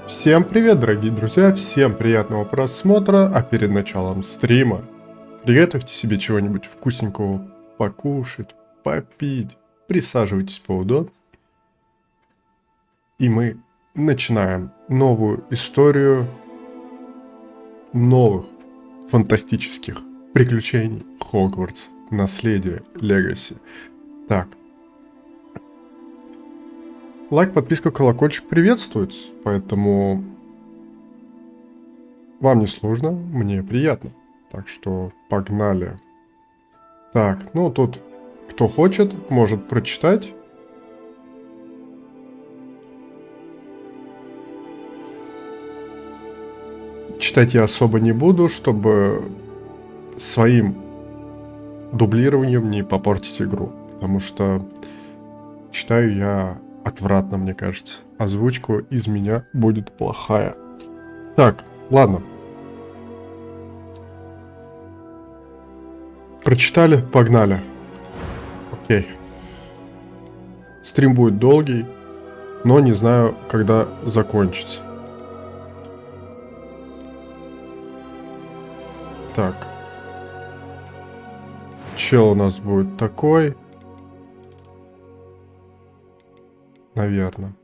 Всем привет, дорогие друзья, всем приятного просмотра, а перед началом стрима приготовьте себе чего-нибудь вкусненького покушать, попить, присаживайтесь поудобнее. И мы начинаем новую историю новых фантастических приключений Хогвартс, наследие, легаси. Так. Лайк, подписка, колокольчик приветствуется, поэтому вам не сложно, мне приятно. Так что погнали. Так, ну тут кто хочет, может прочитать. Читать я особо не буду, чтобы своим дублированием не попортить игру. Потому что читаю я отвратно, мне кажется. Озвучка из меня будет плохая. Так, ладно. Прочитали, погнали. Окей. Стрим будет долгий, но не знаю, когда закончится. Так. Чел у нас будет такой. Наверное.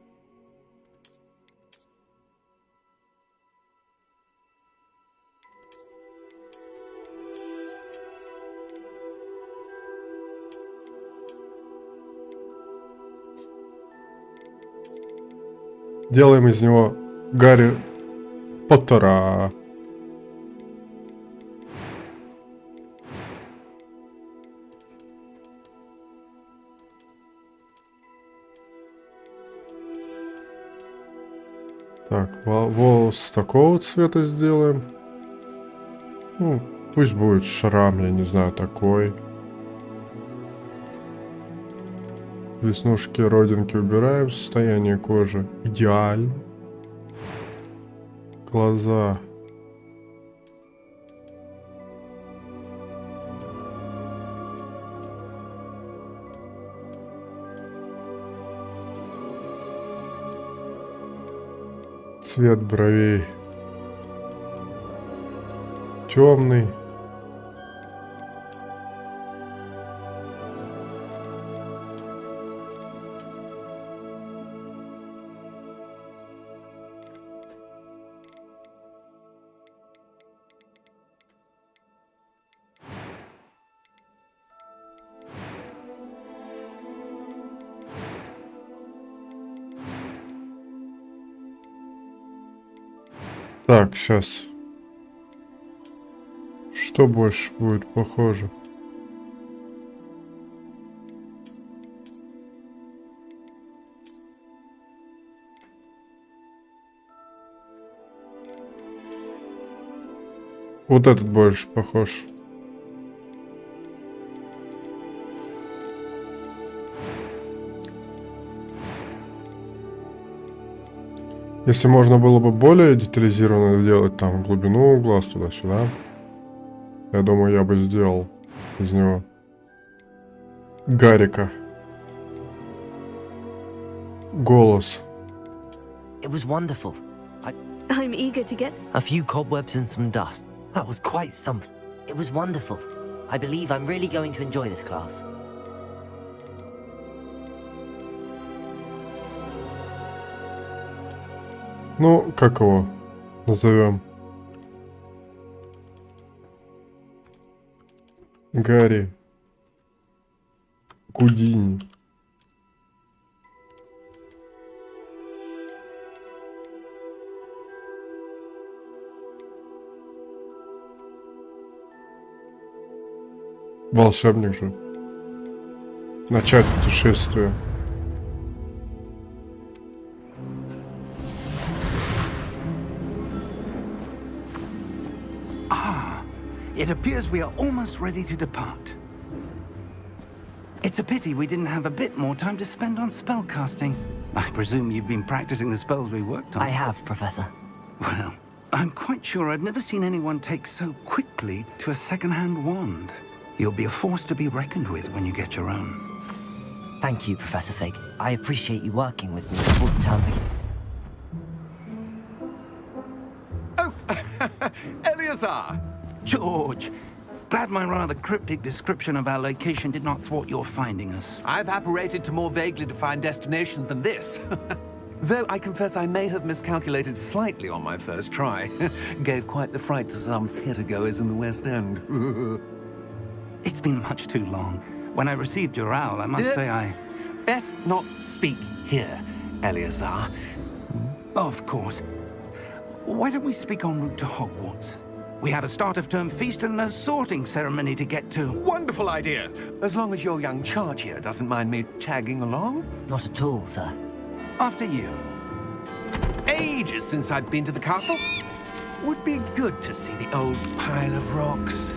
Делаем из него Гарри Поттера. Так, волос такого цвета сделаем. Ну, пусть будет шрам, я не знаю, такой. Веснушки, родинки убираем. Состояние кожи идеально. Глаза. Цвет бровей темный. Так, сейчас. Что больше будет похоже? Вот этот больше похож. Если можно было бы более детализированно сделать, там, глубину глаз туда-сюда, я думаю, я бы сделал из него Гарика. Голос. It was wonderful. I'm eager to get A few cobwebs and some dust. That was quite something. It was wonderful. I believe I'm really going to enjoy this class. Ну, как его назовем? Гарри Гудини. Волшебник же. Начать путешествие. It appears we are almost ready to depart. It's a pity we didn't have a bit more time to spend on spellcasting. I presume you've been practicing the spells we worked on. I have, Professor. Well, I'm quite sure I've never seen anyone take so quickly to a second-hand wand. You'll be a force to be reckoned with when you get your own. Thank you, Professor Fig. I appreciate you working with me before the term begins. Eleazar! George, glad my rather cryptic description of our location did not thwart your finding us. I've apparated to more vaguely defined destinations than this. Though I confess I may have miscalculated slightly on my first try. Gave quite the fright to some theatre-goers in the West End. It's been much too long. When I received your owl, I must say I... Best not speak here, Eleazar. Of course. Why don't we speak en route to Hogwarts? We have a start-of-term feast and a sorting ceremony to get to. Wonderful idea! As long as your young charge here doesn't mind me tagging along. Not at all, sir. After you. Ages since I'd been to the castle. Would be good to see the old pile of rocks.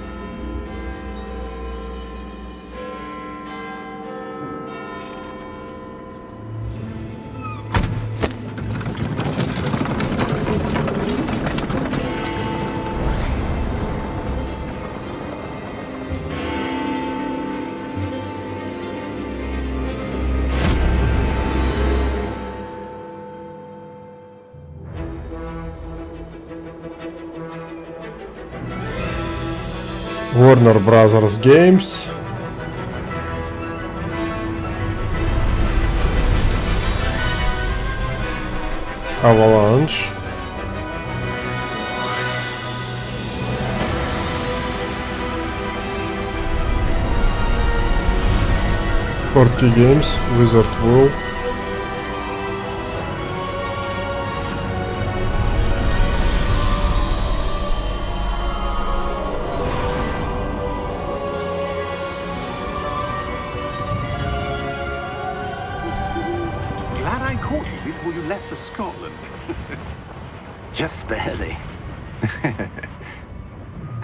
Warner Brothers Games. Avalanche. Portkey Games, Wizard World. Glad I caught you before you left for Scotland. Just barely.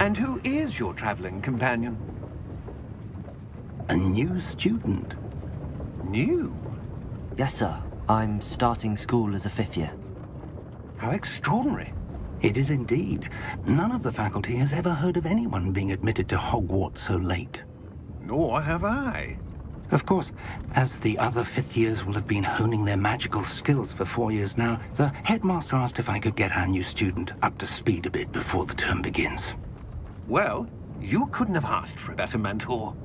And who is your travelling companion? A new student. New? Yes, sir. I'm starting school as a 5th year. How extraordinary. It is indeed. None of the faculty has ever heard of anyone being admitted to Hogwarts so late. Nor have I. Of course, as the other 5th years will have been honing their magical skills for 4 years now, the headmaster asked if I could get our new student up to speed a bit before the term begins. Well, you couldn't have asked for a better mentor.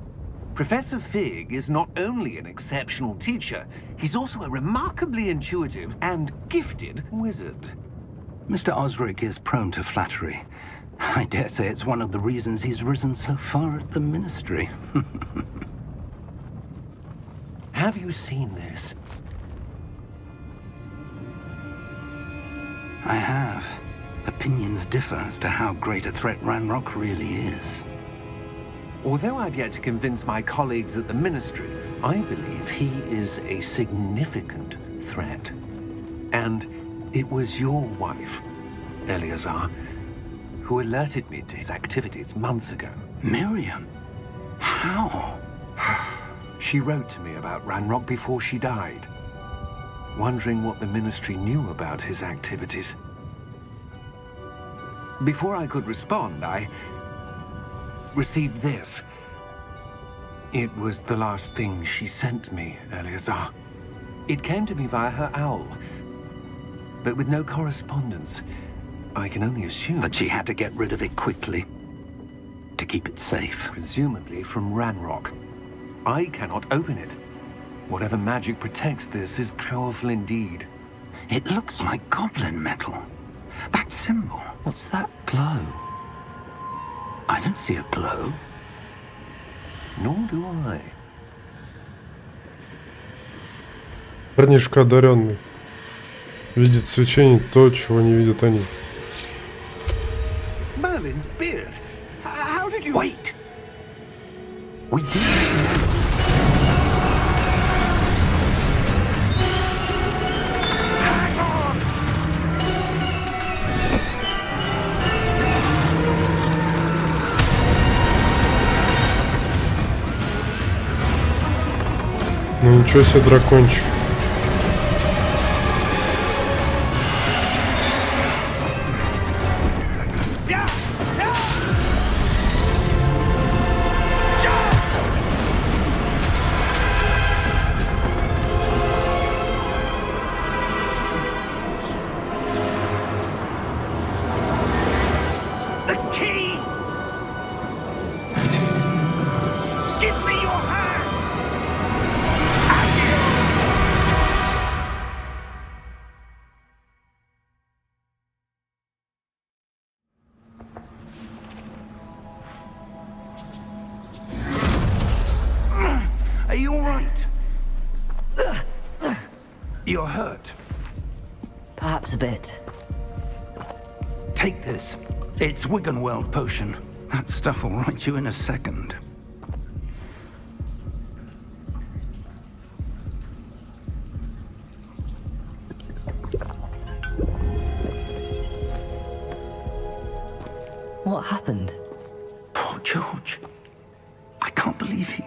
Professor Fig is not only an exceptional teacher, he's also a remarkably intuitive and gifted wizard. Mr. Osric is prone to flattery. I dare say it's one of the reasons he's risen so far at the ministry. Have you seen this? I have. Opinions differ as to how great a threat Ranrock really is. Although I've yet to convince my colleagues at the Ministry, I believe he is a significant threat. And it was your wife, Eleazar, who alerted me to his activities months ago. Miriam? How? She wrote to me about Ranrock before she died, wondering what the Ministry knew about his activities. Before I could respond, I received this. It was the last thing she sent me, Eleazar. It came to me via her owl, but with no correspondence. I can only assume That she had to get rid of it quickly to keep it safe. presumably from Ranrock. I cannot open it. Whatever magic protects this is powerful indeed. It looks like goblin metal. That symbol. What's that glow? I don't see a glow. Nor do I. Парнишка одаренный. Видит свечение то, чего не видят они. Merlin's beard. How did you... Wait! We did. Hang on! Ну ничего себе, дракончик. You're hurt. Perhaps a bit. Take this. It's Wiggenweld potion. That stuff will right you in a second. What happened? Poor George. I can't believe he...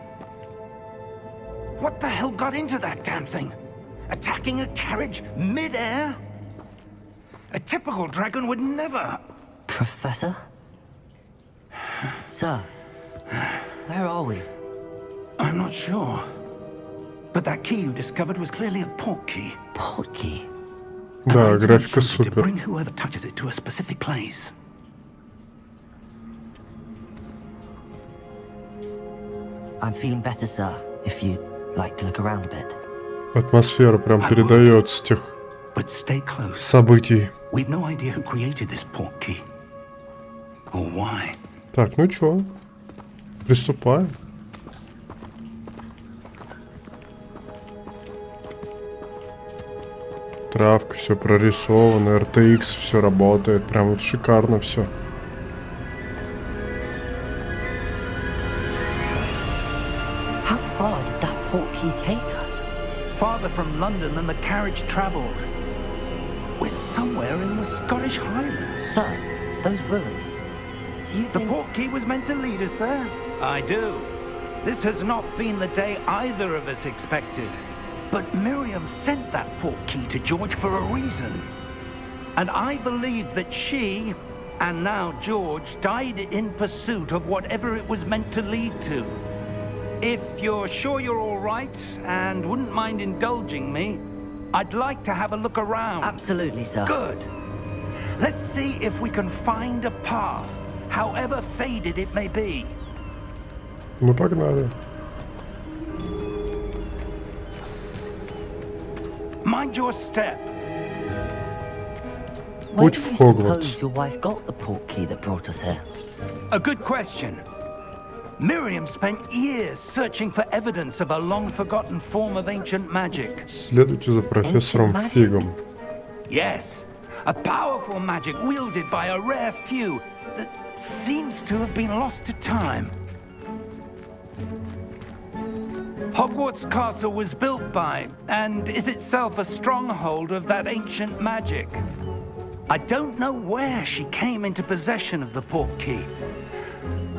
What the hell got into that damn thing? Attacking a carriage mid-air? A typical dragon would never... Professor? Sir, where are we? I'm not sure. But that key you discovered was clearly a port key. Port key? Да, графика To супер. bring whoever touches it to a specific place. I'm feeling better, sir, if you'd like to look around a bit. Атмосфера прям передает с тех But stay close. событий. We've no idea who created this port key. Or why. Так, ну чё? Приступаем. Травка, все прорисовано, RTX, все работает. Прям вот шикарно все. How far did that port key take us? Farther from London than the carriage travelled. We're somewhere in the Scottish Highlands. Sir, those ruins. Do you The think... port key was meant to lead us there? I do. This has not been the day either of us expected. But Miriam sent that port key to George for a reason. And I believe that she, and now George, died in pursuit of whatever it was meant to lead to. If you're sure you're all right and wouldn't mind indulging me, I'd like to have a look around. Absolutely, sir. Good. Let's see if we can find a path, however faded it may be. Ну погнали. Mind your step. Where Путь do в you Хогвартс. suppose your wife got the port key that brought us here? A good question. Miriam spent years searching for evidence of a long-forgotten form of ancient magic. Следуйте за профессором Ancient magic? Фигом. Yes, a powerful magic wielded by a rare few that seems to have been lost to time. Hogwarts Castle was built by, and is itself a stronghold of that ancient magic. I don't know where she came into possession of the port key,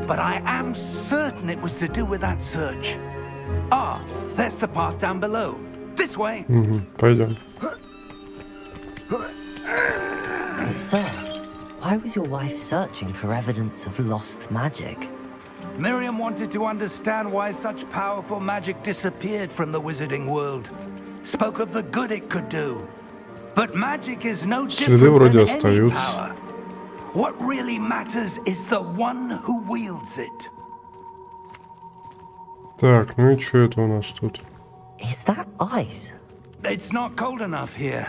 but I am certain it was to do with that search. Ah, there's the path down below. This way. Пойдем. Sir, why was your wife searching for evidence of lost magic? Miriam wanted to understand why such powerful magic disappeared from the wizarding world. Spoke of the good it could do. But magic is no Следы вроде different than any остаются. power. What really matters is the one who wields it. Так, ну и что это у нас тут? Is that ice? It's not cold enough here.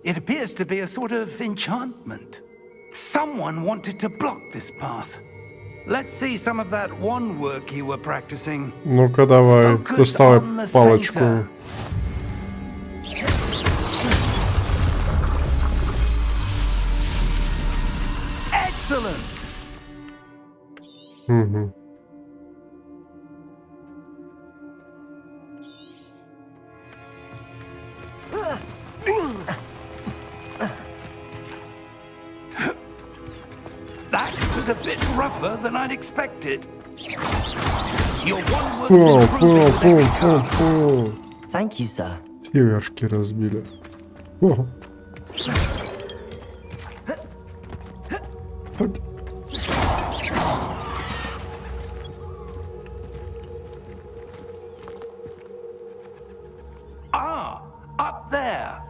It appears to be a sort of enchantment. Someone wanted to block this path. Let's see some of that wand work you were practicing. Ну-ка давай, Focus доставай on the палочку. center. Excellent! Угу. That was a bit rougher than I'd expected. Your one Фу, was фу, improving фу, every фу, time. фу. Thank you, sir. Все вершки разбили. О. Хоть. Ah, up there.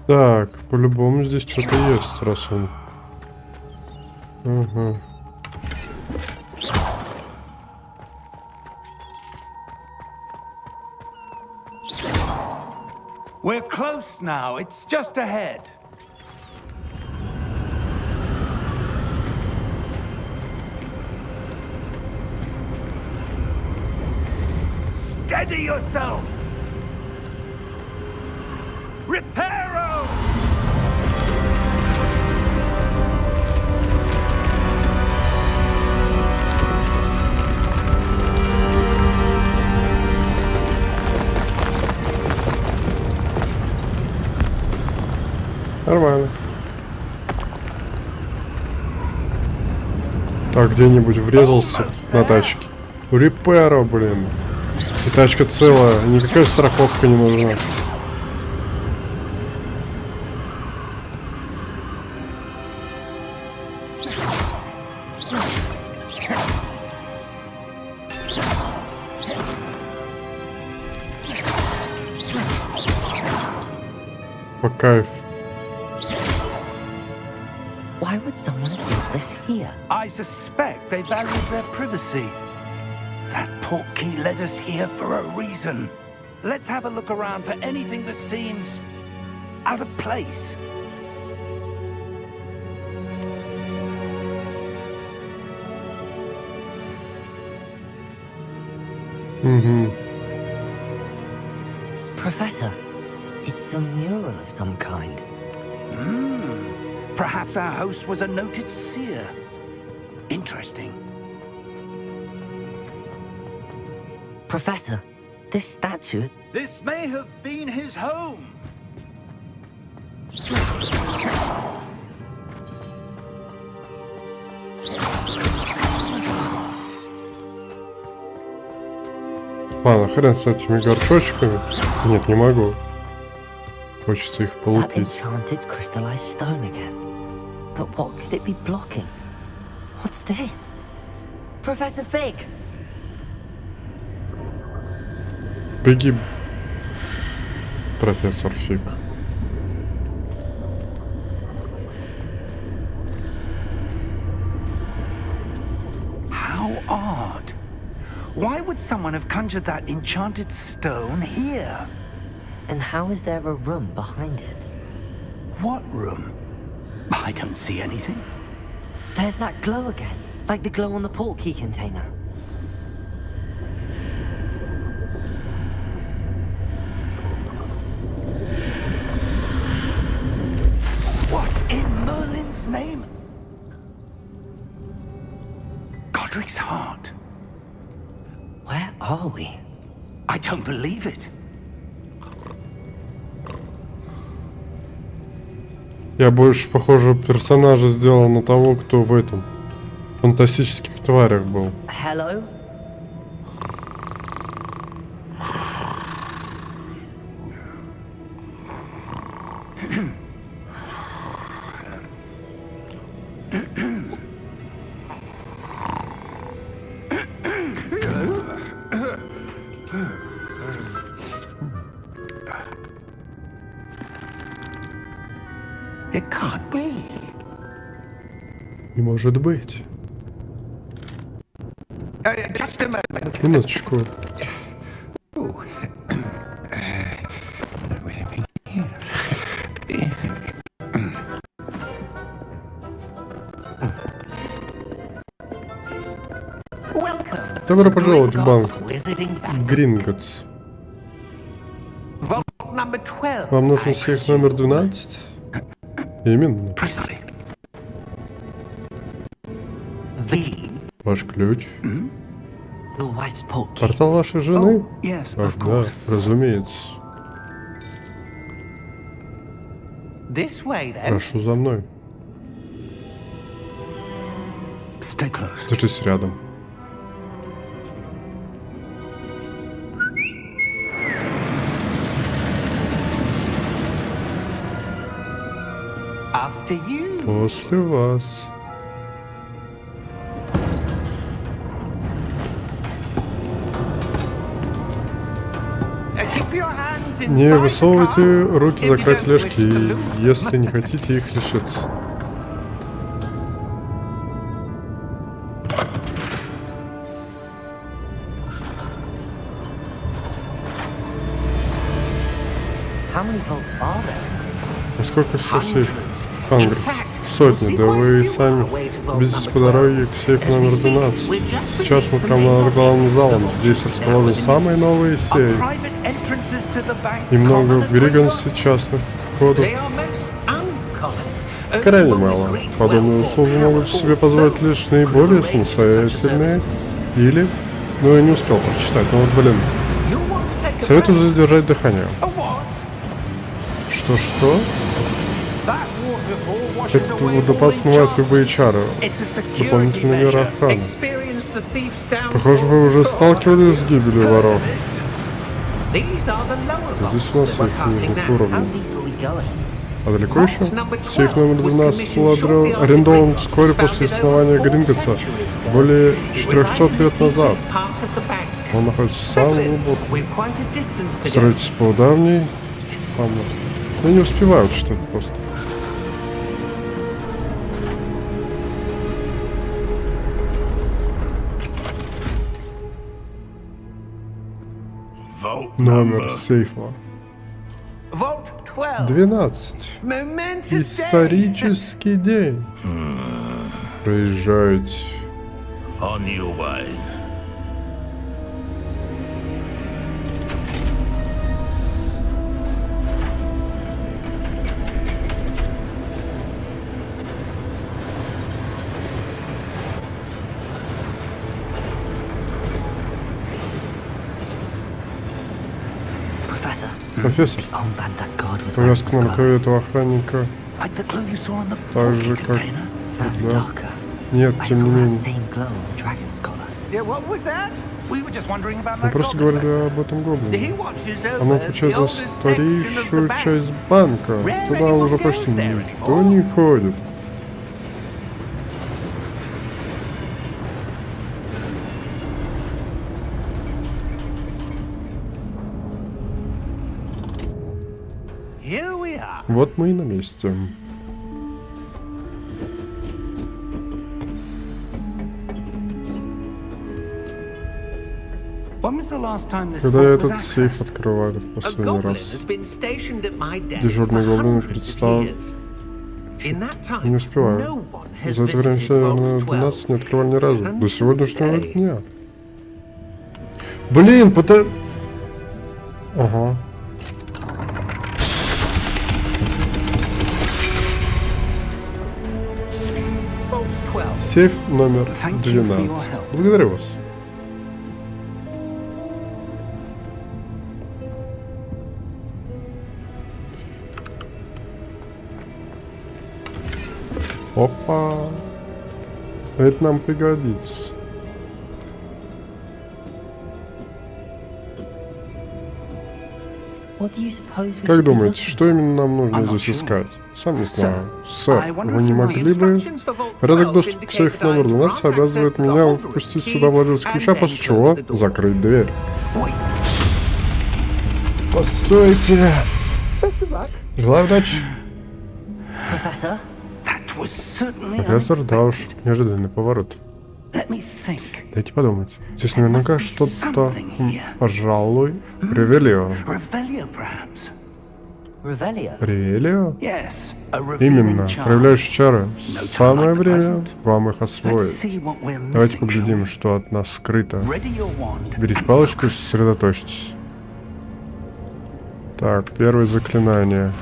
Так, по-любому здесь что-то есть, раз он. Ага. We're close now. It's just ahead. Steady yourself! Reparo! Нормально. Так, где-нибудь врезался на тачке. Репера, блин. И тачка целая, никакая страховка не нужна. По кайф. Why would someone put this here? I suspect they valued their privacy. That portkey led us here for a reason. Let's have a look around for anything that seems out of place. Professor, it's a mural of some kind. Perhaps our host was a noted seer. Interesting. Professor, this statue... This may have been his home. Ладно, хрен с этими горшочками. Нет, не могу. Хочется их That полупить. enchanted crystallized stone again. But what could it be blocking? What's this? Professor Fig! Беги, профессор Фиг. How odd. Why would someone have conjured that enchanted stone here? And how is there a room behind it? What room? I don't see anything. There's that glow again, like the glow on the portkey container. What in Merlin's name? Godric's heart. Where are we? I don't believe it. Я больше, похоже, персонажа сделал на того, кто в этом фантастических тварях был. Hello? It can't be. Не может быть. Just a moment. Минуточку. Welcome. Добро пожаловать в банк. Wizarding Bank. Гринготс. Vault number 12. Вам нужен сейф номер 12? Именно. Precisely. The Ваш ключ. Your wife's portkey. Портал вашей жены? Oh, yes, Ах, of да, course. разумеется. This way, then. Прошу за мной. Stay close. Держись рядом. After you. После вас. Keep your hands inside Не the высовывайте car руки if за you край don't тележки, wish to lose. если не хотите их лишиться. How many vaults are there? А сколько всего сейфов? In Хангрид. fact, сотни, да вы и сами убедитесь по дороге к сейфу номер 12. Сейчас мы прямо над главным залом. Здесь расположены самые новые серии. Немного григансов частных входов. Крайне мало. Подобные услуги могут себе позволить лишь наиболее самостоятельные или... Ну, я не успел прочитать, но вот, блин. Советую задержать дыхание. Что? Этот водопад смывает любые чары. Дополнительные меры охраны. Похоже, вы уже сталкивались с гибелью воров. Здесь у нас сейф нижних уровней. А далеко еще? Сейф номер 12 был арендован вскоре после основания Гринготса, более 400 лет назад. Он находится самым глубоком. Строитесь по давней. Я не успеваю читать просто. Номер сейфа. 12. Исторический день. Проезжайте. Профессор, повязка на рукаве этого охранника так же, как... Да. Нет, тем не менее. Мы просто говорили об этом гоблине. Она отвечает за старейшую часть банка. Туда уже почти никто не ходит. Вот мы и на месте. Когда этот сейф открывали в последний раз? Дежурный гоблин представил... Не успеваю. За это время все на 12 не открывали ни разу. До сегодняшнего дня. Блин, Ага. Сейф номер 12. Благодарю вас. Опа. Это нам пригодится. Как думаете, что именно нам нужно здесь искать? Сам не знаю. Сэр, вы не могли бы... Порядок доступа к сейфу номер 12 обязывает меня впустить сюда владельца ключа, после чего закрыть дверь. Постойте. Желаю удачи. Профессор, да уж, неожиданный поворот. Дайте подумать. Здесь наверняка что-то, пожалуй, Ревелио. Ревелио? Именно, проявляющие чары. Самое время вам их освоить. Давайте поглядим, что от нас скрыто. Берите палочку и сосредоточьтесь. Так, первое заклинание.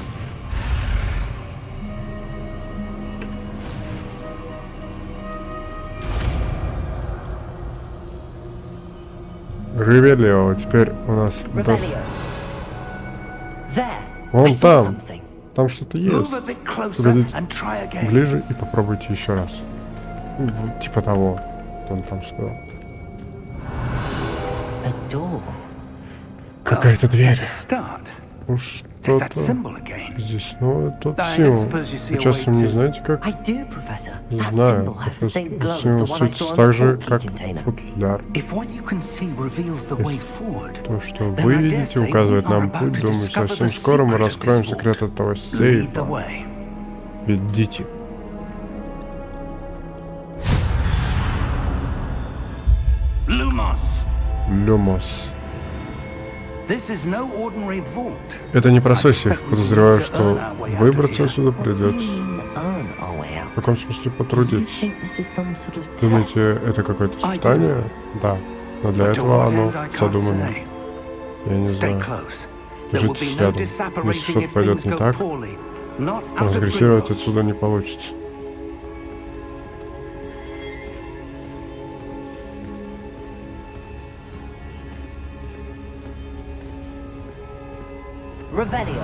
Ревелио, теперь у нас... Вон там. Там что-то есть. Подойдите ближе и попробуйте еще раз. Типа того. Он там сказал. Какая-то дверь. Уж что-то здесь, ну, тот символ. Сейчас вы не знаете, как? Знаю. Символ светится так же, как футляр. То, что вы видите, указывает нам путь. Думаю, совсем скоро мы раскроем секрет этого сейфа. Ведите. Люмос. Это не простой сейф. Подозреваю, что выбраться отсюда придется. В каком смысле Do you потрудиться? think this is some sort of test? Думаете, это какое-то испытание? Да. Но для But to этого what оно end I can't задумано. say. Я не Stay знаю. close. There will Держитесь be no рядом. Если disapparating что-то if пойдет things не go так, poorly. Not out of трансгрессировать Gringotts. отсюда не получится. Revelio.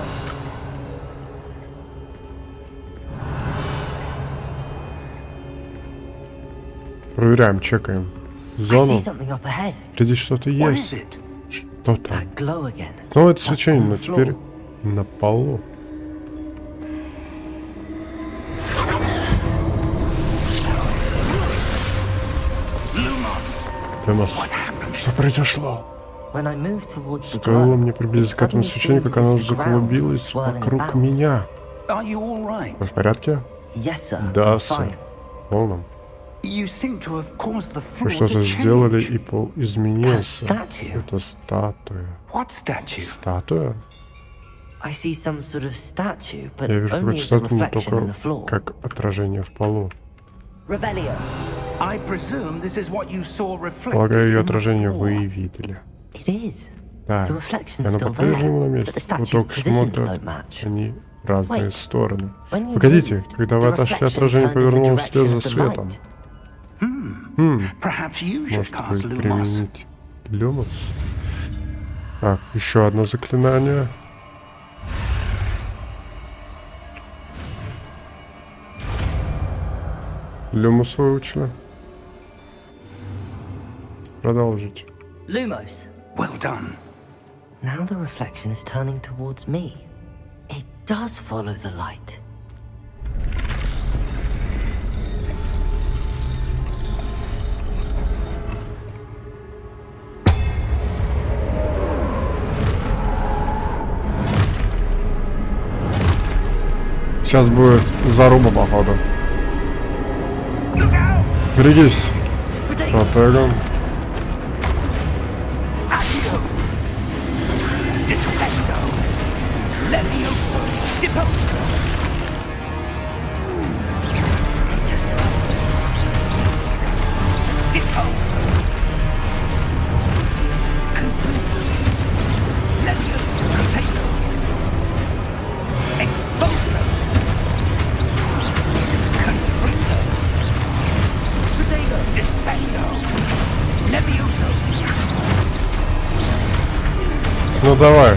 Проверяем, чекаем. I see Зону. something up ahead. Впереди что-то What is есть. it? Что там? That glow again. Снова это But свечение, on но the теперь floor. на полу. Люмос, что произошло? When I moved towards the Стоило glow, мне it приблизиться к этому suddenly свечению, seemed как as оно if the ground was заклубилось swirling вокруг about. меня. Are you all right? Вы в порядке? Yes, sir. Да, I'm сэр. fine. В полном. You seem to have caused the Вы floor что-то to сделали, change. и пол изменился. statue. Это статуя. What statue? Статуя? I see some sort of statue, but Я вижу only какую-то as a статую, но reflection in the только floor. как отражение в полу. Revelio. I presume this is what you saw reflected Полагаю, ее in the отражение floor. вы и видели. It is. Да, The и reflection's оно still по-прежнему на there, месте. but the Вот statue's только positions смотрят don't match. они в разные Wait, стороны. when you Погодите, moved, когда вы the отошли, reflection отражение turned in the повернулось вслед direction за of the светом. light. Perhaps you should Может cast быть, Lumos. применить Люмос? Так, еще одно заклинание. Люмос выучили. Продолжить. Lumos. Well done. Now the reflection is turning towards me. It does follow the light. Сейчас будет заруба, походу. Берегись. Протегом. Descendo. Levioso. Deposo. Deposo. Confuso. Levioso. Potato. Exposo. Confringo. Potato. Descendo. Levioso. Ну давай.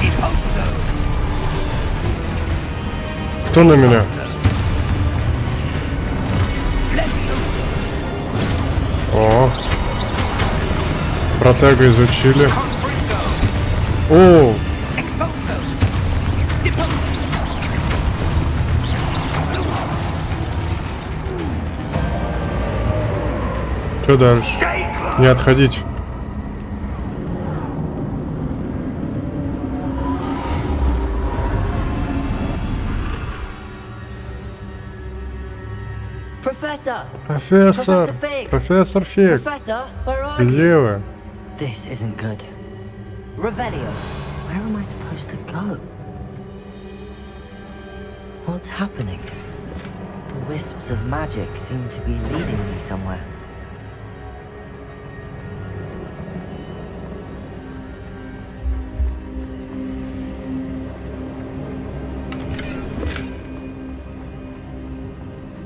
Deposo. Кто на меня? Levioso. О. Протега изучили. Confringo. О, Exposo. Deposo. что дальше? Stay close. Не отходить. Professor! Профессор! Professor Fig! Профессор Фиг! Professor, where are you? Где вы? This isn't good. Revelio. Where am I supposed to go? What's happening? The wisps of magic seem to be leading me somewhere.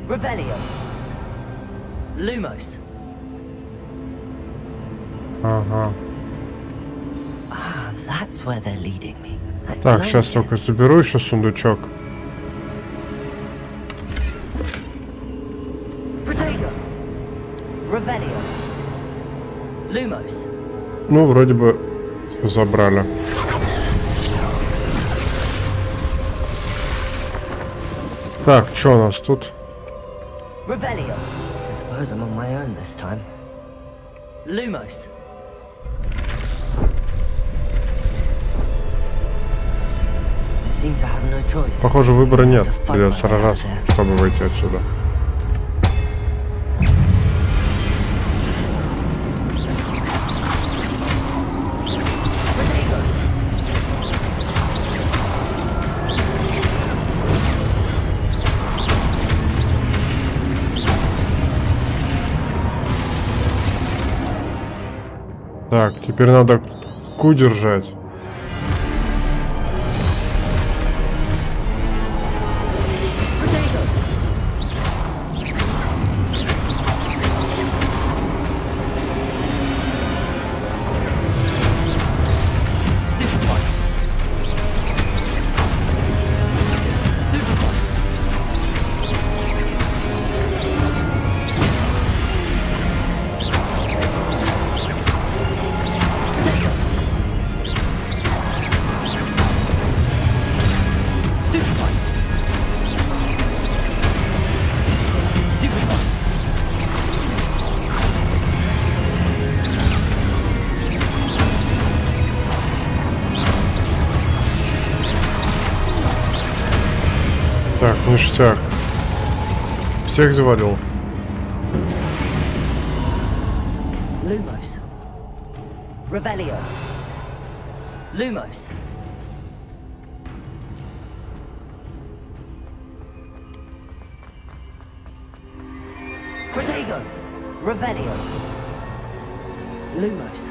Revelio. Lumos. Ага. Ah, that's where they're leading me. That Так, glow сейчас again. только заберу еще сундучок. Protego. Revelio. Lumos. Ну, вроде бы забрали. Так, что у нас тут? Revelio. I suppose I'm on my own this time. Lumos. I seem to have no choice. Похоже, выбора нет. To fight Придется my way out сражаться, there. чтобы выйти отсюда. Protego. Так, теперь надо Q держать. Так, ништяк. Всех завалил. Lumos. Revelio. Lumos. Protego. Revelio. Lumos.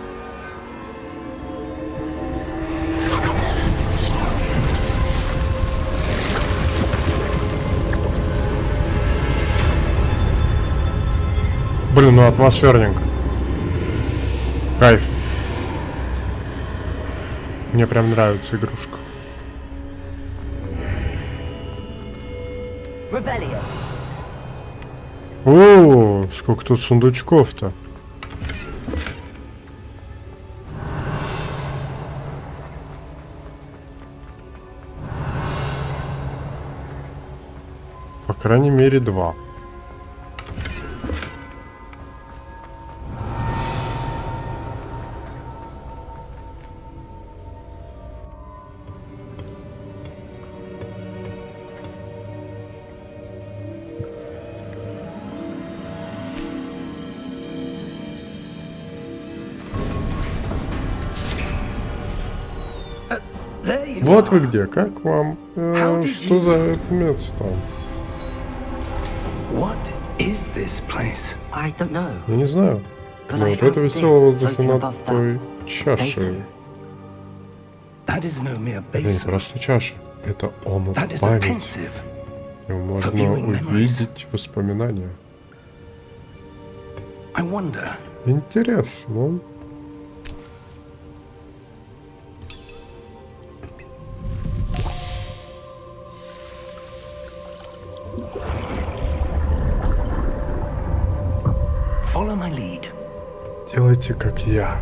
Блин, ну атмосферненько. Кайф. Мне прям нравится игрушка. Revelio. О, сколько тут сундучков-то. По крайней мере 2. Вот вы где, как вам? Что за это место? What is this place? I don't know. Я не знаю. Но вот это веселый воздух над той чашей. That is no mere Это не basin. просто чаша, это омут That is a памяти. pensive. Его можно viewing memories. увидеть воспоминания. I wonder. Интересно. Follow my lead. Делайте как я.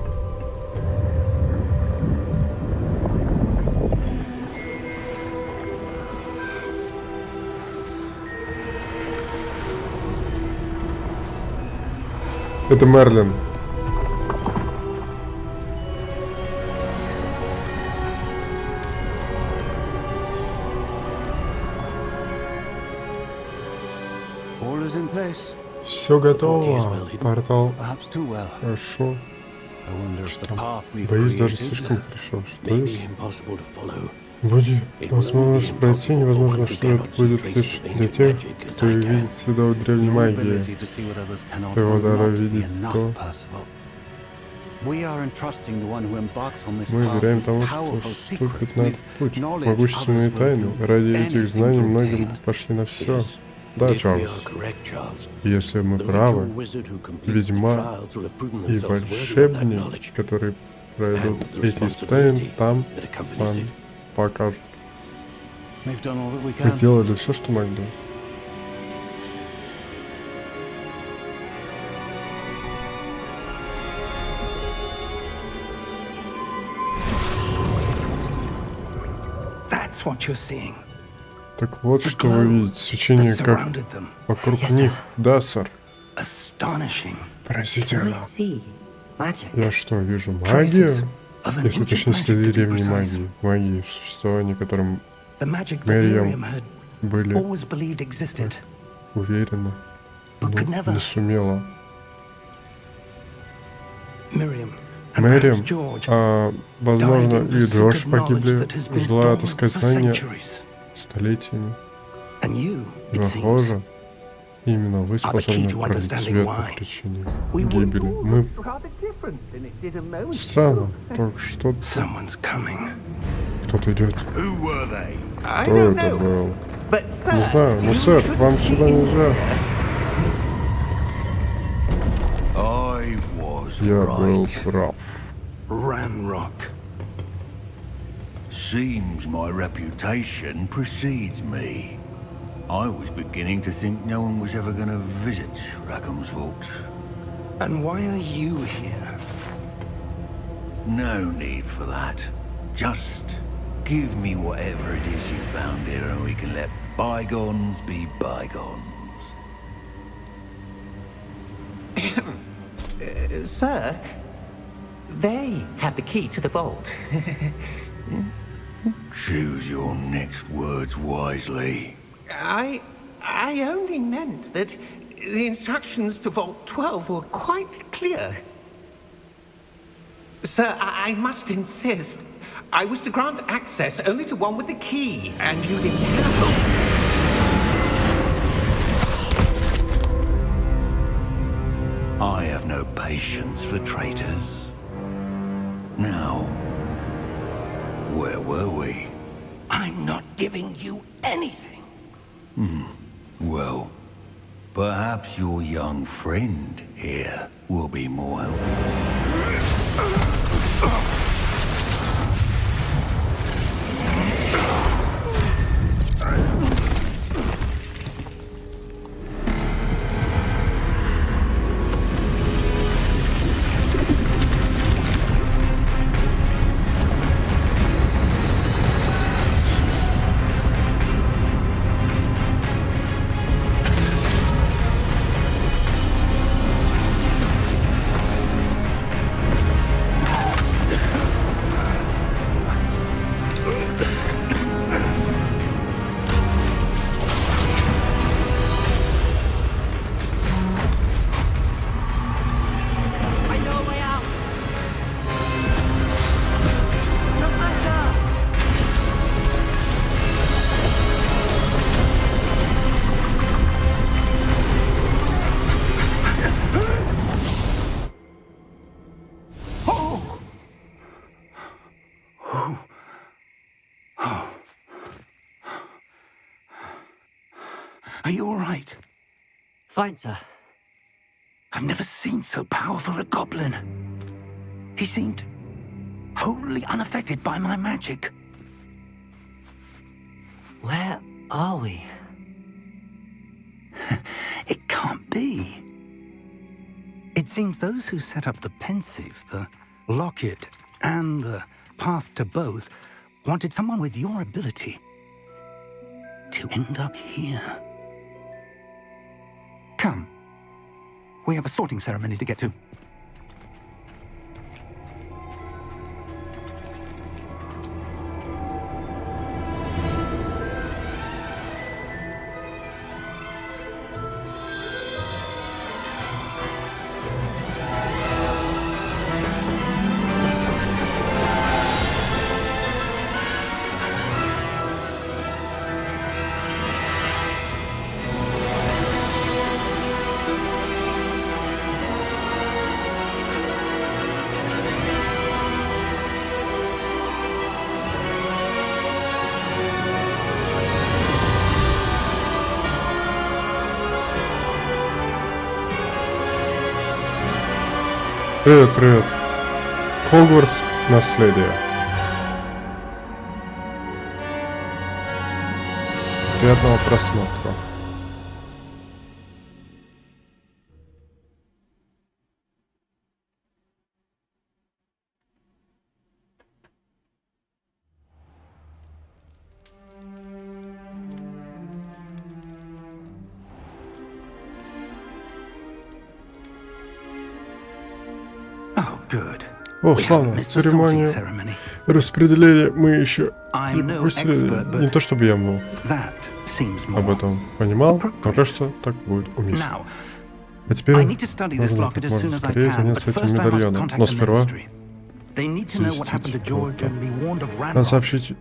Это Мерлин. All is in place. Все готово. Портал. Perhaps too well. Хорошо. I wonder if the path we've Боюсь, даже created слишком хорошо. Что may если be impossible to follow. будет возможность пройти, невозможно, что это будет лишь для тех, кто видит следов древней Your магии. ability to see what others cannot Твоего will дара not be видеть enough, то. Percival. We are entrusting the one who embarks on this Мы path доверяем with тому, что powerful secrets, вступит на with этот путь. knowledge Могущественные others will тайны. do Ради этих anything знаний to многие obtain. бы пошли на все. Yes. Да, If we Чарльз. are correct, Charles, Если мы the правы, ritual wizard who completes the ведьма trials will have proven и themselves worthy of that волшебник, knowledge. которые пройдут And the эти испытания, responsibility там that accompanies сам it. покажут. We've done all that we Мы can. сделали все, что могли. That's what you're seeing. Так вот, The что вы glow видите. Свечение that как surrounded them. вокруг Yes, sir. них. Да, сэр. Astonishing. Can we Поразительно. see magic? Я что, вижу магию? Traces of an Если ancient точнее, magic, следы to be древней precise. магии. Магии, в существовании которым The magic that Miriam Miriam had были always believed existed, уверены, but could но never. не сумела. Miriam and perhaps Мэриам, George возможно, died in и pursuit Джордж of knowledge погибли, that has been желая dormant отыскать for знания centuries. столетиями. And you, И, it seems, похоже, Именно вы способны пролить свет на причине гибели. Мы... Странно, только что кто-то идет. Кто это был? Не знаю, но, сэр, вам сюда нельзя. Я был прав. Seems my reputation precedes me. I was beginning to think no one was ever going to visit Rackham's vault. And why are you here? No need for that. Just give me whatever it is you found here and we can let bygones be bygones. Sir, they have the key to the vault. Choose your next words wisely. I only meant that the instructions to Vault 12 were quite clear. Sir, I must insist. I was to grant access only to one with the key, and you didn't have it. I have no patience for traitors. Now, where were we? I'm not giving you anything. Well, perhaps your young friend here will be more helpful. Are you all right? Fine, sir. I've never seen so powerful a goblin. He seemed wholly unaffected by my magic. Where are we? It can't be. It seems those who set up the pensive, the locket, and the path to both wanted someone with your ability to end up here. Come. We have a sorting ceremony to get to. Привет, привет. Хогвартс, наследие. Приятного просмотра. О, славно, церемонию распределения мы еще не пропустили. Не то чтобы я был об этом понимал, но кажется, так будет уместно. А теперь нужно как можно скорее заняться этим медальоном. Но сперва надо сообщить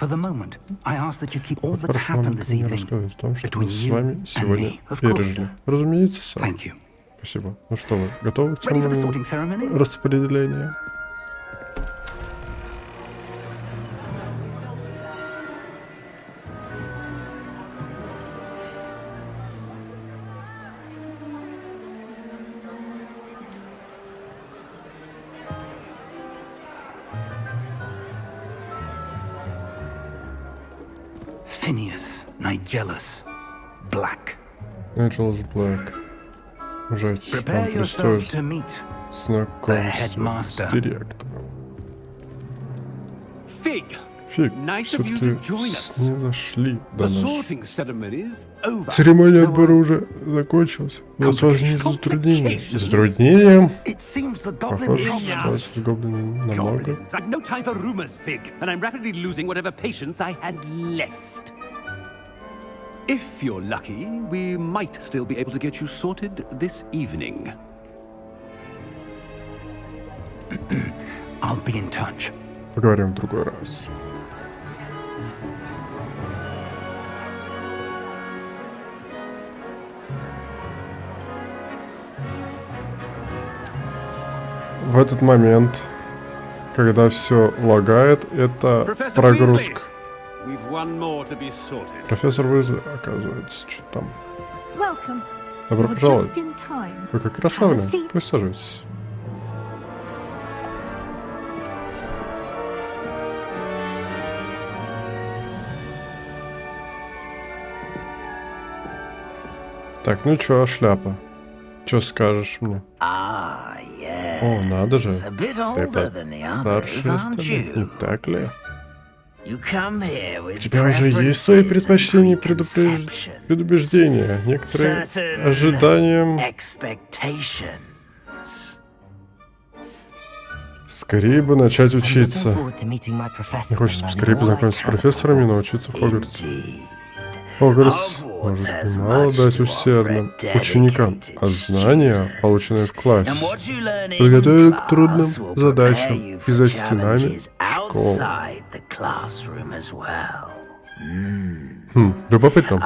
For the moment, I ask that you keep all that's Прошу happened this мне evening рассказать о том, что мы between с you вами and сегодня me. Of course, пережили. sir. Разумеется, сэр. Thank you. Спасибо. Ну что вы, готовы к Ready for the самому sorting ceremony? распределению? Phineas, Nigelus, Black. Начало с Black. Жать, Prepare вам yourself предстоит to meet знакомство headmaster. с директором. Fig. Фиг, Nice of you все-таки to join us. снизошли до The нас. sorting ceremony is over. Церемония отбора уже закончилась. Вас возникли затруднения. Затруднения? It seems the goblin Похоже, problem- ситуация с гоблином намного. Goblins. I've no time for rumors, Fig, and I'm rapidly losing whatever patience I had left. If you're lucky, we might still be able to get you sorted this evening. I'll be in touch. Поговорим в другой раз. В этот момент, когда все лагает, это Professor прогрузка. We've one more to be sorted. Профессор Уизли, оказывается, что там. Welcome. Добро You're пожаловать. just in time. Вы как раз вовремя. Have a seat. Присаживайтесь. Так, ну чё, шляпа? Чё скажешь мне? Ah, yes. О, надо же. A bit Ты older than the others, старше aren't остальных, не you? так ли? You come here with У тебя уже есть свои предпочтения и предубеждения, некоторые certain ожидания. expectations. Скорее бы начать учиться. Не Хочется поскорее познакомиться с профессорами и научиться в Хогвартсе. Хогвартс может немало дать усердным ученикам, а знания, полученные в классе, приготовят к трудным задачам и за стенами школы. Любопытно.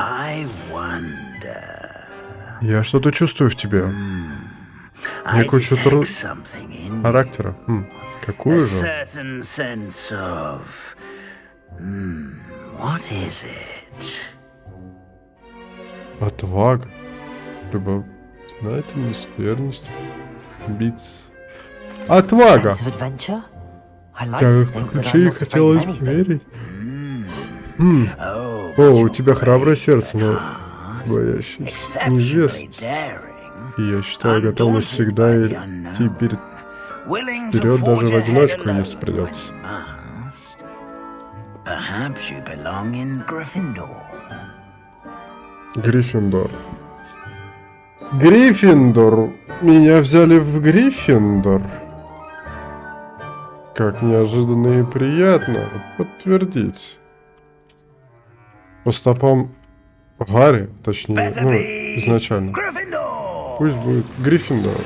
Я что-то чувствую в тебе. Некую черту характера. Какую же? Отвага, любознательность, верность, амбиции. Отвага! Тягах приключений хотелось верить. О, у тебя храброе сердце, но боящееся неизвестности. И я считаю готовность всегда идти вперед даже в одиночку, если придется. Гриффиндор. Гриффиндор. Меня взяли в Гриффиндор. Как неожиданно и приятно подтвердить. По стопам Гарри, точнее, ну, изначально. Пусть будет Гриффиндор.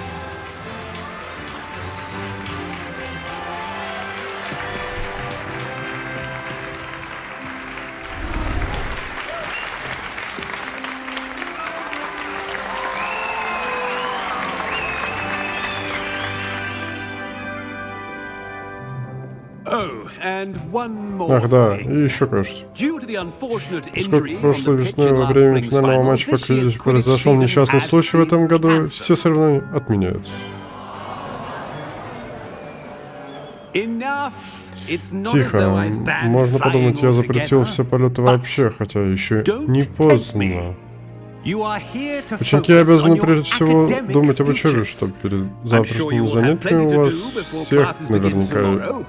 Ах да, и еще кое-что. Поскольку прошлой весной во время финального матча по Квиддичу произошел несчастный случай, в этом году все соревнования отменяются. Тихо, можно подумать, я запретил все полеты вообще, хотя еще не поздно. Ученики обязаны прежде всего думать об учебе, чтобы перед завтрашними занятиями у вас всех наверняка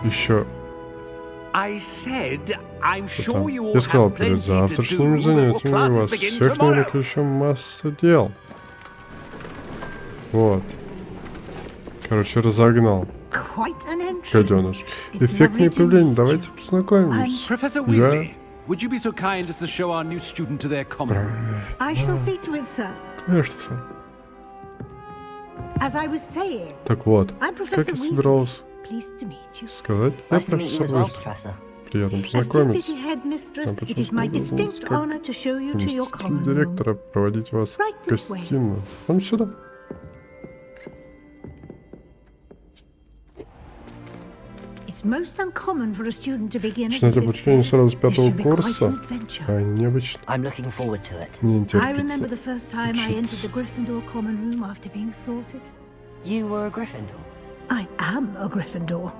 еще... Я сказал, перед завтрашними занятиями у вас всех наверняка еще масса дел. Вот. Короче, разогнал. Гаденыш. Эффектные появления, давайте познакомимся. Я... Would you be so kind as to show our new student to their common room? I shall see to it, sir. Конечно, сэр. As I was saying, Так вот, I'm как Professor я собирался Pleased to meet you. сказать, я Nice to meet you профессор as well, Уизли. Professor. Приятно As познакомиться. Deputy Headmistress, Я it is my почувствовал distinct как honor to show you to your заместитель common room. директора проводить вас в Right this way. гостиную. Вон сюда. It's most uncommon for a student to begin as a Начинать fifth обучение year. сразу с This пятого should be quite курса. an adventure. Крайне необычно. I'm looking forward to it. Мне не I remember the терпится. first time I entered the Gryffindor common room after being sorted. You were a Gryffindor. I am a Gryffindor.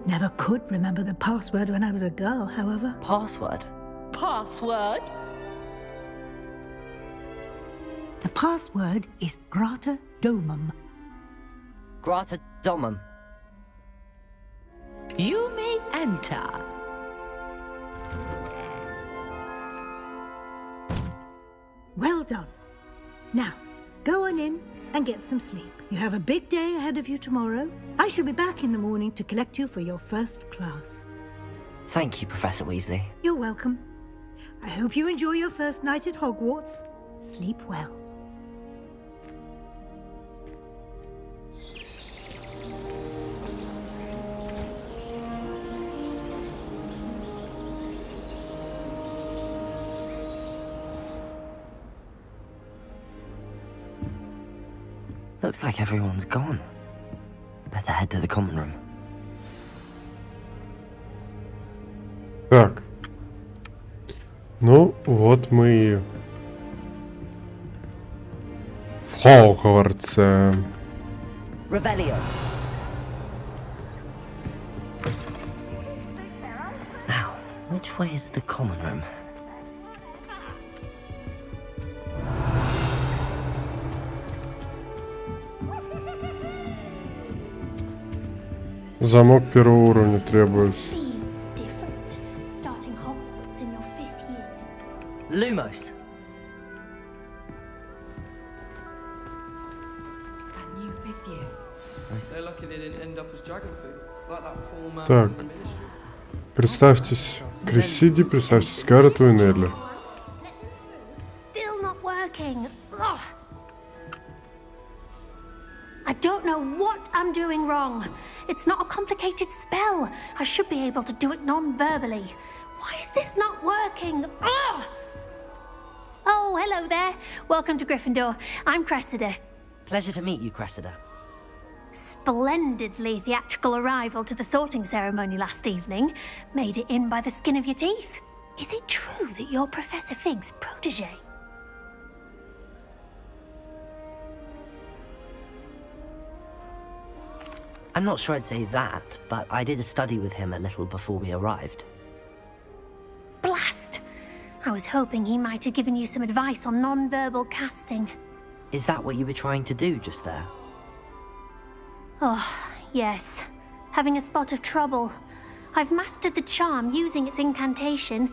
Never could remember the password when I was a girl, however. Password? Password? The password is Grata Domum. Grata Domum. You may enter. Well done. Now, go on in and get some sleep. You have a big day ahead of you tomorrow. I shall be back in the morning to collect you for your first class. Thank you, Professor Weasley. You're welcome. I hope you enjoy your first night at Hogwarts. Sleep well. Looks like everyone's gone. Better head to the common room. Так. Ну, вот мы и в Хогвартсе. Revelio. Now, which way is the common room? Замок первого уровня требуется. Be different, starting Hogwarts in your 5th year. Lumos. That new 5th year. They're lucky they didn't end up as dragon food, like that poor man Так. from the ministry. Представьтесь, Крессиди, представьтесь, Гаррету и Нелли. Still not working. Ugh. I don't know what I'm doing wrong. It's not a complicated spell. I should be able to do it non-verbally. Why is this not working? Ugh. Oh, hello there. Welcome to Gryffindor. I'm Cressida. Pleasure to meet you, Cressida. Splendidly theatrical arrival to the sorting ceremony last evening. Made it in by the skin of your teeth. Is it true that you're Professor Fig's protege? I'm not sure I'd say that, but I did study with him a little before we arrived. Blast! I was hoping he might have given you some advice on non-verbal casting. Is that what you were trying to do just there? Oh, yes. Having a spot of trouble. I've mastered the charm using its incantation,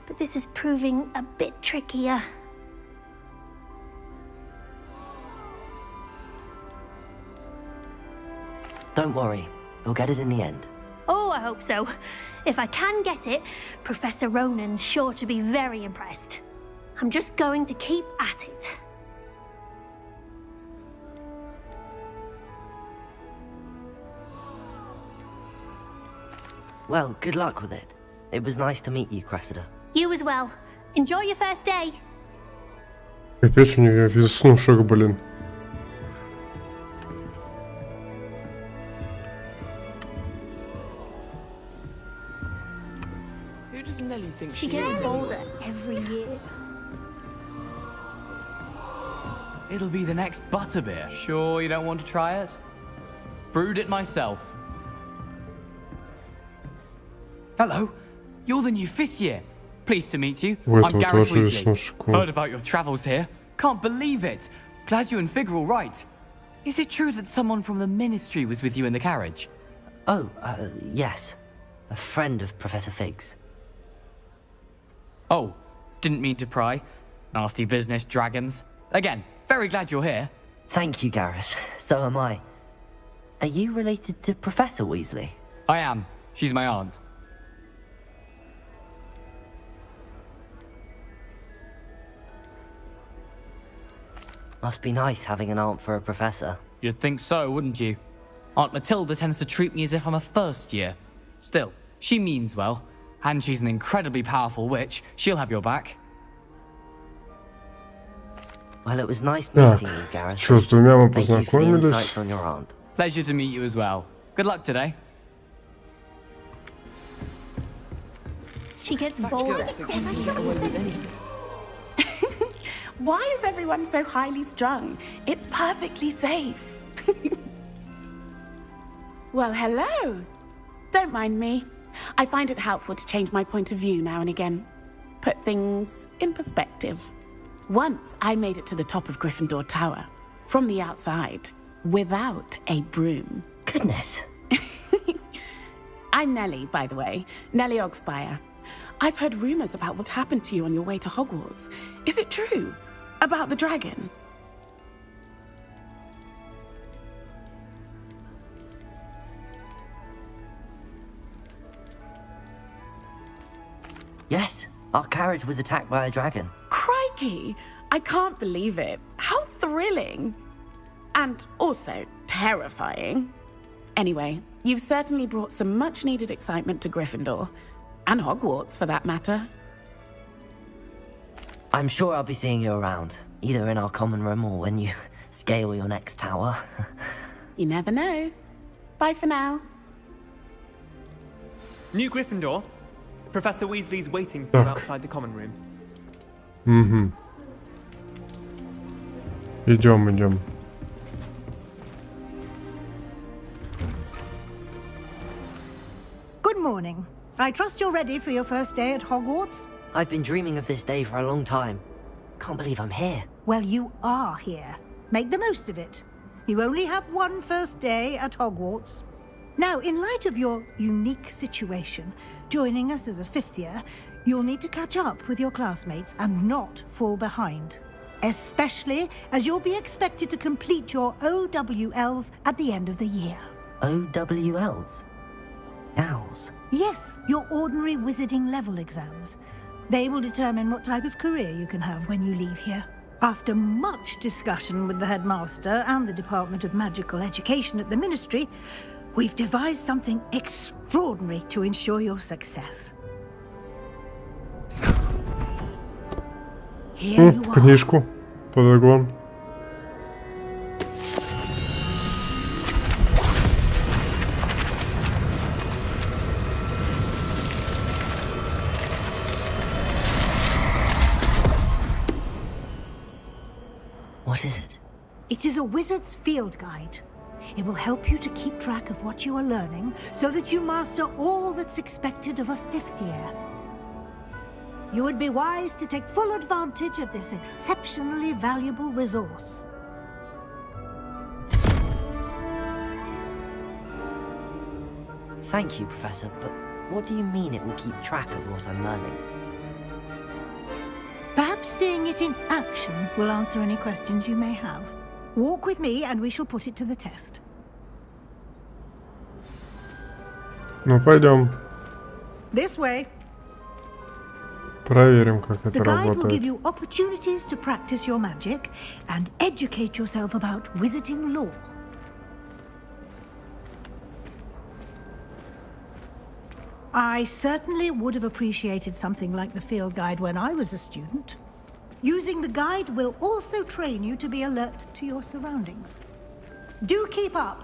but this is proving a bit trickier. Don't worry, you'll get it in the end. Oh, I hope so. If I can get it, Professor Ronan's sure to be very impressed. I'm just going to keep at it. Well, good luck with it. It was nice to meet you, Cressida. You as well. Enjoy your first day. Капец, у нее веснушек, блин. Who does Nelly think She she gets is? older every year. It'll be the next butterbeer. Sure you don't want to try it? Brewed it myself. Hello, you're the new 5th year. Pleased to meet you. У I'm этого Gareth тоже Weasley. веснушек. Heard about your travels here. Can't believe it. Glad you and Fig are all right. Is it true that someone from the ministry was with you in the carriage? Oh, yes. A friend of Professor Fig's. Oh, didn't mean to pry. Nasty business, dragons. Again, very glad you're here. Thank you, Gareth. So am I. Are you related to Professor Weasley? I am. She's my aunt. Must be nice having an aunt for a professor. You'd think so, wouldn't you? Aunt Matilda tends to treat me as if I'm a first year. Still, She means well, and she's an incredibly powerful witch. She'll have your back. Well, it was nice Так, meeting you, Gareth. что, с двумя мы Thank you for the познакомились. insights on your aunt. Pleasure to meet you as well. Good luck today. She gets bored. Why is everyone so highly strung? It's perfectly safe. Well, hello. Don't mind me. I find it helpful to change my point of view now and again. Put things in perspective. Once I made it to the top of Gryffindor Tower, from the outside, without a broom. Goodness. I'm Nellie, by the way. Nellie Ogspire. I've heard rumors about what happened to you on your way to Hogwarts. Is it true? About the dragon? Yes, our carriage was attacked by a dragon. Crikey! I can't believe it. How thrilling! And also terrifying. Anyway, you've certainly brought some much-needed excitement to Gryffindor. And Hogwarts, for that matter. I'm sure I'll be seeing you around, either in our common room or when you scale your next tower. You never know. Bye for now. New Gryffindor. Professor Weasley's waiting for you outside the common room. Угу. Идем. Good morning. I trust you're ready for your first day at Hogwarts? I've been dreaming of this day for a long time. Can't believe I'm here. Well, you are here. Make the most of it. You only have one first day at Hogwarts. Now, in light of your unique situation, joining us as a fifth year, you'll need to catch up with your classmates and not fall behind. Especially as you'll be expected to complete your OWLs at the end of the year. OWLs? Owls? Yes, your ordinary wizarding level exams. They will determine what type of career you can have when you leave here. After much discussion with the headmaster and the Department of Magical Education at the Ministry, we've devised something extraordinary to ensure your success. Here you are. Книжку. Подогон. What is it? It is a wizard's field guide. It will help you to keep track of what you are learning so that you master all that's expected of a fifth year. You would be wise to take full advantage of this exceptionally valuable resource. Thank you, Professor, but what do you mean it will keep track of what I'm learning? Perhaps seeing it in action will answer any questions you may have. Walk with me and we shall put it to the test. Ну, пойдем. This way. Проверим, как это The guide will give работает. you opportunities to practice your magic and educate yourself about wizarding lore. I certainly would have appreciated something like the field guide when I was a student. Using the guide will also train you to be alert to your surroundings. Do keep up!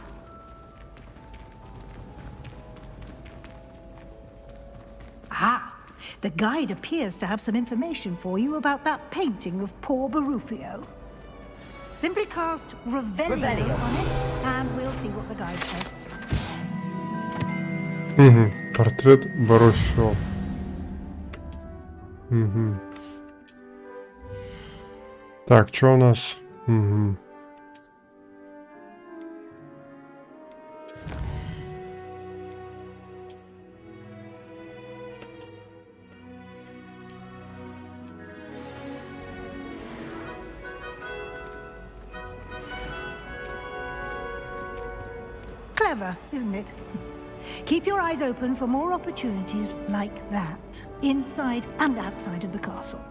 Ah, the guide appears to have some information for you about that painting of poor Barufio. Simply cast Revelio on it, and we'll see what the guide says. Угу. Портрет Баруфио. Угу. Так, что у нас? Угу. Clever, isn't it? Keep your eyes open for more opportunities like that, inside and outside of the castle.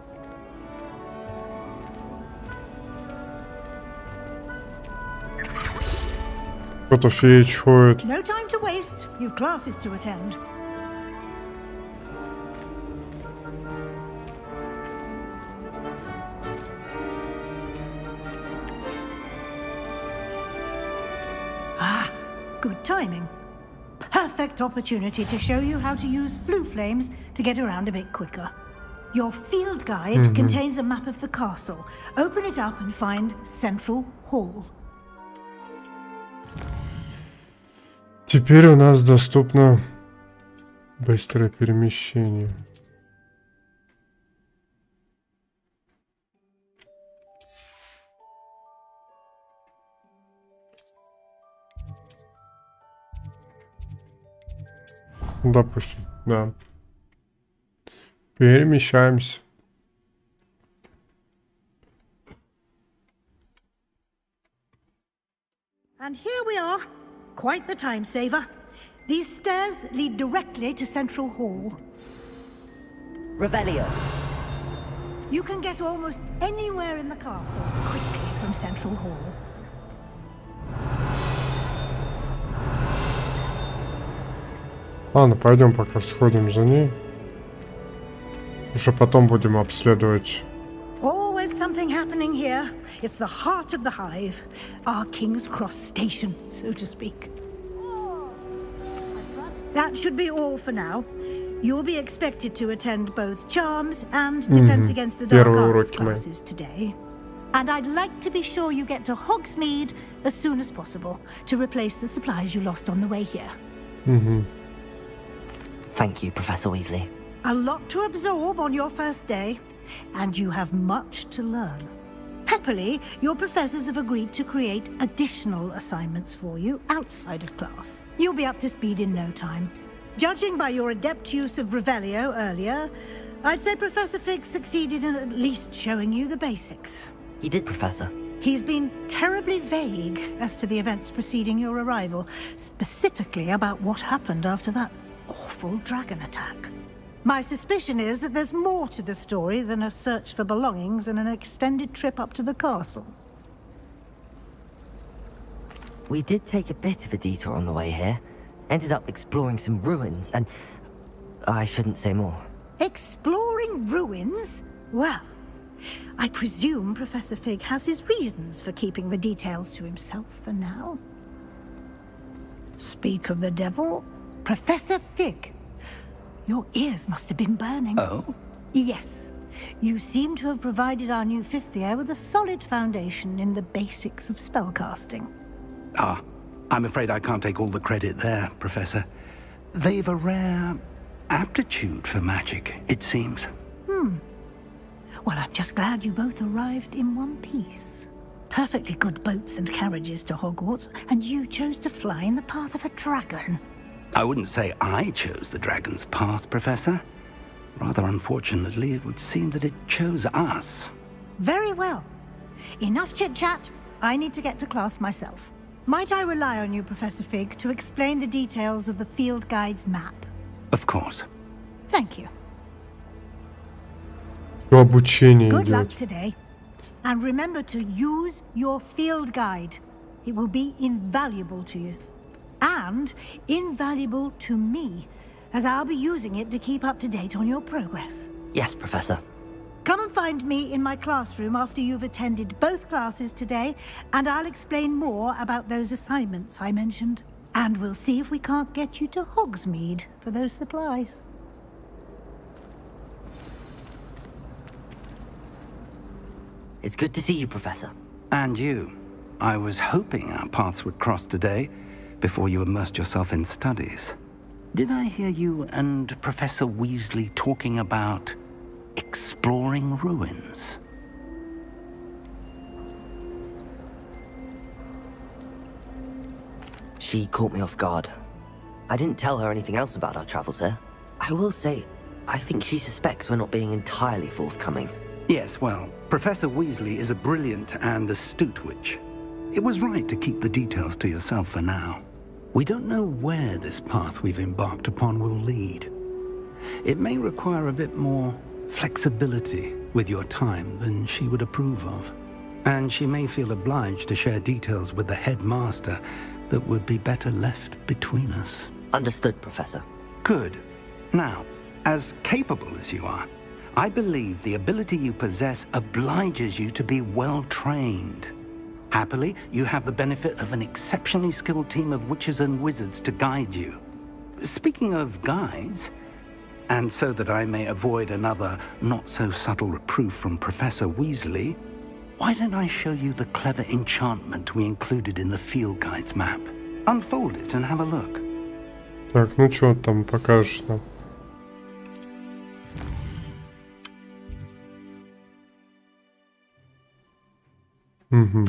Кто-то фея ходит. No time to waste. You've classes to attend. Good timing. Perfect opportunity to show you how to use flue flames to get around a bit quicker. Your field guide contains a map of the castle. Open it up and find Central Hall. Теперь у нас доступно быстрое перемещение. Допустим, да. Перемещаемся. And here we are. Quite the time saver. These stairs lead directly to Central Hall. Revelio. You can get almost anywhere in the castle quickly from Central Hall. Ладно, пойдем пока сходим за ней. Уже потом будем обследовать. Always something happening here. It's the heart of the hive. Our King's Cross station, so to speak. That should be all for now. You'll be expected to attend both Charms and Defense Against the Dark Arts classes today. And I'd like to be sure you get to Hogsmeade as soon as possible to replace the supplies you lost on the way here. Thank you, Professor Weasley. A lot to absorb on your first day, and you have much to learn. Happily, your professors have agreed to create additional assignments for you outside of class. You'll be up to speed in no time. Judging by your adept use of Revelio earlier, I'd say Professor Fig succeeded in at least showing you the basics. He did, Professor. He's been terribly vague as to the events preceding your arrival, specifically about what happened after that awful dragon attack. My suspicion is that there's more to the story than a search for belongings and an extended trip up to the castle. We did take a bit of a detour on the way here. Ended up exploring some ruins and... I shouldn't say more. Exploring ruins? Well, I presume Professor Fig has his reasons for keeping the details to himself for now. Speak of the devil, Professor Fig. Your ears must have been burning. Oh? Yes. You seem to have provided our new fifth year with a solid foundation in the basics of spellcasting. Ah, I'm afraid I can't take all the credit there, Professor. They've a rare aptitude for magic, it seems. Well, I'm just glad you both arrived in one piece. Perfectly good boats and carriages to Hogwarts, and you chose to fly in the path of a dragon. I wouldn't say I chose the dragon's path, Professor. Rather unfortunately, it would seem that it chose us. Very well. Enough chit-chat. I need to get to class myself. Might I rely on you, Professor Fig, to explain the details of the field guide's map? Of course. Thank you. Обучение Good luck идет. today. And remember to use your field guide. It will be invaluable to you. And invaluable to me, as I'll be using it to keep up to date on your progress. Yes, Professor. Come and find me in my classroom after you've attended both classes today, and I'll explain more about those assignments I mentioned. And we'll see if we can't get you to Hogsmeade for those supplies. It's good to see you, Professor. And you. I was hoping our paths would cross today, before you immersed yourself in studies. Did I hear you and Professor Weasley talking about exploring ruins? She caught me off guard. I didn't tell her anything else about our travels here. I will say, I think she suspects we're not being entirely forthcoming. Yes, well, Professor Weasley is a brilliant and astute witch. It was right to keep the details to yourself for now. We don't know where this path we've embarked upon will lead. It may require a bit more flexibility with your time than she would approve of. And she may feel obliged to share details with the headmaster that would be better left between us. Understood, Professor. Good. Now, as capable as you are, I believe the ability you possess obliges you to be well trained. Happily, you have the benefit of an exceptionally skilled team of witches and wizards to guide you. Speaking of guides, and so that I may avoid another not-so-subtle reproof from Professor Weasley, why don't I show you the clever enchantment we included in the field guide's map? Unfold it and have a look. Так, ну что там покажешь нам? Угу.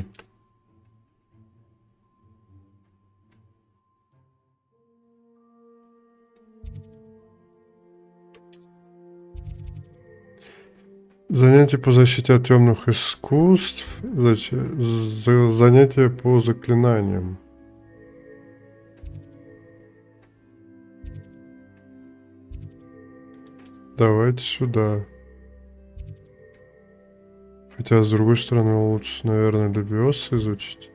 Занятия по защите от темных искусств, занятия по заклинаниям. Давайте сюда. Хотя, с другой стороны, лучше, наверное, Левиоса изучить.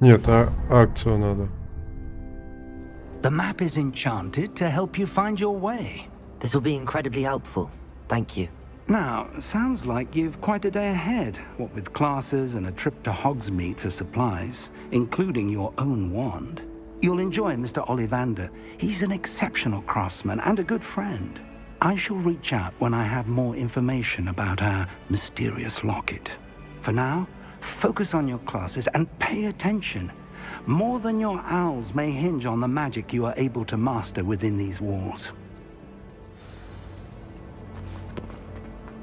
Нет, акцию надо. The map is enchanted to help you find your way. This will be incredibly helpful. Thank you. Now, sounds like you've quite a day ahead, what with classes and a trip to Hogsmeade for supplies, including your own wand. You'll enjoy Mr. Ollivander. He's an exceptional craftsman and a good friend. I shall reach out when I have more information about our mysterious locket. For now, focus on your classes and pay attention. More than your owls may hinge on the magic you are able to master within these walls.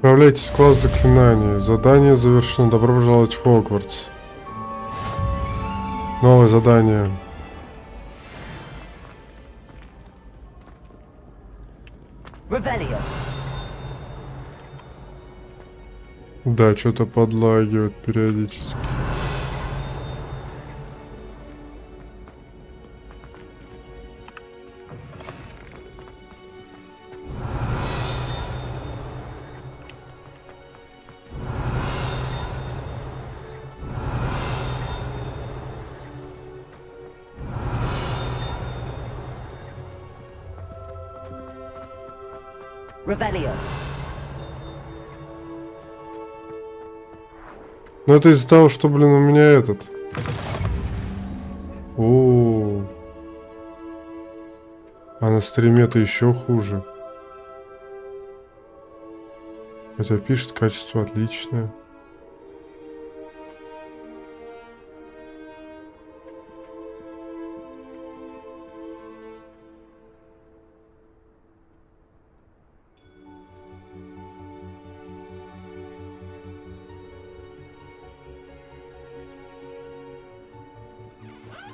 Отправляйтесь в класс заклинаний. Задание завершено. Добро пожаловать в Хогвартс. Новое задание. Да, что-то подлагивает периодически. Ну это из-за того, что, блин, у меня этот. О, а на стриме-то еще хуже. Хотя пишет, качество отличное.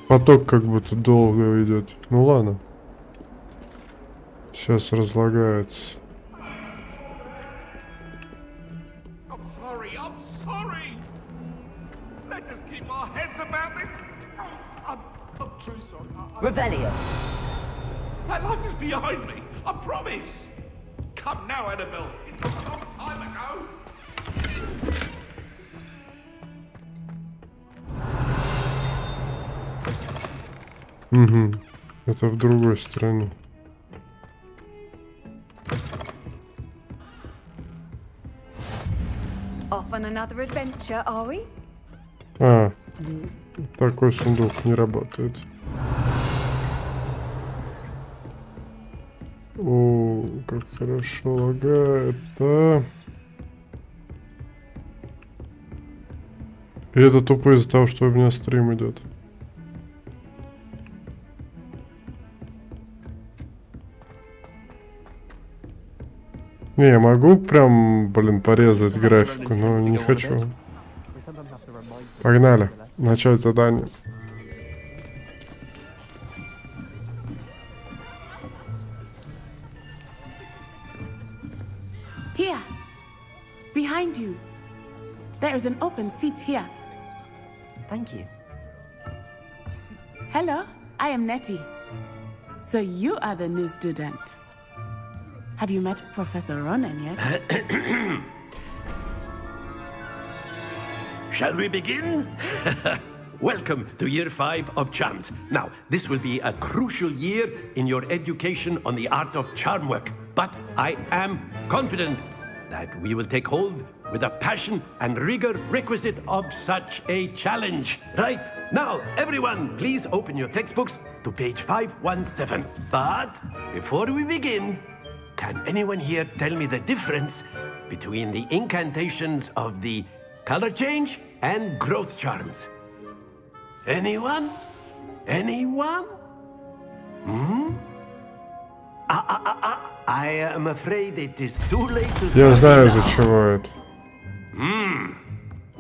Поток как будто долго идет. Ну ладно. Сейчас разлагается. Revelio. That life is behind me. I promise. Come now, Annabelle. It was a long time ago. Угу. Это в другой стороне. Off on another adventure, are we? А, такой сундук не работает. О, как хорошо лагает, да. И это тупо из-за того, что у меня стрим идет. Не, я могу прям, блин, порезать графику, но не хочу. Погнали. Начать задание. Here. Behind you. There is an open seat here. Thank you. Hello, I am Nettie. So you are the new student. Have you met Professor Ronan yet? Shall we begin? Welcome to year 5 of charms. Now, this will be a crucial year in your education on the art of charm work. But I am confident that we will take hold with a passion and rigor requisite of such a challenge. Right, now, everyone, please open your textbooks to page 517. But before we begin, can anyone here tell me the difference between the incantations of the color change and growth charms? Anyone? Anyone? I am afraid it is too late to Я start знаю, now. за чего это.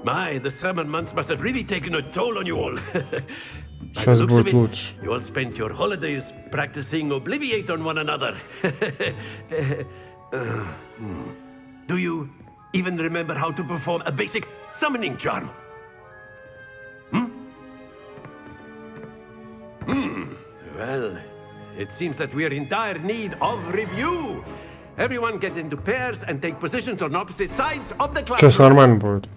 My, the summer months must have really taken a toll on you all. By the Сейчас looks of будет it, лучше. you all spent your holidays practicing Obliviate on one another. Do you even remember how to perform a basic summoning charm? Well, it seems that we are in dire need of review. Everyone get into pairs and take positions on opposite sides of the Сейчас classroom. нормально будет.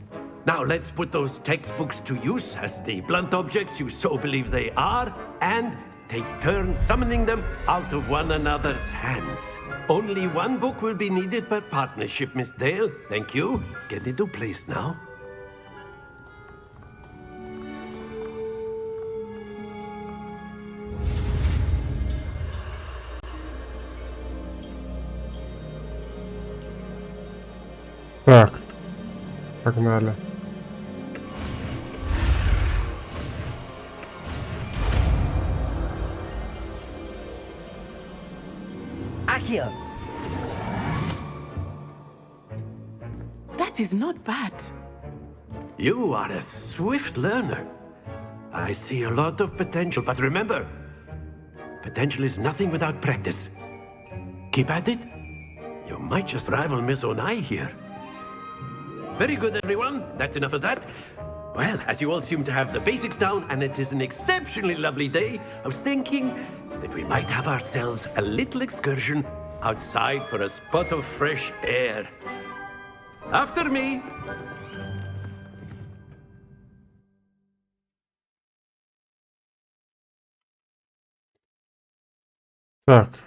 Now let's put those textbooks to use as the blunt objects you so believe they are, and take turns summoning them out of one another's hands. Only one book will be needed per partnership, Miss Dale. Thank you. Get into place now. Так, погнали. Accio! That is not bad. You are a swift learner. I see a lot of potential, but remember, potential is nothing without practice. Keep at it. You might just rival Miss Onai here. Very good, everyone. That's enough of that. Well, as you all seem to have the basics down, and it is an exceptionally lovely day, I was thinking that we might have ourselves a little excursion outside for a spot of fresh air. After me. Так.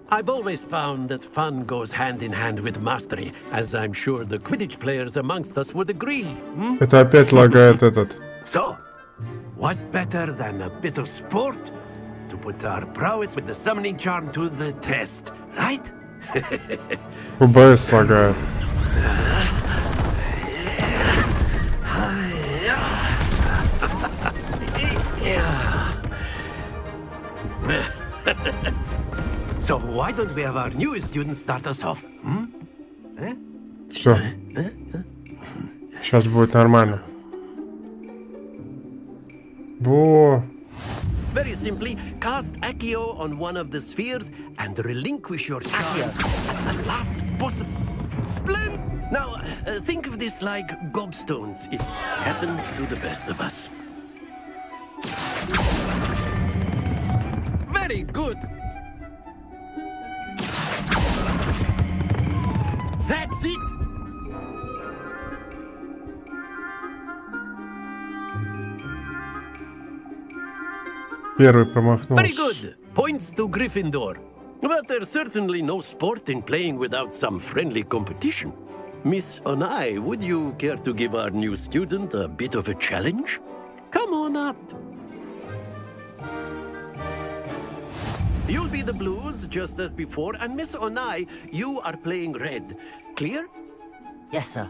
I've always found that fun goes hand in hand with mastery, as I'm sure the Quidditch players amongst us would agree. Это опять лагает этот. So, what better than a bit of sport to put our prowess with the summoning charm to the test, right? ХОГВАРДС лагает. So why don't we have our newest students start us off? Все. Сейчас будет нормально. Во. Very simply, cast Accio on one of the spheres and relinquish your charm at the last possible. Splendid! Now, think of this like gobstones. It happens to the best of us. Very good! That's it! Первый промахнулся. Very good. Points to Gryffindor. But there's certainly no sport in playing without some friendly competition. Miss Onai, would you care to give our new student a bit of a challenge? Come on up. You'll be the blues, just as before, and Miss Onai, you are playing red. Clear? Yes, sir.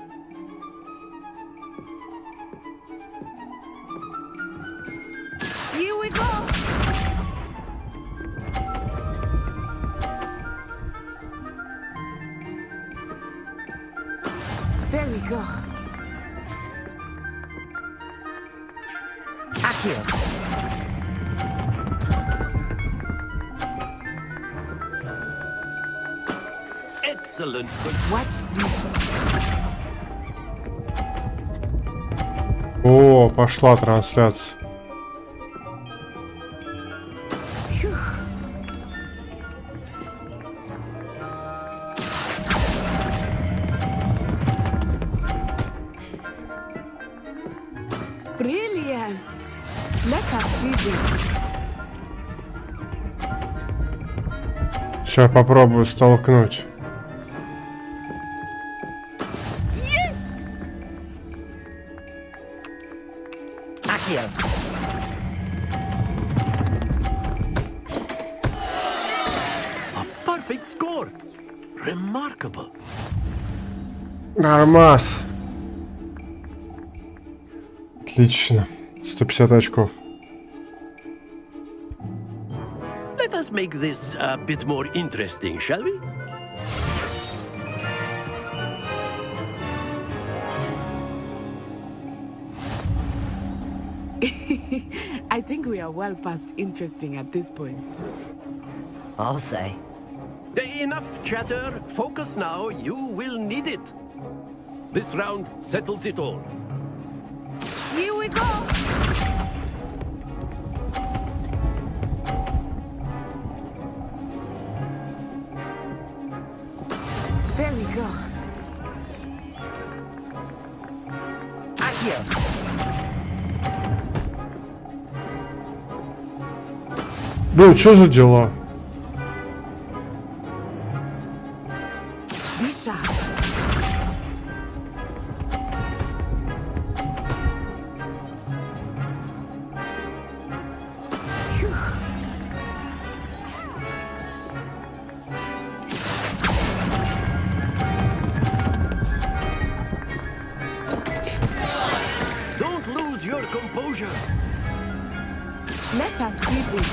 Here we go! There we go. Accio! Excellent. Watch this. О, пошла трансляция. Brilliant. Сейчас попробую столкнуть. A perfect score. Remarkable. Нормас. Отлично. 150 очков. Let us make this a bit more interesting, shall we? I think we are well past interesting at this point. I'll say. Enough chatter. Focus now. You will need it. This round settles it all. Here we go! There we go. Accio! Ну, что за дела? Bisha. Don't lose your composure. Let us see this.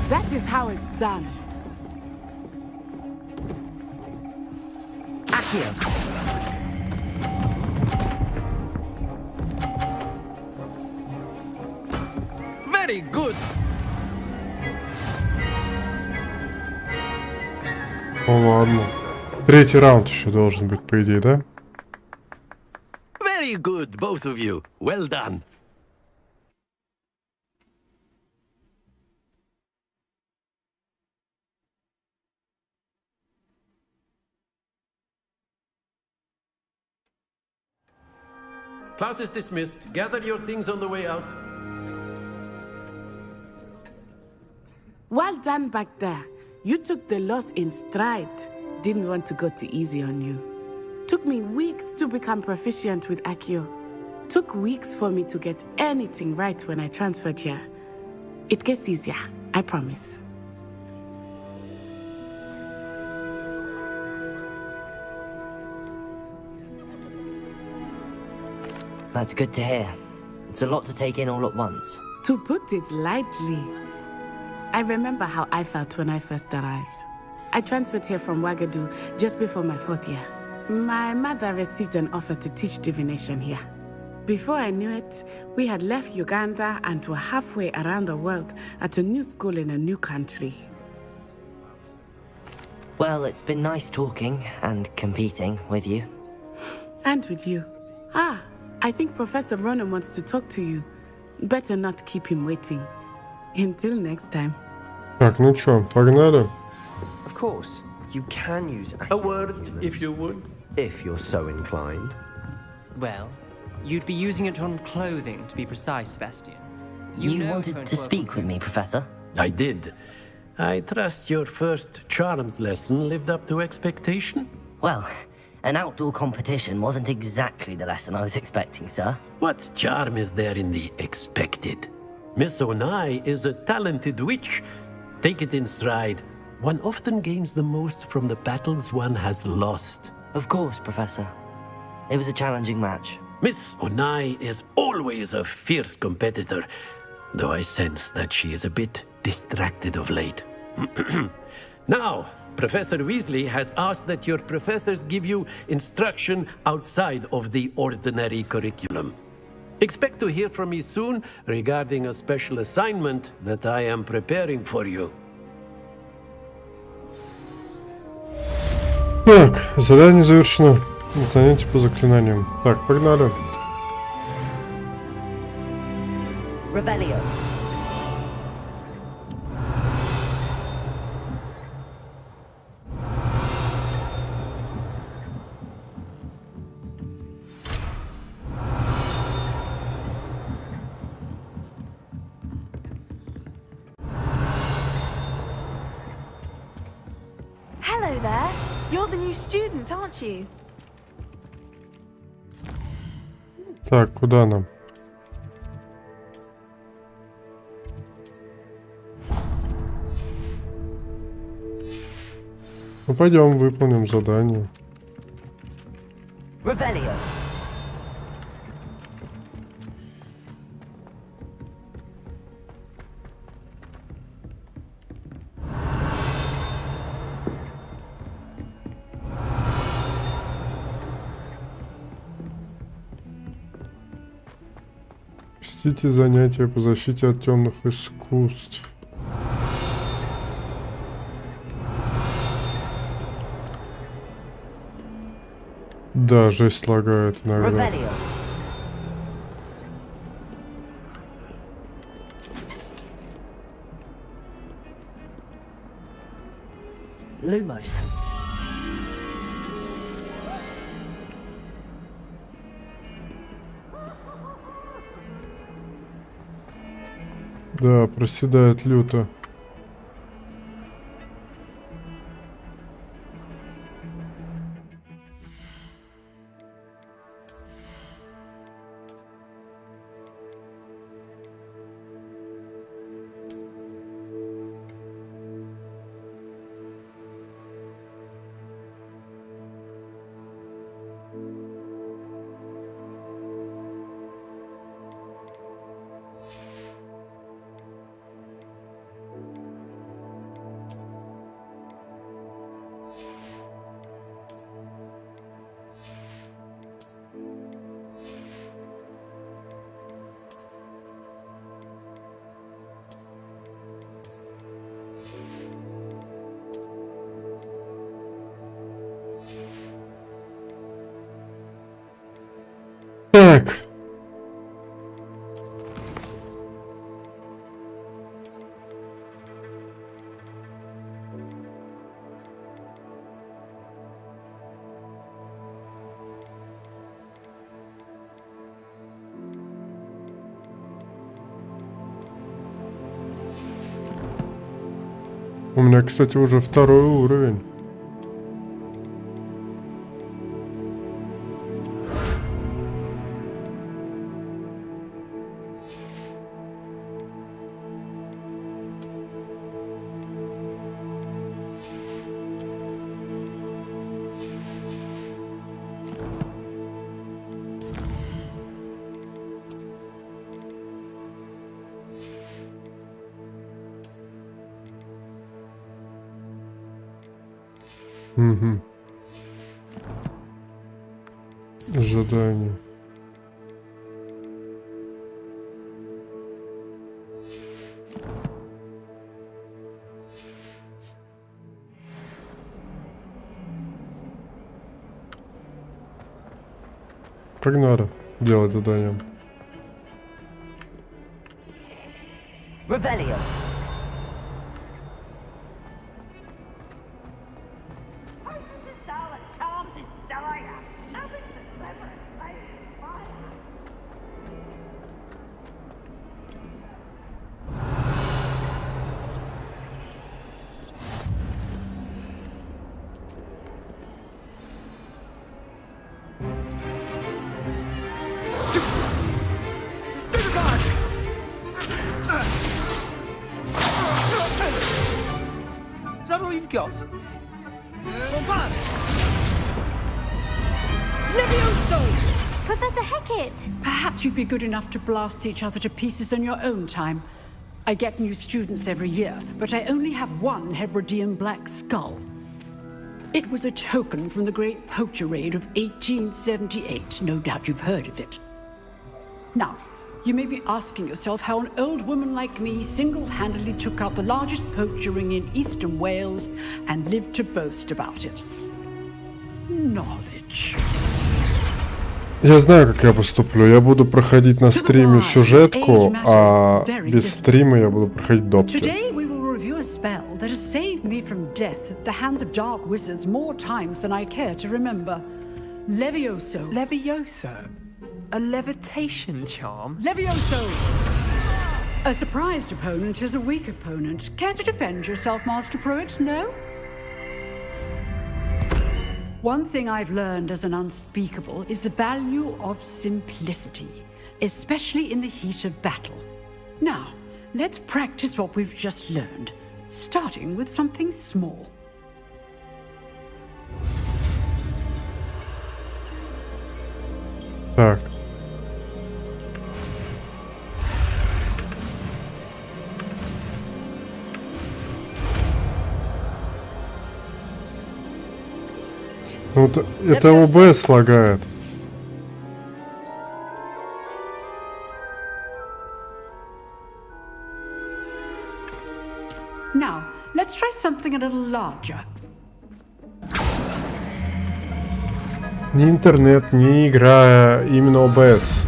That is how it's done. Accio! Very good. Ну ладно. Третий раунд еще должен быть, по идее, да? Very good, both of you. Well done. Class is dismissed. Gather your things on the way out. Well done back there. You took the loss in stride. Didn't want to go too easy on you. Took me weeks to become proficient with Accio. Took weeks for me to get anything right when I transferred here. It gets easier, I promise. That's good to hear. It's a lot to take in all at once. To put it lightly, I remember how I felt when I first arrived. I transferred here from Ouagadougou just before my 4th year. My mother received an offer to teach divination here. Before I knew it, we had left Uganda and were halfway around the world at a new school in a new country. Well, it's been nice talking and competing with you. And with you. Ah, I think Professor Ronan wants to talk to you. Better not keep him waiting. Until next time. Так, ну чё, погнали? Of course, you can use a word if you would. If you're so inclined. Well, you'd be using it on clothing, to be precise, Sebastian. You know wanted it's to going work speak with me, Professor? I did. I trust your first charms lesson lived up to expectation? Well, an outdoor competition wasn't exactly the lesson I was expecting, sir. What charm is there in the expected? Miss Onai is a talented witch. Take it in stride. One often gains the most from the battles one has lost. Of course, Professor. It was a challenging match. Miss Onai is always a fierce competitor, though I sense that she is a bit distracted of late. Now, Professor Weasley has asked that your professors give you instruction outside of the ordinary curriculum. Expect to hear from me soon regarding a special assignment that I am preparing for you. Так, задание завершено. Занятие по заклинаниям. Так, погнали. Revelio. Hello there. You're the new student, aren't you? Так, куда нам? Ну пойдем, выполним задание. Revelio. Посетите занятия по защите от темных искусств. Да, жесть лагает иногда. Revelio. Lumos. Да, проседает люто. Так. У меня, кстати, уже 2-й уровень. Угу. Задание. Погнали делать задание. Revelio. Is that all you've got? Bombard! Levioso! Professor Hecat! Perhaps you'd be good enough to blast each other to pieces in your own time. I get new students every year, but I only have one Hebridean black skull. It was a token from the Great Poacher Raid of 1878. No doubt you've heard of it. Now, you may be asking yourself how an old woman like me single-handedly took out the largest poacher ring in eastern Wales and lived to boast about it. Knowledge. Я знаю, как я поступлю. Я буду проходить на стриме сюжетку, а без стрима я буду проходить допки. Today we will review a spell that has saved me from death at the hands of dark wizards more times than I care to remember. Levioso. Levioso? A levitation charm? Levioso! A surprised opponent is a weak opponent. Care to defend yourself, Master Pruitt? No? One thing I've learned as an unspeakable is the value of simplicity, especially in the heat of battle. Now, let's practice what we've just learned, starting with something small. Так. Ну, это ОБС лагает. Now, let's try something a little larger. Не интернет, не игра, а именно ОБС.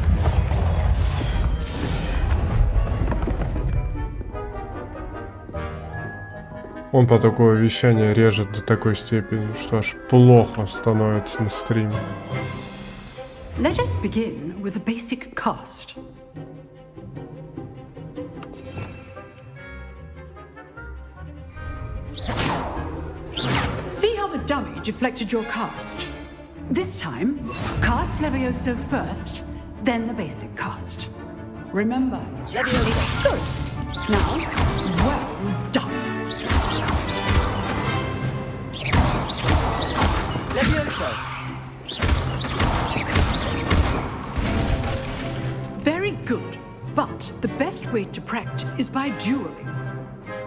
Он по такое вещание режет до такой степени, что аж плохо становится на стриме. Let us begin with a basic cast. See how the dummy deflected your cast? This time, cast Levioso first, then the basic cast. Remember, Levioso. Good. Now, well done. Levioso. Very good, but the best way to practice is by dueling.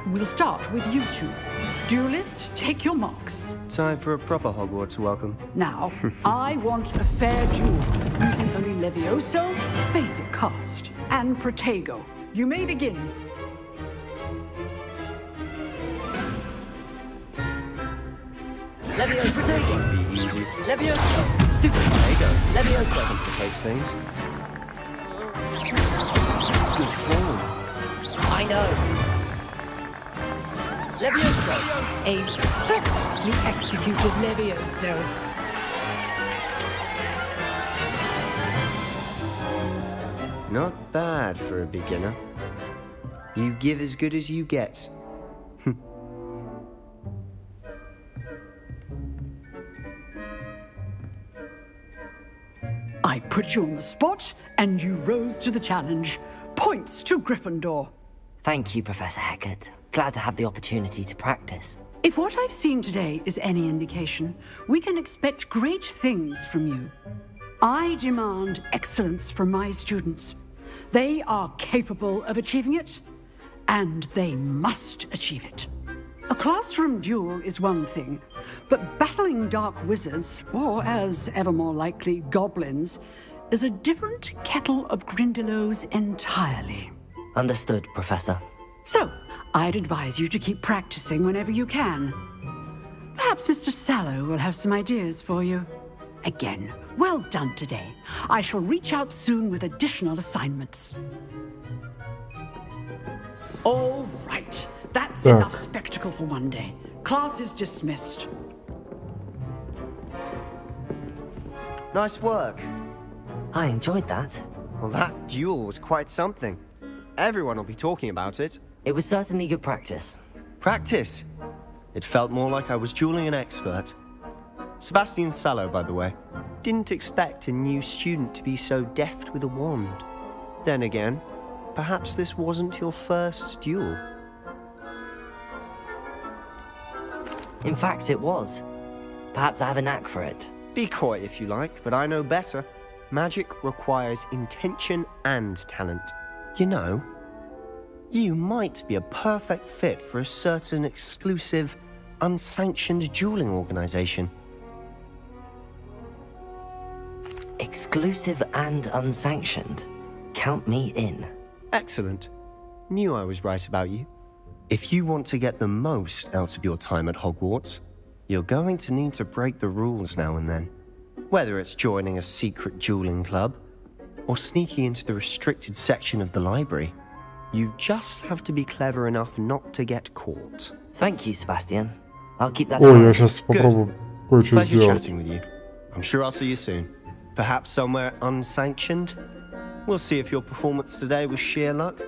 We'll start with you two. Duelists, take your marks. Time for a proper Hogwarts welcome. Now, I want a fair duel, using only Levioso, basic cast, and Protego. You may begin. Levioso. Protego. Be easy. Levioso. Stupid Protego. Levioso. Complicates things. Good form. I know. Levioso. A perfectly executed Levioso. Not bad for a beginner. You give as good as you get. I put you on the spot, and you rose to the challenge. Points to Gryffindor. Thank you, Professor Hecat. Glad to have the opportunity to practice. If what I've seen today is any indication, we can expect great things from you. I demand excellence from my students. They are capable of achieving it, and they must achieve it. A classroom duel is one thing, but battling dark wizards, or as ever more likely, goblins, is a different kettle of Grindylows entirely. Understood, Professor. So, I'd advise you to keep practicing whenever you can. Perhaps Mr. Sallow will have some ideas for you. Again, well done today. I shall reach out soon with additional assignments. All right. That's enough spectacle for one day. Class is dismissed. Nice work. I enjoyed that. Well, that duel was quite something. Everyone will be talking about it. It was certainly good practice. Practice? It felt more like I was dueling an expert. Sebastian Sallow, by the way. Didn't expect a new student to be so deft with a wand. Then again, perhaps this wasn't your first duel. In fact, it was. Perhaps I have a knack for it. Be coy if you like, but I know better. Magic requires intention and talent. You know, you might be a perfect fit for a certain exclusive, unsanctioned dueling organization. Exclusive and unsanctioned? Count me in. Excellent. Knew I was right about you. If you want to get the most out of your time at Hogwarts, you're going to need to break the rules now and then. Whether it's joining a secret dueling club, or sneaking into the restricted section of the library, you just have to be clever enough not to get caught. Thank you, Sebastian. I'll keep that in mind. Я сейчас попробую кое-что Pleasure сделать. chatting with you. I'm sure I'll see you soon. Perhaps somewhere unsanctioned? We'll see if your performance today was sheer luck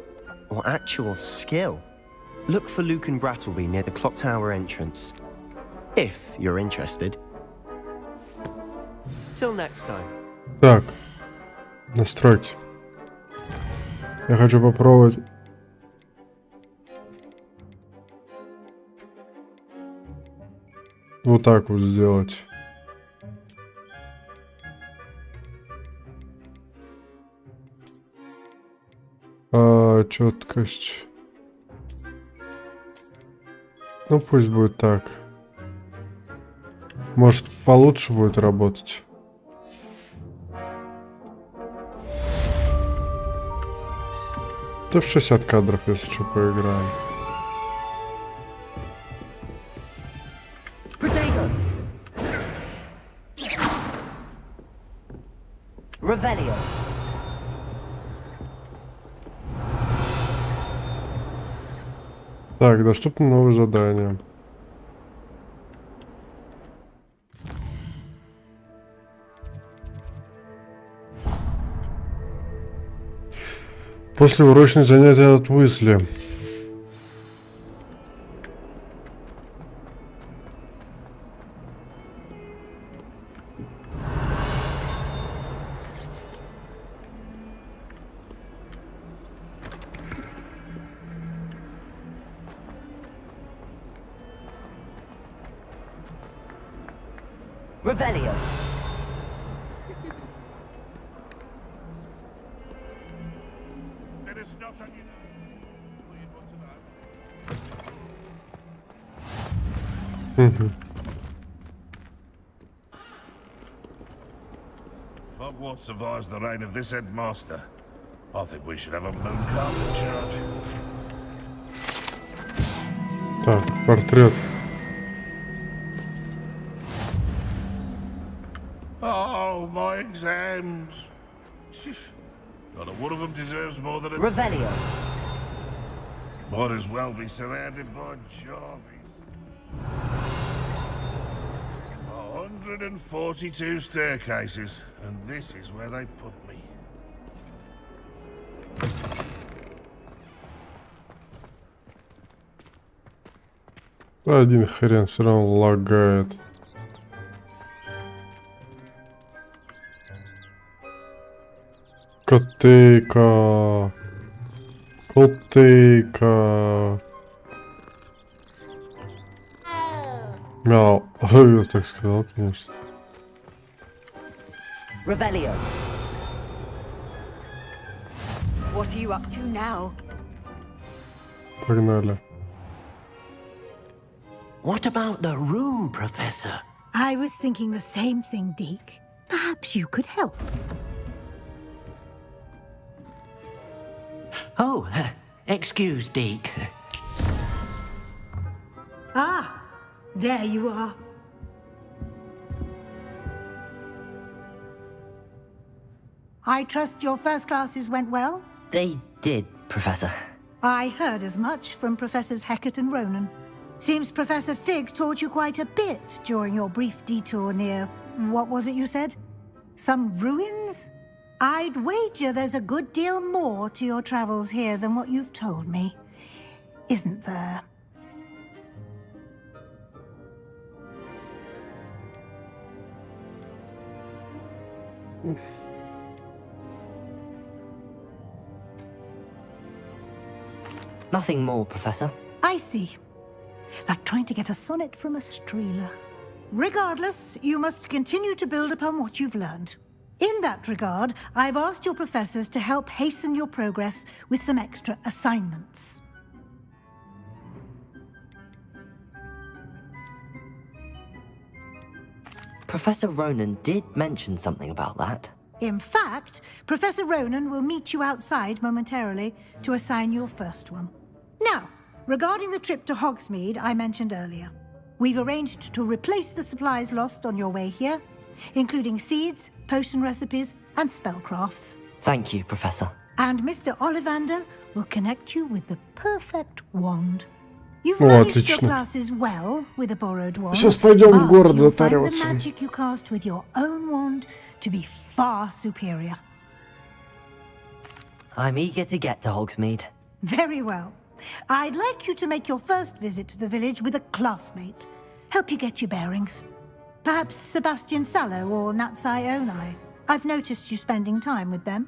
or actual skill. Look for Luke and Brattleby near the clock tower entrance. If you're interested. Till next time. Так, настройки. Я хочу попробовать. Вот так вот сделать. Четкость. Ну пусть будет так. Может, получше будет работать. Да в 60 кадров, если что, поиграем. Revelio. Так, доступно новое задание. После урочных занятий от Уизли. Revelio. It is not on you. We'd want to know. If Hogwarts survives the reign of this headmaster, I think we should have a moon calf in charge. Так, портрет. Oh, my exams. Not one of them deserves more than a... Revelio. Might as well be surrounded by Jarvis. 142 staircases, and this is where they put me. Один хрен все равно лагает. Котейка. Котейка. Мяу. Я так сказал, конечно. Revelio. What are you up to now? Погнали. What about the room, Professor? I was thinking the same thing, Deke. Perhaps you could help. Oh, excuse, Deke. Ah, there you are. I trust your first classes went well? They did, Professor. I heard as much from Professors Hecat and Ronan. Seems Professor Fig taught you quite a bit during your brief detour near... what was it you said? Some ruins? I'd wager there's a good deal more to your travels here than what you've told me. Isn't there? Nothing more, Professor. I see. Like trying to get a sonnet from a streeler. Regardless, you must continue to build upon what you've learned. In that regard, I've asked your professors to help hasten your progress with some extra assignments. Professor Ronan did mention something about that. In fact, Professor Ronan will meet you outside momentarily to assign your first one. Now, regarding the trip to Hogsmeade I mentioned earlier, we've arranged to replace the supplies lost on your way here, including seeds, potion recipes, and spellcrafts. Thank you, Professor. And Mr. Ollivander will connect you with the perfect wand. You've managed your classes well with a borrowed wand, Сейчас пойдем в город but you'll find the затариваться. magic you cast with your own wand to be far superior. I'm eager to get to Hogsmeade. Very well. I'd like you to make your first visit to the village with a classmate. Help you get your bearings. Perhaps Sebastian Sallow or Natsai Onai. I've noticed you spending time with them.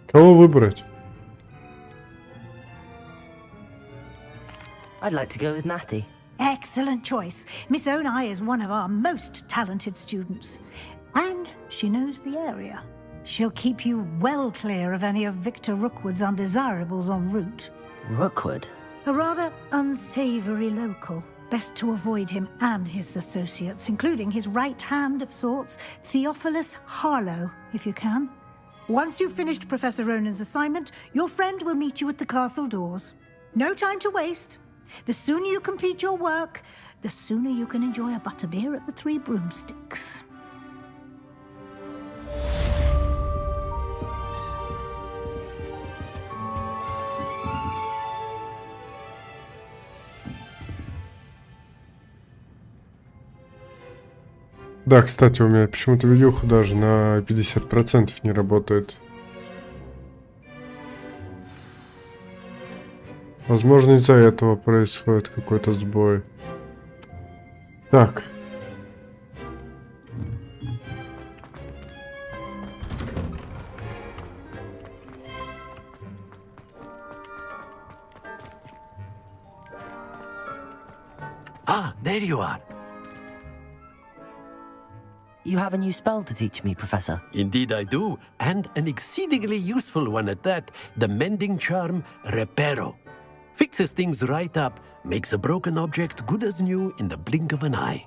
Кого выбрать? I'd like to go with Natty. Excellent choice. Miss Onai is one of our most talented students. And she knows the area. She'll keep you well clear of any of Victor Rookwood's undesirables en route. Rookwood? A rather unsavory local. Best to avoid him and his associates, including his right hand of sorts, Theophilus Harlow, if you can. Once you've finished Professor Ronan's assignment, your friend will meet you at the castle doors. No time to waste. The sooner you complete your work, the sooner you can enjoy a butterbeer at the Three Broomsticks. Да, кстати, у меня почему-то видюха даже на 50% не работает. Возможно, из-за этого происходит какой-то сбой. Так. Ah, there you are. You have a new spell to teach me, Professor. Indeed I do, and an exceedingly useful one at that. The mending charm, Reparo. Fixes things right up, makes a broken object good as new in the blink of an eye.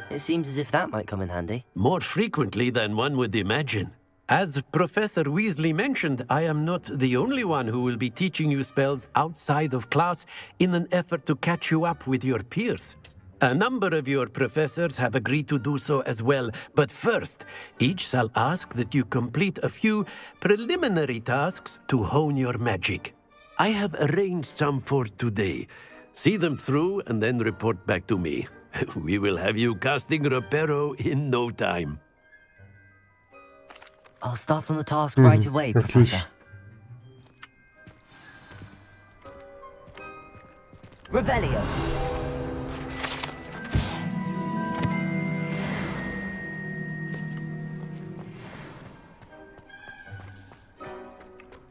It seems as if that might come in handy. More frequently than one would imagine. As Professor Weasley mentioned, I am not the only one who will be teaching you spells outside of class in an effort to catch you up with your peers. A number of your professors have agreed to do so as well, but first, each shall ask that you complete a few preliminary tasks to hone your magic. I have arranged some for today. See them through and then report back to me. We will have you casting Reparo in no time. I'll start on the task right away, Professor. Revelio.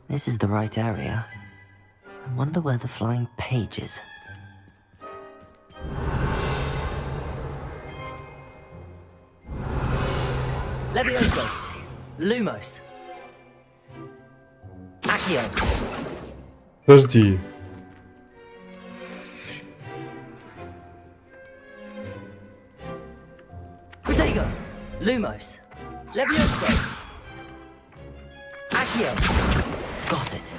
This is the right area. I wonder where the flying page is. Levioso. Lumos. Accio. Подожди. Protego. Lumos. Levioso. Accio. Got it.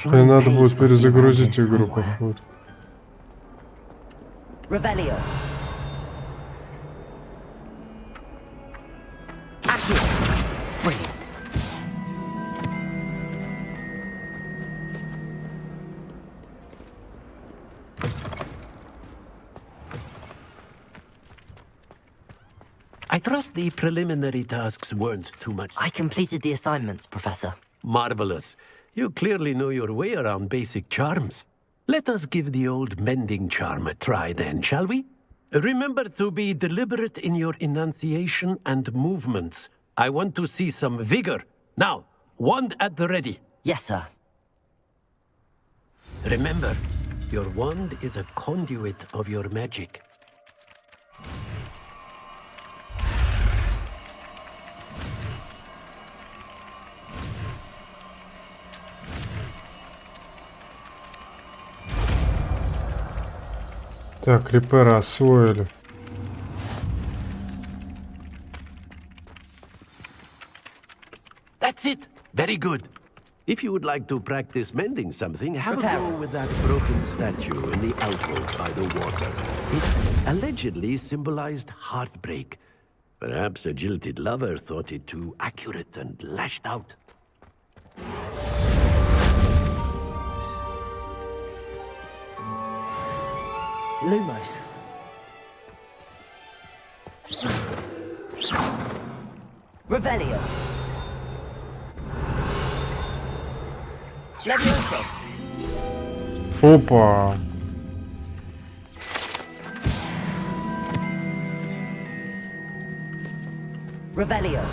Мне надо будет перезагрузить игру, походу. Revelio. Accio. Brilliant. I trust the preliminary tasks weren't too much. I completed the assignments, Professor. Marvelous. You clearly know your way around basic charms. Let us give the old mending charm a try then, shall we? Remember to be deliberate in your enunciation and movements. I want to see some vigor. Now, wand at the ready. Yes, sir. Remember, your wand is a conduit of your magic. Так, Репера освоили. That's it. Very good. If you would like to practice mending something, have a go with that broken statue in the alcove by the water. It allegedly symbolized heartbreak. Perhaps a jilted lover thought it too accurate and lashed out. Lumos. Revelio. Levioso. Опа. Revelio.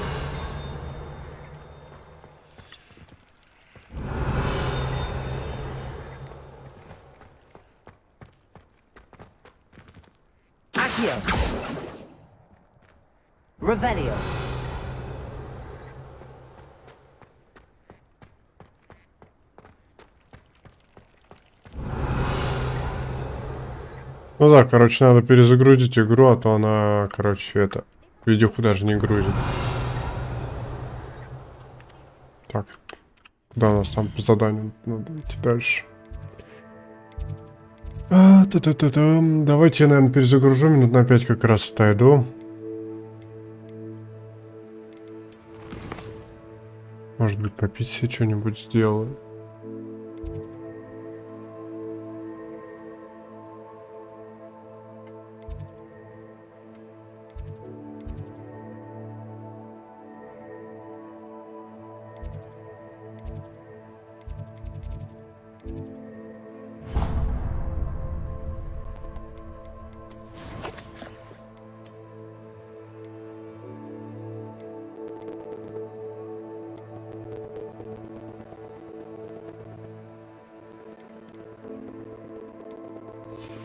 Accio. Revelio. Ну да, короче, надо перезагрузить игру, а то она, короче, это, видюху даже не грузит. Так, куда у нас там по заданию? Надо идти дальше. Давайте я, наверное, перезагружу, минут на 5 как раз отойду. Может быть, попить себе что-нибудь сделаю.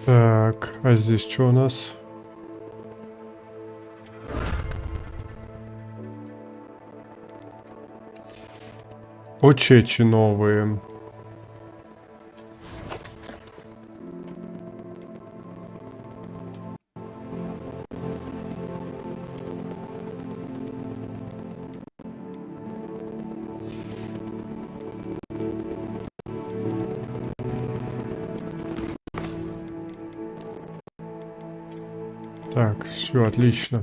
Так, а здесь что у нас? Очечи новые. Так, все, отлично.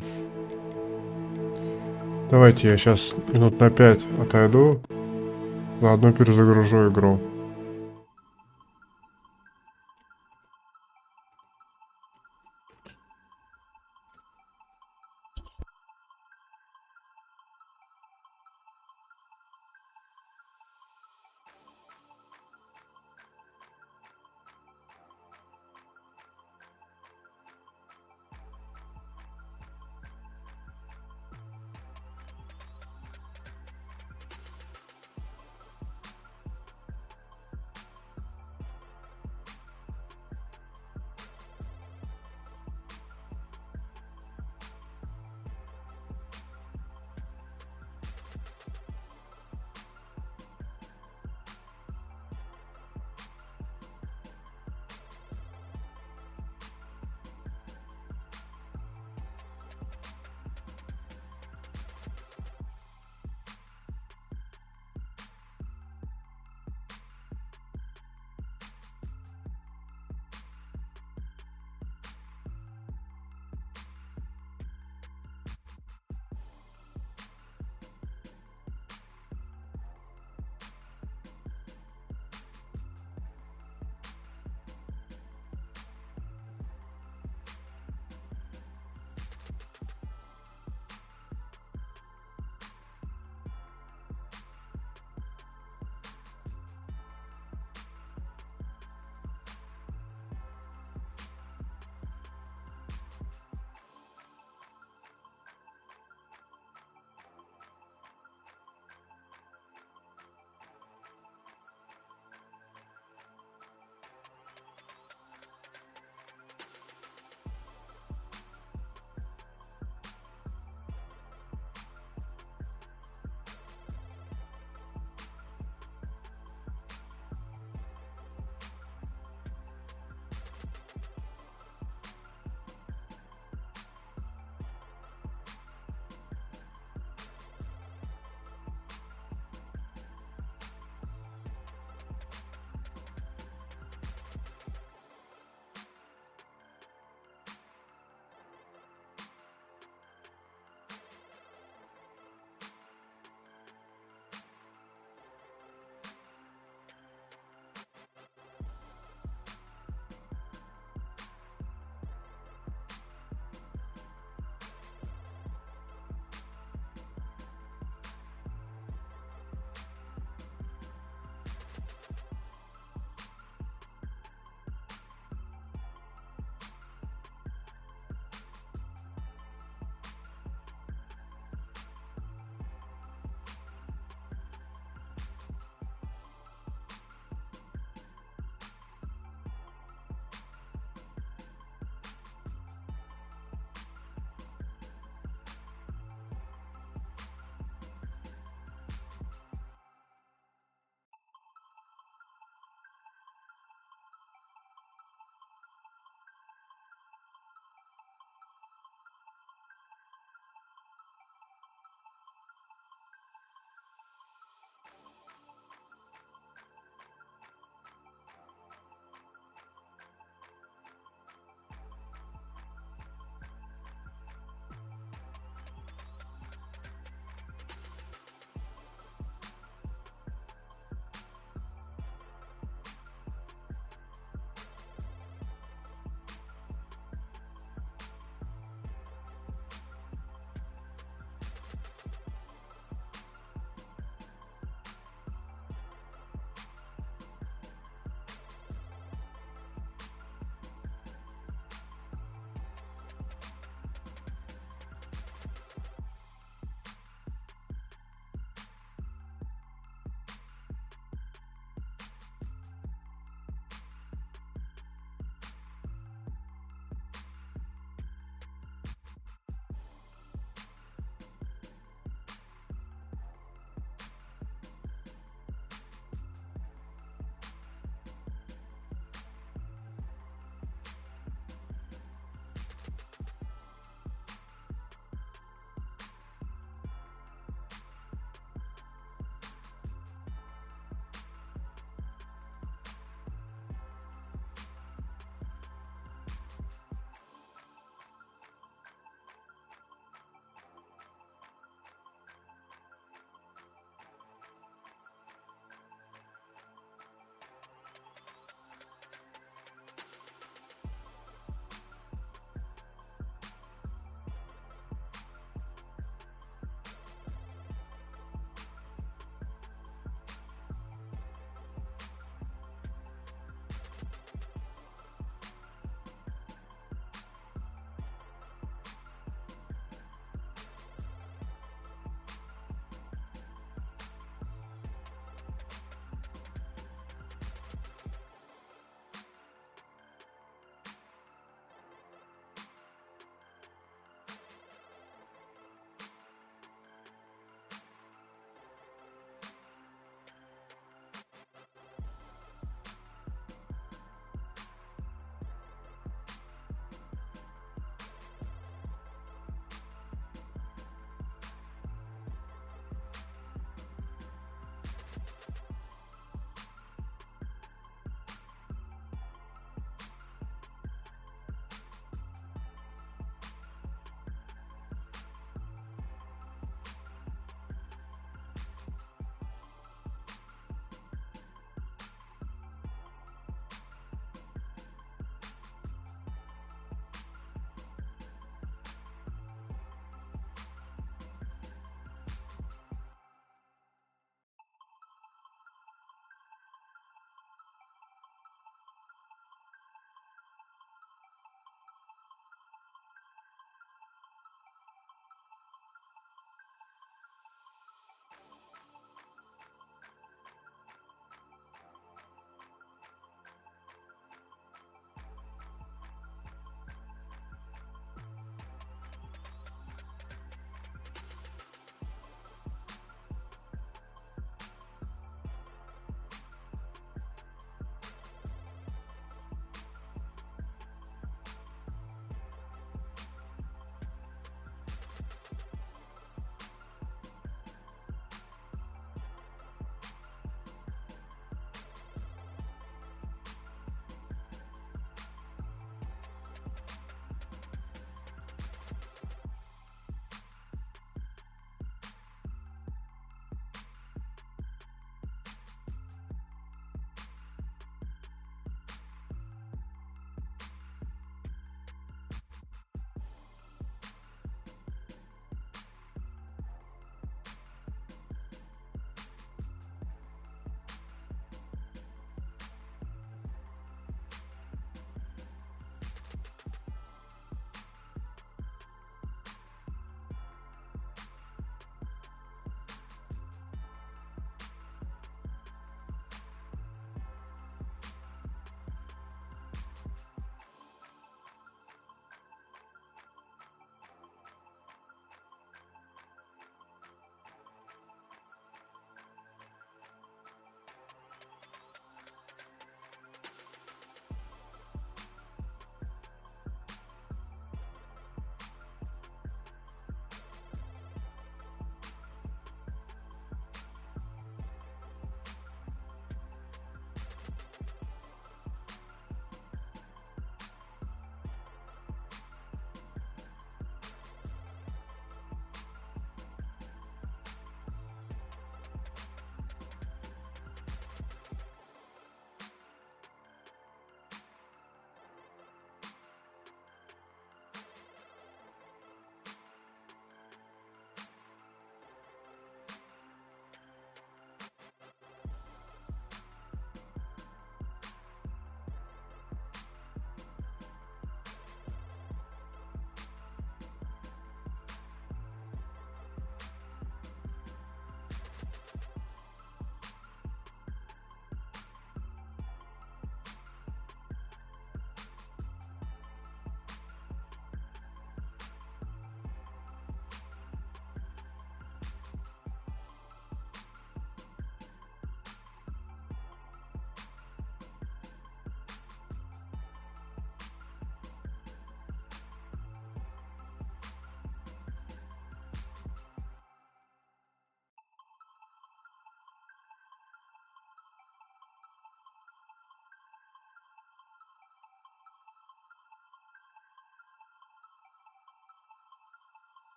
Давайте я сейчас минут на 5 отойду, заодно перезагружу игру.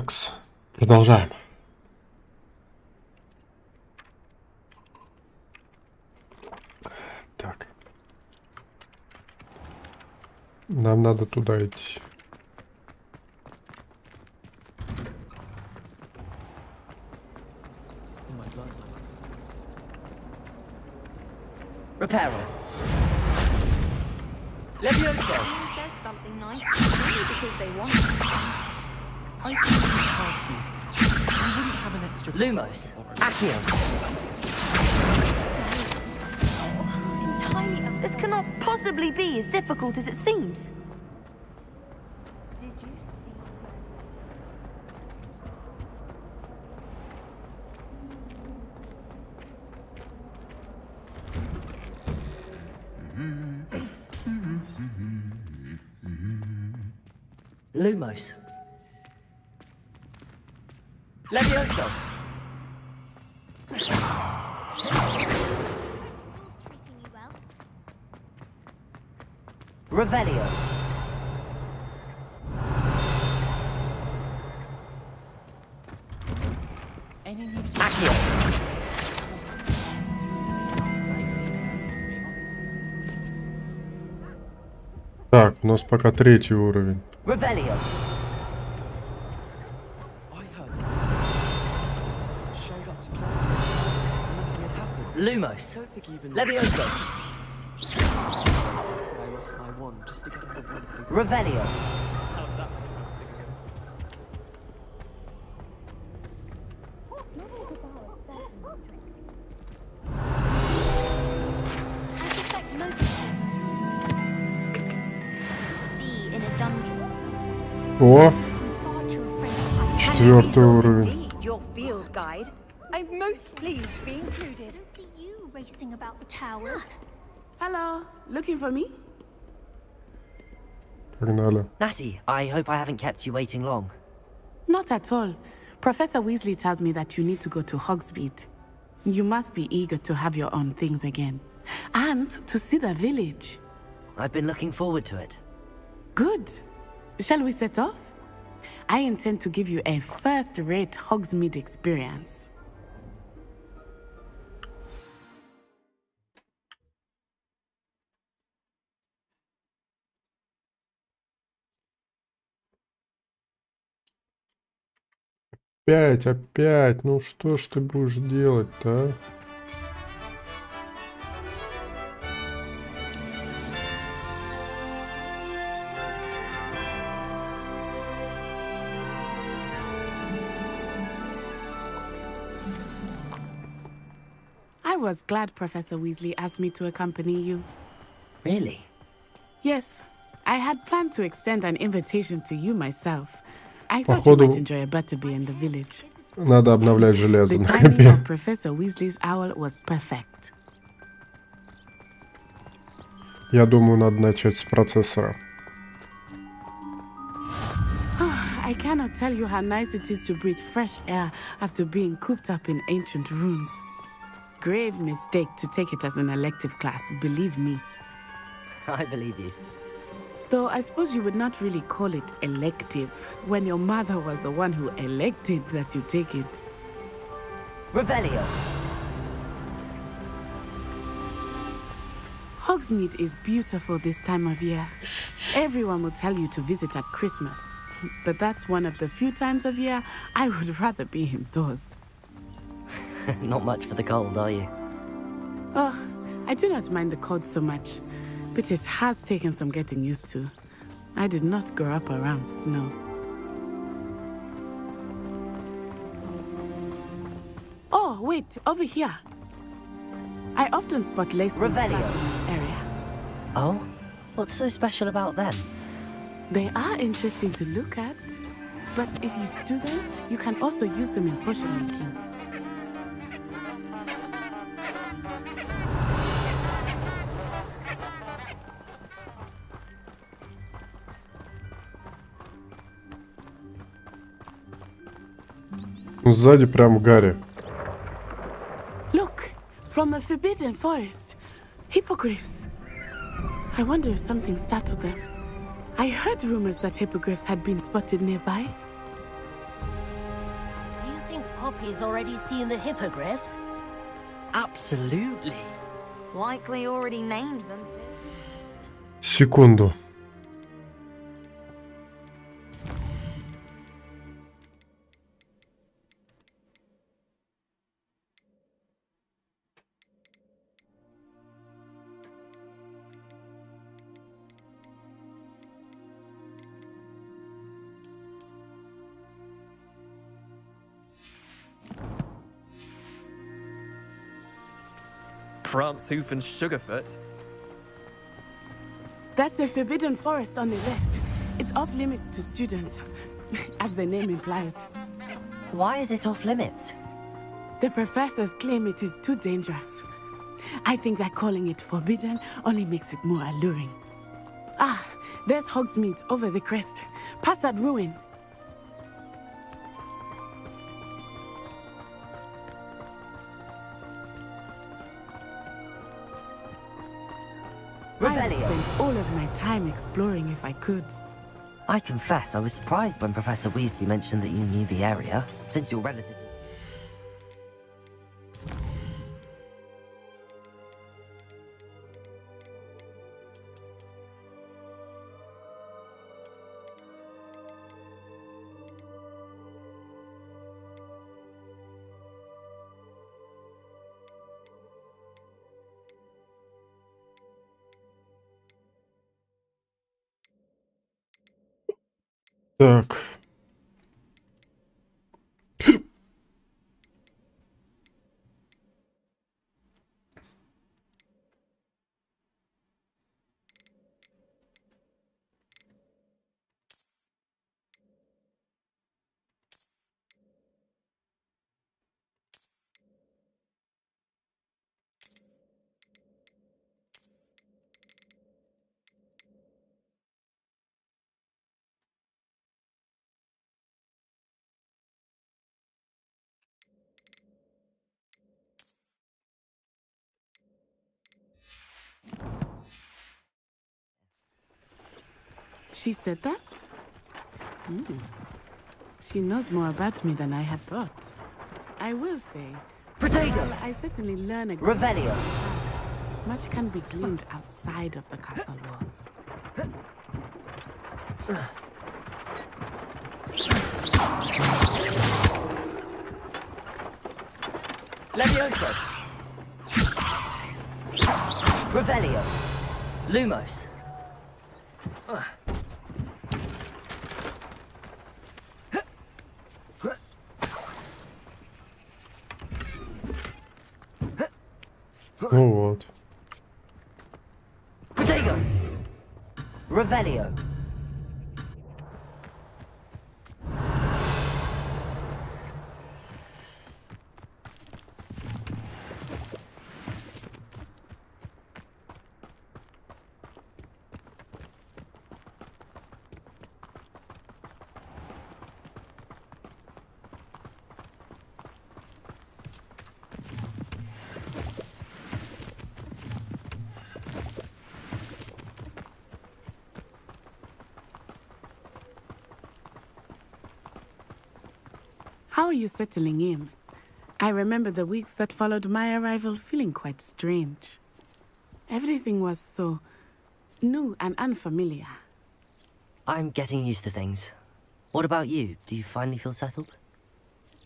Такс, продолжаем. Так. Нам надо туда идти. Reparo. Levioso. Said something nice, only because they want it. I couldn't ask you. You wouldn't have an extra... Lumos. Accio. Entirely. This cannot possibly be as difficult as it seems. Lumos. Levioso. Revelio. Accio. Так, у нас пока 3-й уровень. Revelio. Lumos. Levioso. Revelio. О! 4-й уровень. Your field guide. I'm most pleased to be included. See you racing about the towers. Hello, looking for me? Погнали. Natty, I hope I haven't kept you waiting long. Not at all. Professor Weasley tells me that you need to go to Hogsmeade. You must be eager to have your own things again. And to see the village. I've been looking forward to it. Good. Shall we set off? I intend to give you a first-rate Hogsmeade experience. Опять. Ну что ж ты будешь делать-то, а? I was glad Professor Weasley asked me to accompany you. Really? Yes. I had planned to extend an invitation to you myself. I thought you Походу, might enjoy a butterbeer in the village. надо обновлять железо The на timing копе. of Professor Weasley's owl was perfect. Я думаю, надо начать с процессора. I cannot tell you how nice it is to breathe fresh air after being cooped up in ancient rooms. Grave mistake to take it as an elective class, believe me. I believe you. Though I suppose you would not really call it elective when your mother was the one who elected that you take it. Revelio. Hogsmeade is beautiful this time of year. Everyone will tell you to visit at Christmas. But that's one of the few times of year I would rather be indoors. Not much for the cold, are you? Oh, I do not mind the cold so much, but it has taken some getting used to. I did not grow up around snow. Oh, wait, over here. I often spot lace Revelio. plants in this area. Oh? What's so special about them? They are interesting to look at, but if you stew them, you can also use them in potion making. Сзади прям Гарри. Look, from the Forbidden Forest. Hippogriffs. I wonder if something startled them. I heard rumors that hippogriffs had been spotted nearby. he's already seen the hippogriffs? Absolutely. Likely already named them too. Секунду. France Hoof and Sugarfoot. That's the Forbidden Forest on the left. It's off limits to students, as the name implies. Why is it off limits? The professors claim it is too dangerous. I think that calling it forbidden only makes it more alluring. Ah, there's Hogsmeade over the crest, past that ruin. I would spend all of my time exploring if I could. I confess I was surprised when Professor Weasley mentioned that you knew the area, since you're relatively... Так. She said that? She knows more about me than I had thought. I will say, Protego! while I certainly learn a Revelio! much can be gleaned outside of the castle walls. Levioso! Revelio! Lumos! Ну вот. Protego! Revelio! How are you settling in? I remember the weeks that followed my arrival feeling quite strange. Everything was so new and unfamiliar. I'm getting used to things. What about you? Do you finally feel settled?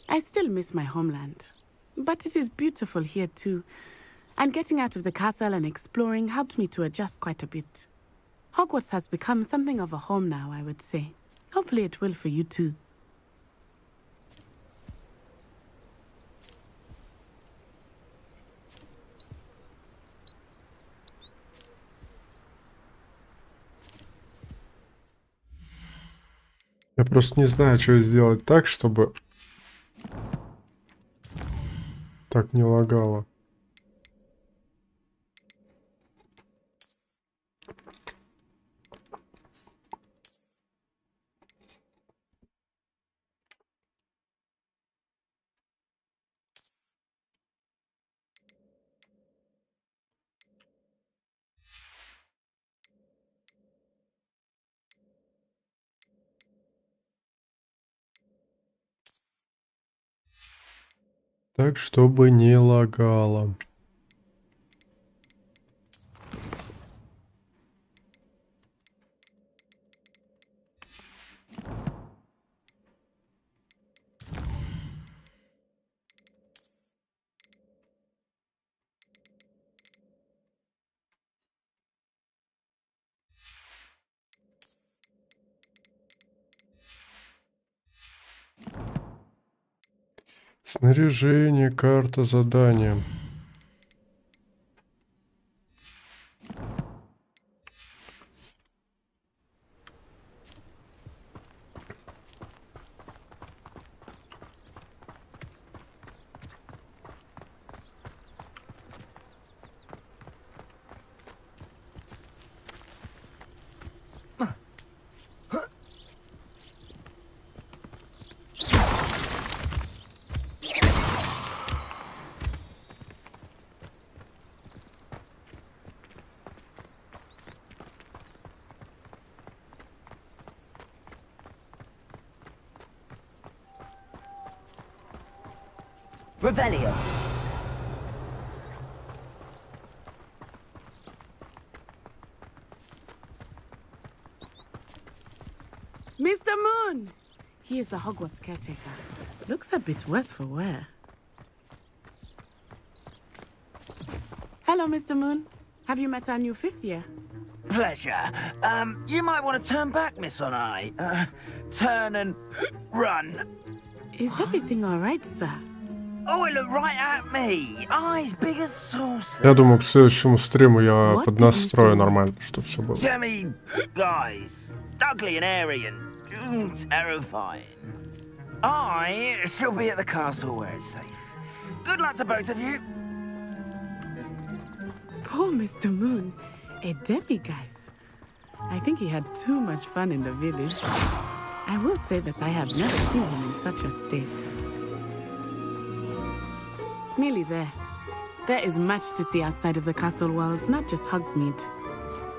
I still miss my homeland, but it is beautiful here too. And getting out of the castle and exploring helped me to adjust quite a bit. Hogwarts has become something of a home now, I would say. Hopefully it will for you too. Я просто не знаю, что сделать так, чтобы так не лагало. Так, чтобы не лагало. Снаряжение, карта, задание. Revelio. Mr. Moon! He is the Hogwarts caretaker. Looks a bit worse for wear. Hello, Mr. Moon. Have you met our new 5th year? Pleasure. You might want to turn back, Miss Onai. Turn and run. Is everything all right, sir? Oh, it looked right at me. Eyes big as saucers. Я думаю, к следующему стриму я поднастрою нормально, чтобы все было. Jemmy guys, ugly and airy and terrifying. I shall be at the castle where it's safe. Good luck to both of you. Poor Mr. Moon. A demiguise. I think he had too much fun in the village. I will say that I have never seen him in such a state. Nearly there. There is much to see outside of the castle walls, not just Hogsmeade.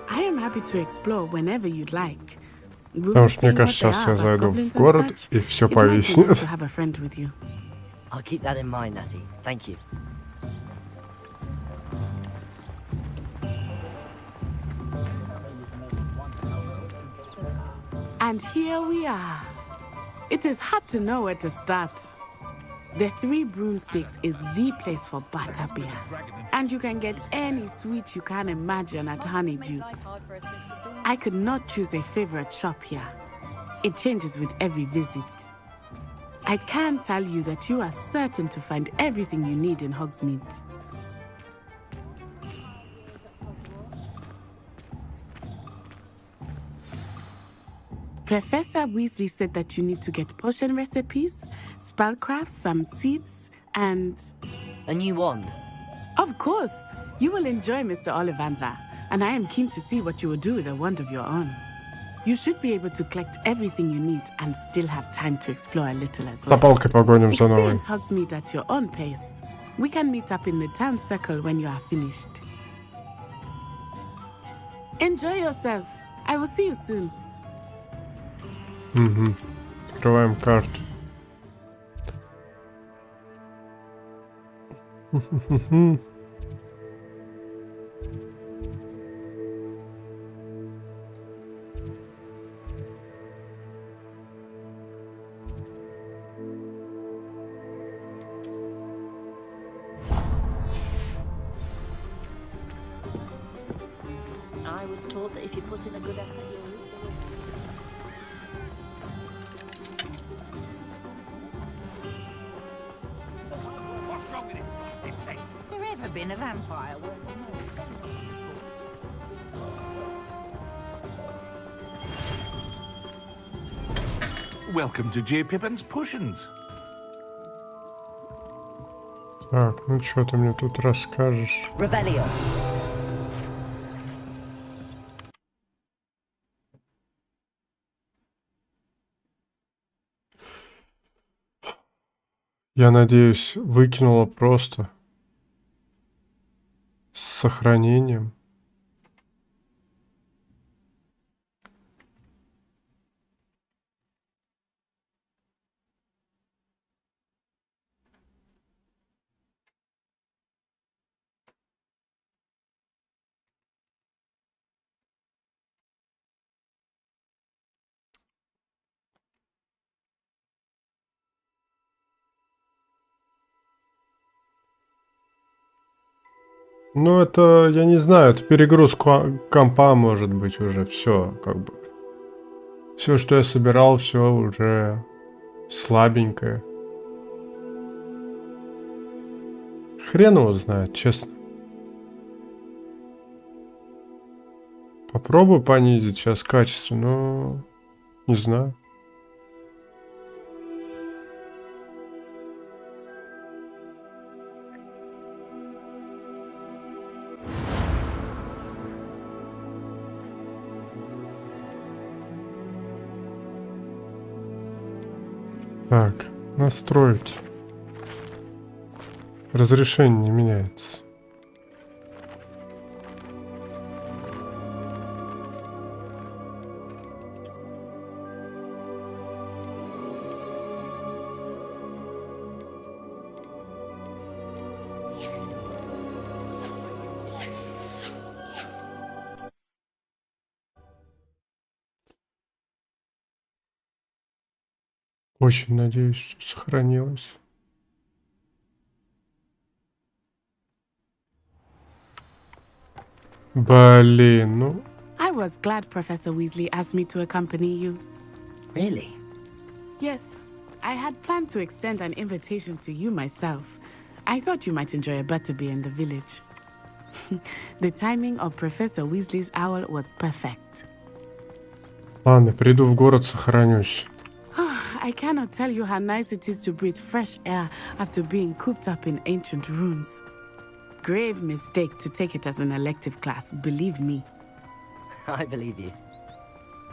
I am happy to explore whenever you'd like. Потому что мне кажется, сейчас я зайду в город и все повиснет. I'll keep that in mind, Natty. Thank you. And here we are. It is hard to know where to start. The Three Broomsticks is the place for butterbeer. And you can get any sweet you can imagine at Honeydukes. I could not choose a favorite shop here. It changes with every visit. I can tell you that you are certain to find everything you need in Hogsmeade. Professor Weasley said that you need to get potion recipes, spellcrafts, some seeds, and... A new wand? Of course! You will enjoy Mr. Ollivander, and I am keen to see what you will do with a wand of your own. You should be able to collect everything you need and still have time to explore a little as well. Палкой погоним за Новым. Experience Hogsmeade at your own pace. We can meet up in the town circle when you are finished. Enjoy yourself. I will see you soon. Угу. Открываем карту. I was taught that if you put in a good effort, you'll reap the reward. What's wrong with it? Has there ever been a vampire? Welcome to J. Pippin's Potions. Так, ну что ты мне тут расскажешь? Revelio. Я надеюсь, выкинула просто с сохранением. Ну, это, я не знаю, это перегруз компа может быть уже. Все, как бы. Все, что я собирал, все уже слабенькое. Хрен его знает, честно. Попробую понизить сейчас качество, но не знаю. Так, настроить. Разрешение не меняется. Очень надеюсь, что сохранилось. Блин, ну... I was glad Professor Weasley asked me to accompany you. Really? Yes, I had planned to extend an invitation to you myself. I thought you might enjoy a butterbeer in the village. The timing of Professor Weasley's owl was perfect. Ладно, приду в город, сохранюсь. I cannot tell you how nice it is to breathe fresh air after being cooped up in ancient rooms. Grave mistake to take it as an elective class, believe me. I believe you.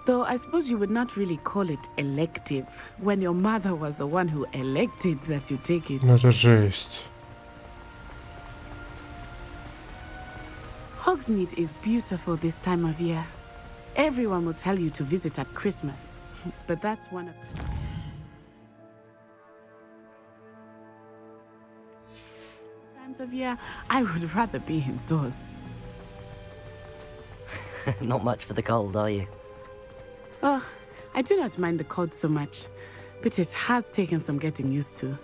Though I suppose you would not really call it elective when your mother was the one who elected that you take it. Ну это жесть. Hogsmeade is beautiful this time of year. Everyone will tell you to visit at Christmas, but that's one of times of year I would rather be indoors. Not much for the cold, are you? Oh, I do not mind the cold so much, but it has taken some getting used to.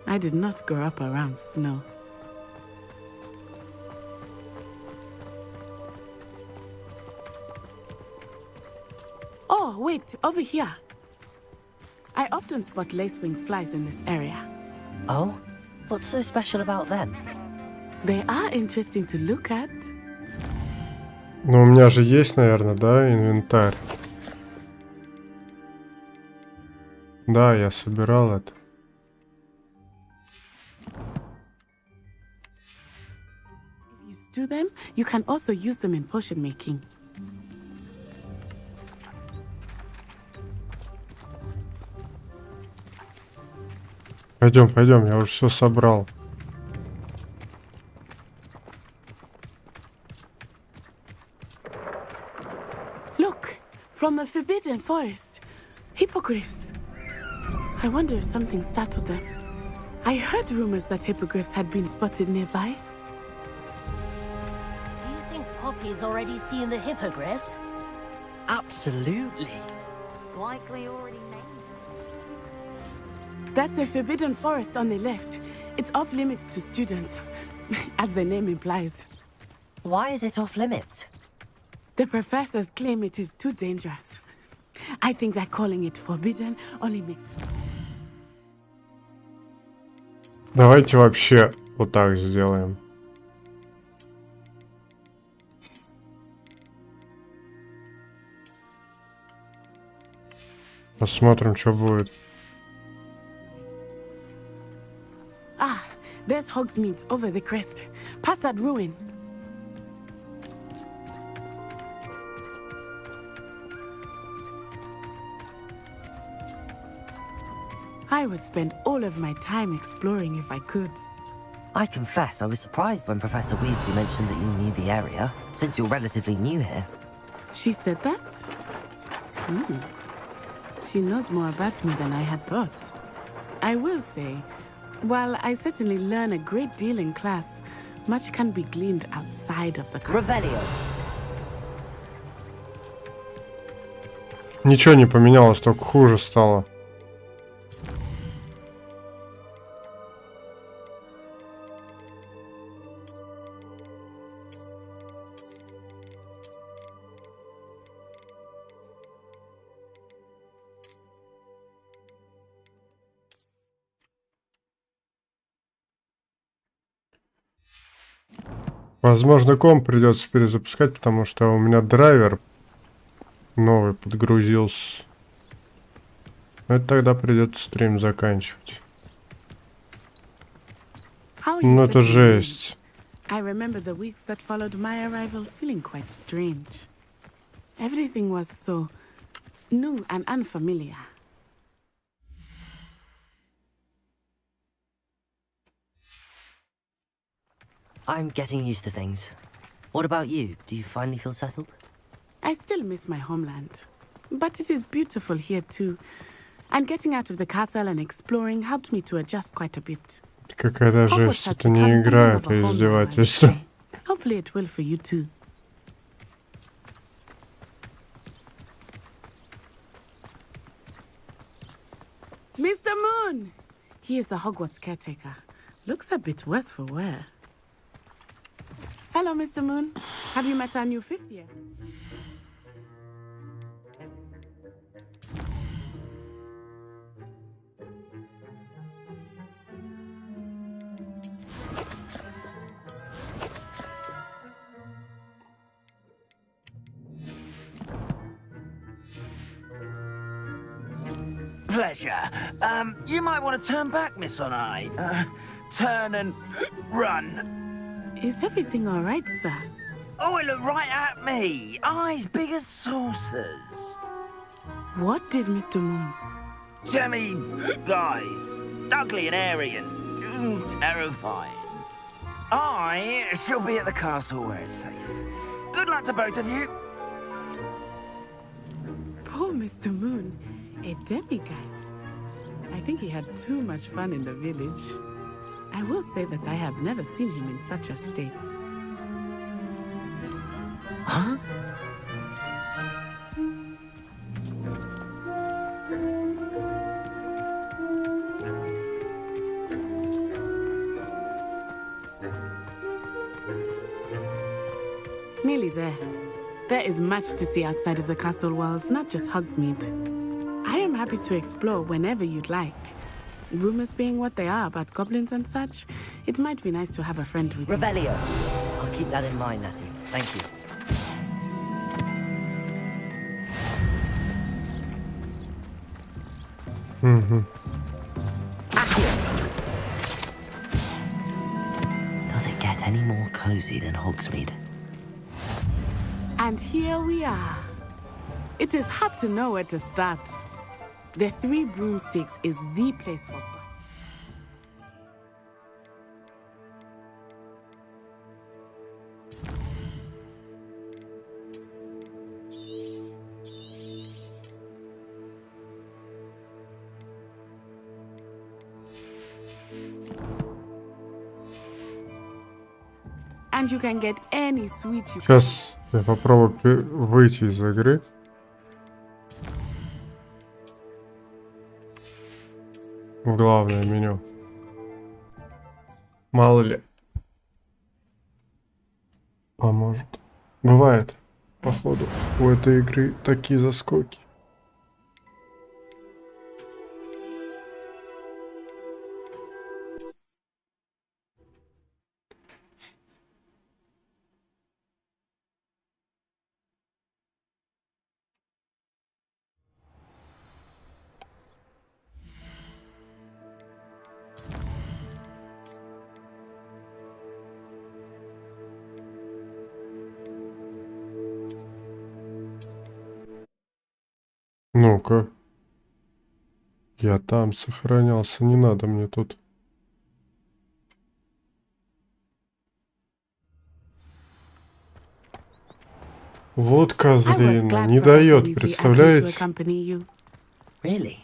I did not grow up around snow. Oh, wait, over here. I often spot lacewing flies in this area. Oh? What's so special about them? They are interesting to look at. Ну, у меня же есть, наверное, да, инвентарь. Да, я собирал это. If you stew them, you can also use them in potion making. Пойдем, пойдем, я уже все собрал. Look, from the Forbidden Forest, hippogriffs. I wonder if something startled them. I heard rumors that hippogriffs had been spotted nearby. Do you think Poppy's already seen the hippogriffs? Absolutely. Likely already named. That's the Forbidden Forest on the left. It's off limits to students, as the name implies. Why is it off limits? The professors claim it is too dangerous. I think that calling it forbidden only makes... Давайте вообще вот так сделаем. Посмотрим, что будет. Ah, there's Hogsmeade over the crest. Past that ruin. I would spend all of my time exploring if I could. I confess I was surprised when Professor Weasley mentioned that you knew the area, since you're relatively new here. She said that? She knows more about me than I had thought. I will say, while I certainly learn a great deal in class, much can be gleaned outside of the class. Revelio. Ничего не поменялось, только хуже стало. Возможно, комп придется перезапускать, потому что у меня драйвер новый подгрузился. Но это тогда придется стрим заканчивать. Ну это жесть. I remember the weeks that followed my arrival feeling quite strange. Everything was so new and unfamiliar. I'm getting used to things. What about you? Do you finally feel settled? I still miss my homeland, but it is beautiful here too. And getting out of the castle and exploring helped me to adjust quite a bit. Какая-то жесть, это не игра, это издевательство. Hopefully it will for you too. Mr. Moon! He is the Hogwarts caretaker. Looks a bit worse for wear. Hello, Mr. Moon. Have you met our new 5th year? Pleasure. You might want to turn back, Miss Onai. Turn and run. Is everything all right, sir? Oh, it looked right at me. Eyes big as saucers. What did Mr. Moon? Jemmy, guys. Ugly and Aryan. Terrifying. I shall be at the castle where it's safe. Good luck to both of you. Poor Mr. Moon. A demiguise. I think he had too much fun in the village. I will say that I have never seen him in such a state. Huh? Nearly there. There is much to see outside of the castle walls, not just Hogsmeade. I am happy to explore whenever you'd like. Rumors being what they are about goblins and such, it might be nice to have a friend with Revelio. I'll keep that in mind, Natty. Thank you. Does it get any more cozy than Hogsmeade? And here we are. It is hard to know where to start. The Three Broomsticks is the place for fun. And you can get any sweet you Сейчас я попробую выйти из игры. В главное меню. Мало ли. Поможет. Бывает, походу, у этой игры такие заскоки. Ну-ка. Я там сохранялся, не надо мне тут. Вот козлина, не дает, представляете? Really?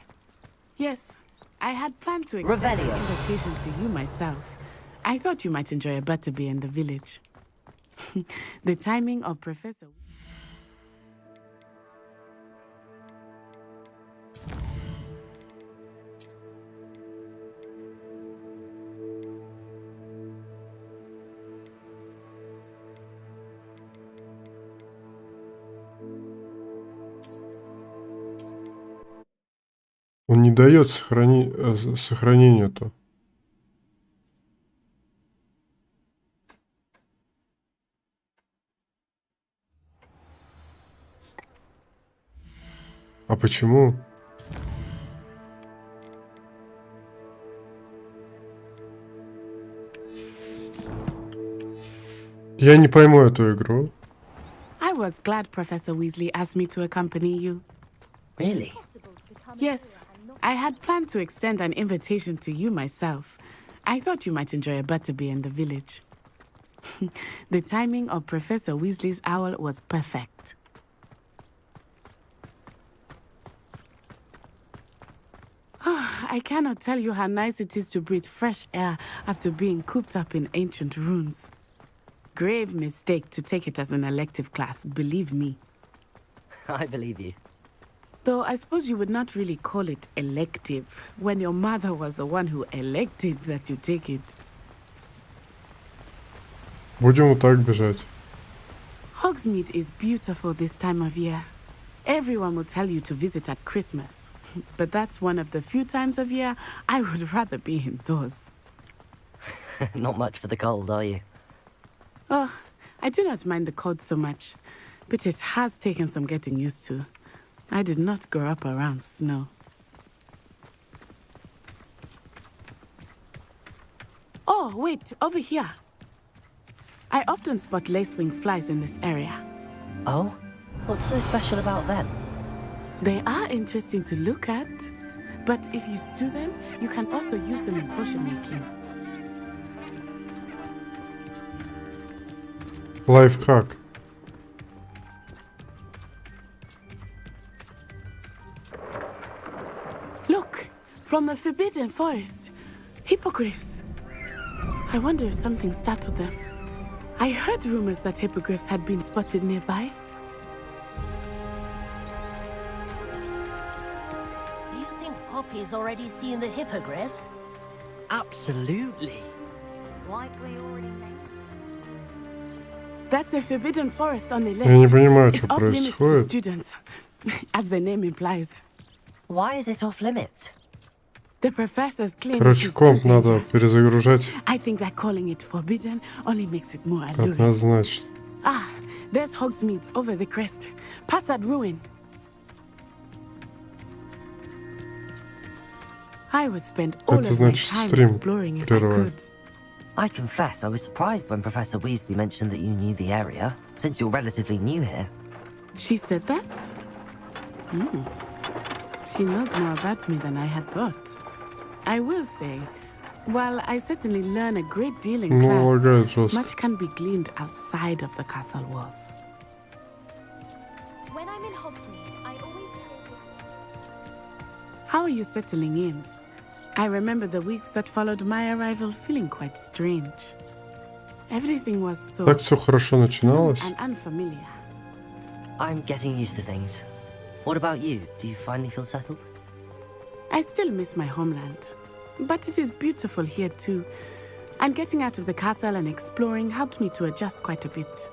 Yes, I had planned to extend an invitation to you myself. I thought you might enjoy a butterbeer in the village. The timing of Professor... Он не дает сохранению-то. А почему? Я не пойму эту игру. I was glad Professor Weasley asked me to accompany you. Really? Yes, I had planned to extend an invitation to you myself. I thought you might enjoy a butterbeer in the village. The timing of Professor Weasley's owl was perfect. I cannot tell you how nice it is to breathe fresh air after being cooped up in ancient ruins. Grave mistake to take it as an elective class, believe me. I believe you. Though I suppose you would not really call it elective when your mother was the one who elected that you take it. Будем вот так бежать. Hogsmeade is beautiful this time of year. Everyone will tell you to visit at Christmas. But that's one of the few times of year I would rather be indoors. Not much for the cold, are you? Oh, I do not mind the cold so much, but it has taken some getting used to. I did not grow up around snow. Oh, wait, over here. I often spot lacewing flies in this area. Oh? What's so special about them? They are interesting to look at, but if you stew them, you can also use them in potion making. Лайфхак. Look, from the Forbidden Forest. Hippogriffs. I wonder if something startled them. I heard rumors that hippogriffs had been spotted nearby. Do you think Poppy's already seen the hippogriffs? Absolutely. Likely already know. That's the Forbidden Forest on the left. Я не понимаю, It's что off limits to происходит. students, as the name implies. Why is it off limits? The professors claim it Короче, is too комп надо dangerous. перезагружать I think that calling it forbidden only makes it more alluring. однозначно. Ah, there's Hogsmeade over the crest. Past that ruin. I would spend all Это of my значит time стрим exploring if I прерывать. could. I confess I was surprised when Professor Weasley mentioned that you knew the area, since you're relatively new here. She said that? Hmm. She knows more about me than I had thought. I will say, while I certainly learn a great deal in Ну, class, лагает жестко. much can be gleaned outside of the castle walls. When I'm in Hogsmeade, I always... How are you settling in? I remember the weeks that followed my arrival feeling quite strange. Everything was so Так все хорошо начиналось. and unfamiliar. I'm getting used to things. What about you? Do you finally feel settled? I still miss my homeland, but it is beautiful here too. And getting out of the castle and exploring helped me to adjust quite a bit.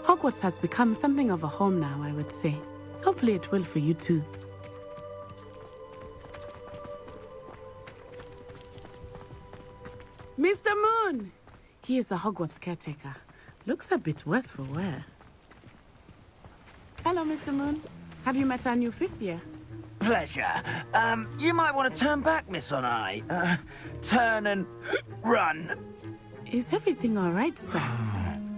Hogwarts has become something of a home now, I would say. Hopefully it will for you too. Mr. Moon! He is the Hogwarts caretaker. Looks a bit worse for wear. Hello, Mr. Moon. Have you met our new fifth year? Pleasure. You might want to turn back, Miss Onai. Turn and run. Is everything all right, sir?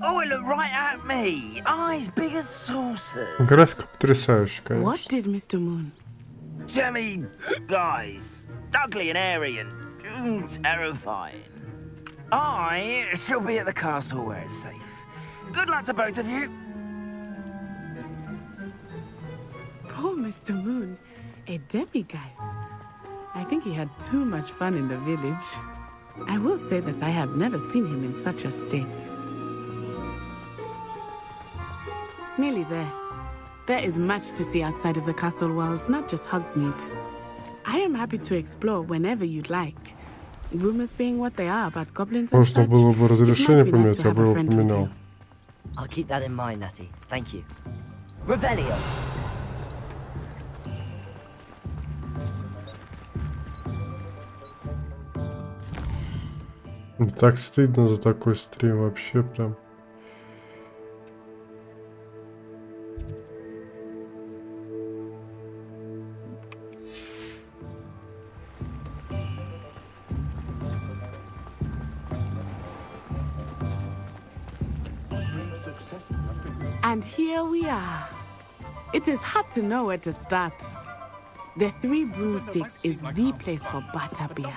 Oh, it looked right at me. Eyes big as saucers. Графика потрясающая, конечно. What did Mr. Moon? Jemmy, guys. Ugly and airy and terrifying. I shall be at the castle where it's safe. Good luck to both of you. Poor Mr. Moon. A demi-guise. I think he had too much fun in the village. I will say that I have never seen him in such a state. Nearly there. There is much to see outside of the castle walls, not just Hogsmeade. I am happy to explore whenever you'd like. Rumors being what they are about goblins and Можно such, было бы it разрешение might be nice поменять, to я have бы a его friend with поменял. you. I'll keep that in mind, Natty. Thank you. Revelio! Так стыдно за такой стрим вообще прям. And here we are. It is hard to know where to start. The Three Broomsticks is the place for butterbeer.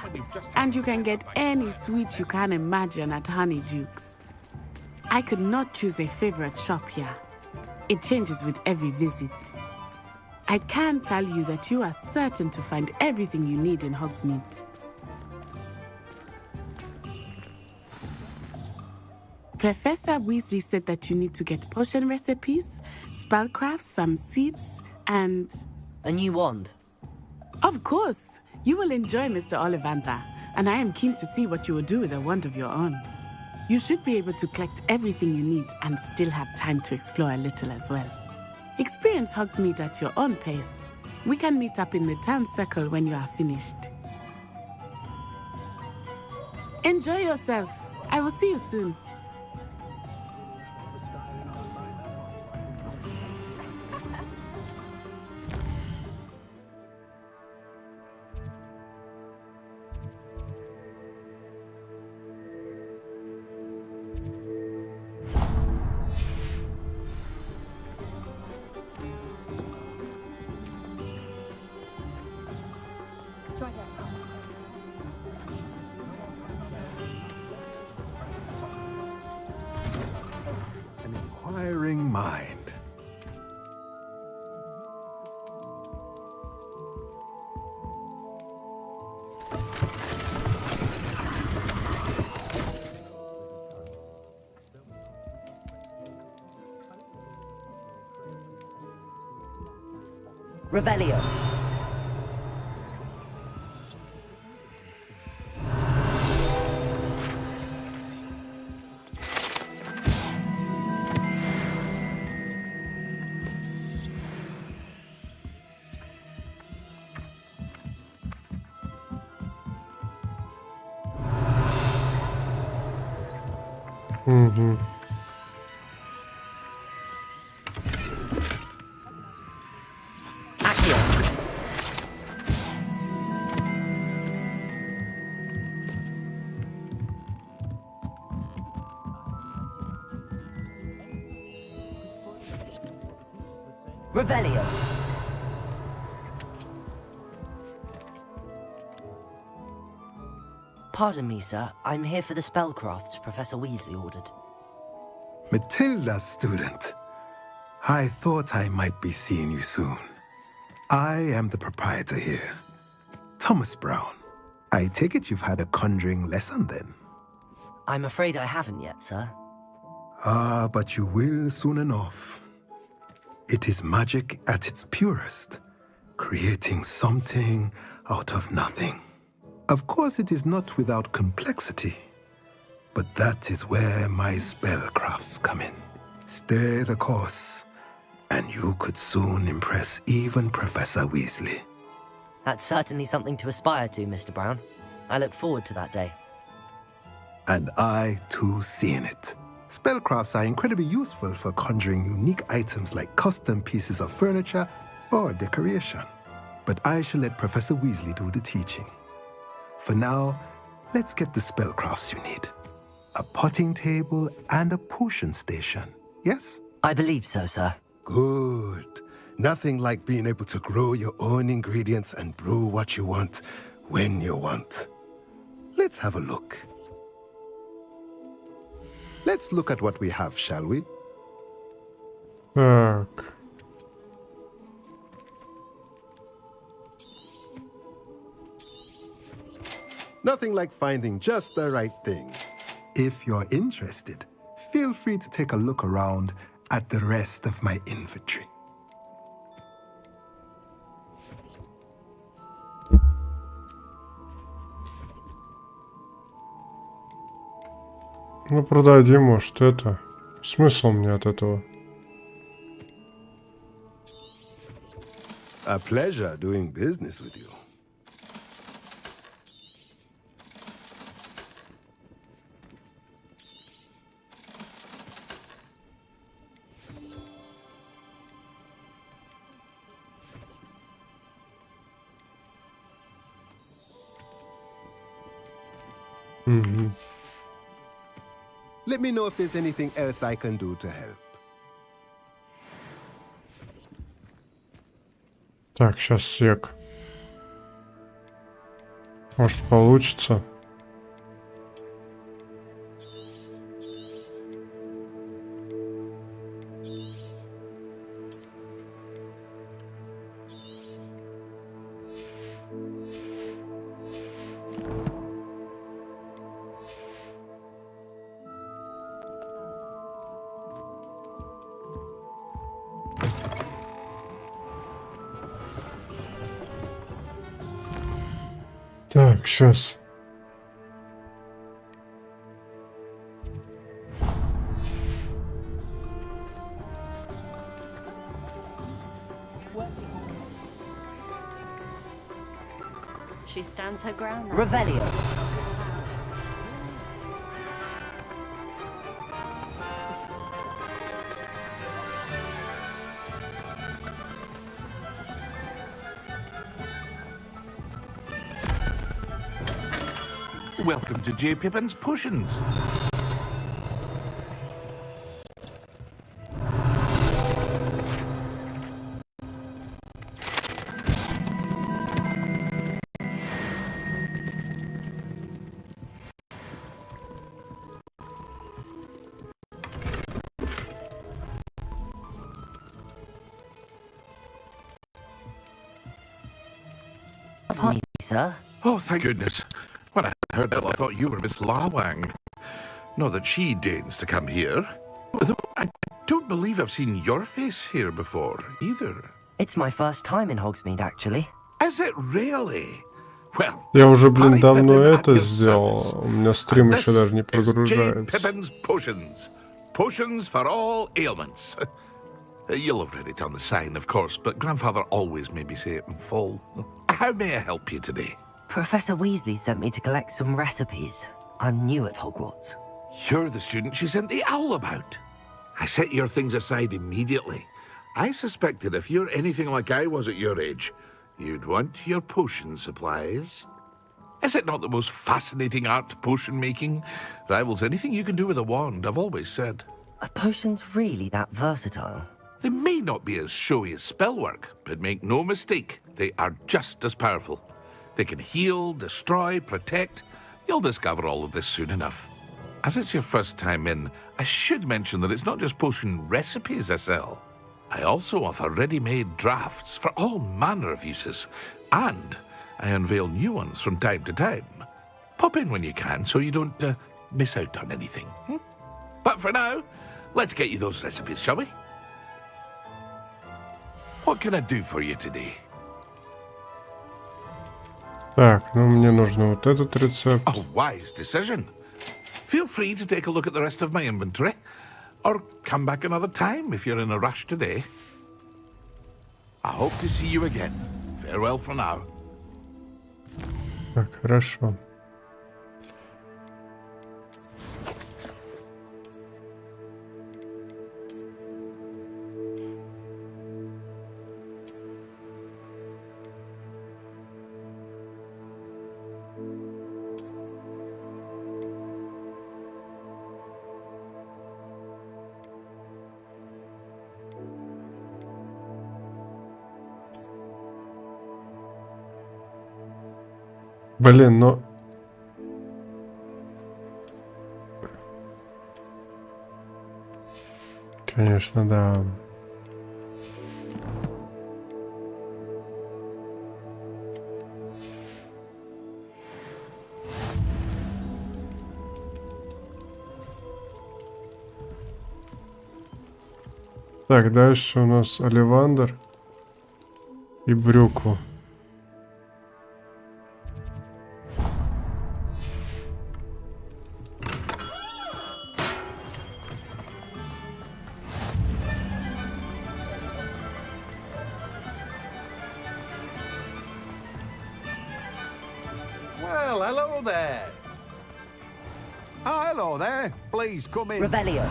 And you can get any sweet you can imagine at Honeyjuke's. I could not choose a favorite shop here. It changes with every visit. I can tell you that you are certain to find everything you need in Hogsmeade. Professor Weasley said that you need to get potion recipes, spellcrafts, some seeds, and... A new wand? Of course. You will enjoy Mr. Ollivandr, and I am keen to see what you will do with a wand of your own. You should be able to collect everything you need and still have time to explore a little as well. Experience Hogsmeade at your own pace. We can meet up in the town circle when you are finished. Enjoy yourself. I will see you soon. An inquiring mind. Revelio. Угу. Revelio. Pardon me, sir. I'm here for the spellcrafts Professor Weasley ordered. Matilda's student. I thought I might be seeing you soon. I am the proprietor here, Thomas Brown. I take it you've had a conjuring lesson then? I'm afraid I haven't yet, sir. Ah, but you will soon enough. It is magic at its purest, creating something out of nothing. Of course, it is not without complexity, but that is where my spellcrafts come in. Stay the course, and you could soon impress even Professor Weasley. That's certainly something to aspire to, Mr. Brown. I look forward to that day. And I, too, seeing it. Spellcrafts are incredibly useful for conjuring unique items like custom pieces of furniture or decoration. But I shall let Professor Weasley do the teaching. For now, let's get the spellcrafts you need. A potting table and a potion station, yes? I believe so, sir. Good. Nothing like being able to grow your own ingredients and brew what you want when you want. Let's have a look. Let's look at what we have, shall we? Так. Nothing like finding just the right thing. If you're interested, feel free to take a look around at the rest of my inventory. Ну, продадим, может, это. Смысл мне от этого? A pleasure doing business with you. Let me know if there's anything else I can do to help. Так, сейчас сек. Может, получится. Так, сейчас. She stands her ground now. Revelio. Welcome to J. Pippin's Potions. Pardon me, sir. Oh, thank goodness. When I heard that, I thought you were Miss Lawang. Not that she deigns to come here. Though I don't believe I've seen your face here before, either. It's my first time in Hogsmeade, actually. Is it really? Well, Я уже, блин, давно это сделал. У меня стрим еще даже не прогружается. Pippin's Potions. Potions for all ailments. You'll have read it on the sign, of course, but Grandfather always made me say it in full. How may I help you today? Professor Weasley sent me to collect some recipes. I'm new at Hogwarts. You're the student she sent the owl about. I set your things aside immediately. I suspected if you're anything like I was at your age, you'd want your potion supplies. Is it not the most fascinating art, potion making? Rivals anything you can do with a wand, I've always said. Are potions really that versatile? They may not be as showy as spellwork, but make no mistake, they are just as powerful. They can heal, destroy, protect. You'll discover all of this soon enough. As it's your first time in, I should mention that it's not just potion recipes I sell. I also offer ready-made drafts for all manner of uses, and I unveil new ones from time to time. Pop in when you can so you don't miss out on anything. But for now, let's get you those recipes, shall we? What can I do for you today? Так, ну мне нужно вот этот рецепт. A wise decision. Feel free to take a look at the rest of my inventory, or come back another time if you're in a rush today. I hope to see you again. Farewell for now. Так, хорошо. Блин, но... Конечно, да. Так, дальше у нас Оливандр и Брюкву. Well, hello there. Hello there. Please come in. Revelio.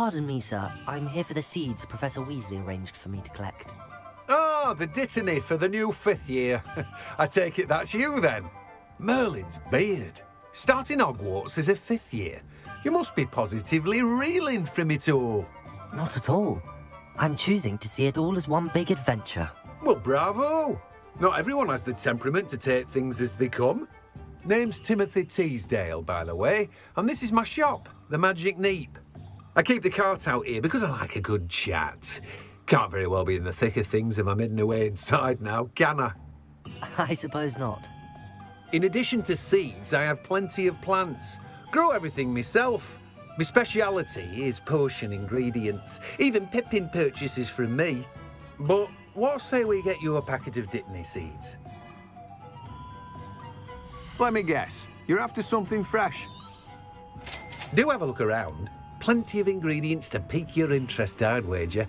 Pardon me, sir. I'm here for the seeds Professor Weasley arranged for me to collect. Oh, the dittany for the new 5th year. I take it that's you then. Merlin's beard. Starting Hogwarts as a 5th year. You must be positively reeling from it all. Not at all. I'm choosing to see it all as one big adventure. Well, bravo. Not everyone has the temperament to take things as they come. Name's Timothy Teasdale, by the way, and this is my shop, the Magic Neep. I keep the cart out here because I like a good chat. Can't very well be in the thick of things if I'm hidden away inside now, can I? I suppose not. In addition to seeds, I have plenty of plants. Grow everything myself. My speciality is potion ingredients. Even Pippin purchases from me. But what say we get you a packet of Dittany seeds? Let me guess. You're after something fresh. Do have a look around. Plenty of ingredients to pique your interest, I'd wager.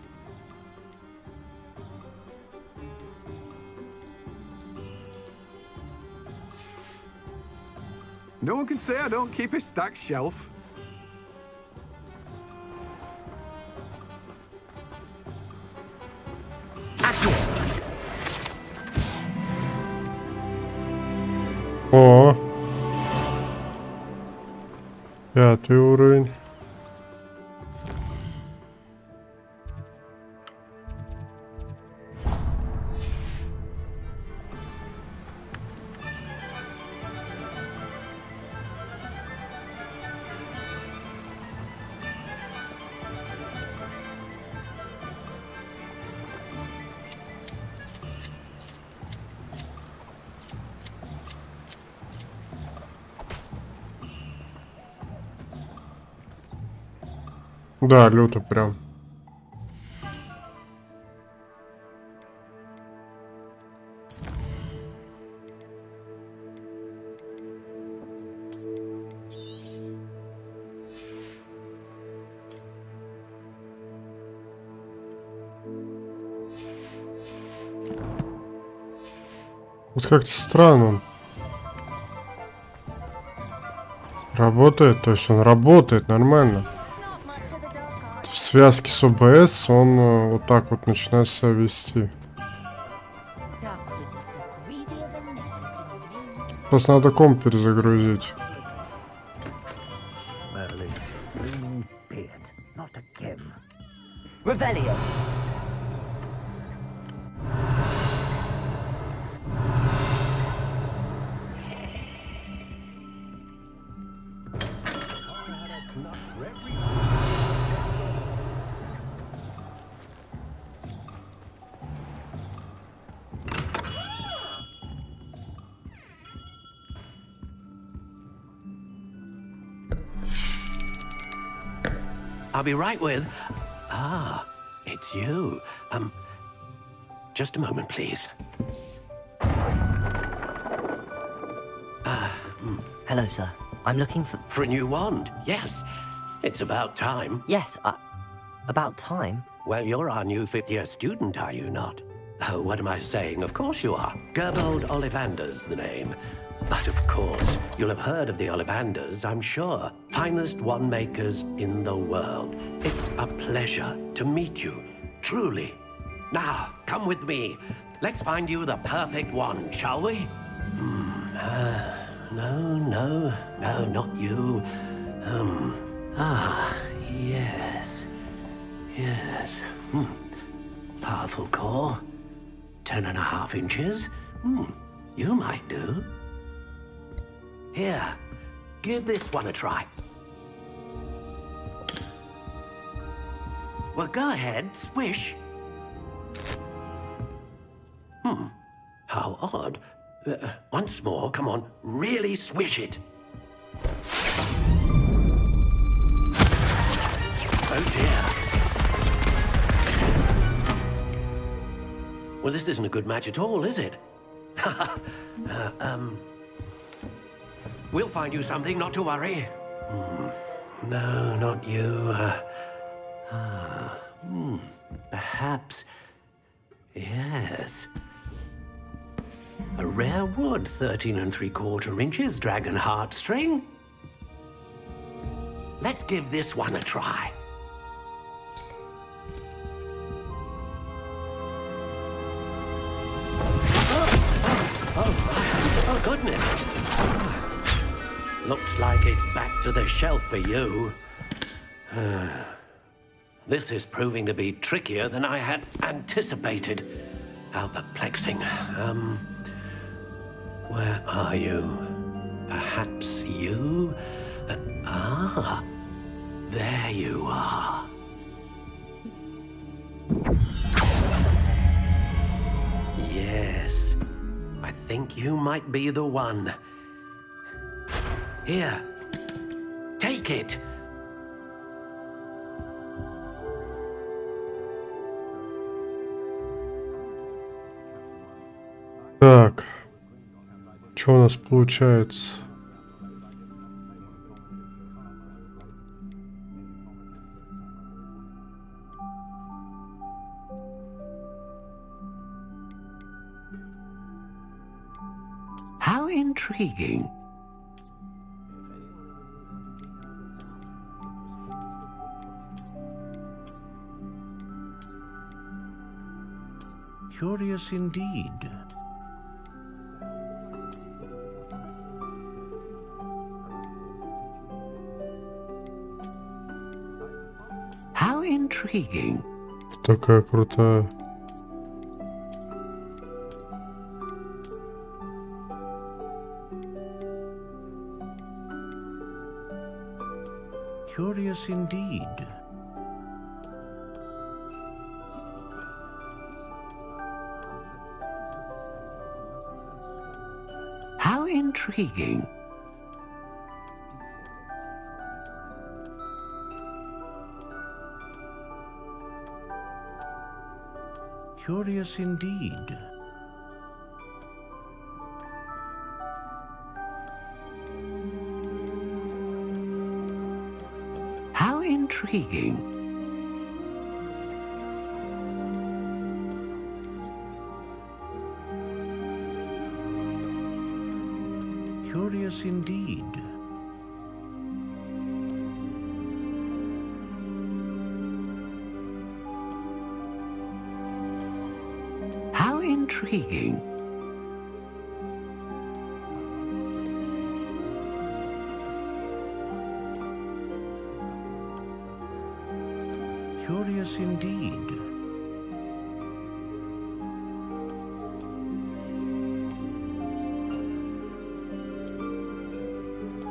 No one can say I don't keep a stacked shelf. О! 5-й уровень. Да, люто прям. Вот как-то странно он работает, то есть он работает нормально. В связке с ОБС он вот так вот начинает себя вести. Просто надо комп перезагрузить. I'll be right with... Ah, it's you. Just a moment, please. Hello, sir. I'm looking for... For a new wand, yes. It's about time. Yes, about time? Well, you're our new 5th-year student, are you not? Oh, what am I saying? Of course you are. Gerbold Ollivander's the name. But of course, you'll have heard of the Ollivanders, I'm sure. Finest wand makers in the world. It's a pleasure to meet you, truly. Now, come with me. Let's find you the perfect wand, shall we? No, not you. Yes. Powerful core. 10.5 inches. You might do. Here, give this one a try. Well, go ahead, swish. How odd. Once more, come on, really swish it. Oh dear. Well, this isn't a good match at all, is it? We'll find you something, not to worry. No, not you. Perhaps... Yes. A rare wood, 13 3/4 inches, dragon heartstring. Let's give this one a try. looks like it's back to the shelf for you. This is proving to be trickier than I had anticipated. How perplexing. Where are you? Perhaps you? There you are. Yes, I think you might be the one. Here, take it. Так, что у нас получается? How intriguing. Curious indeed. How intriguing. Такая крутая. Curious indeed. How intriguing. Curious indeed. How intriguing. Curious indeed. How intriguing. Curious indeed.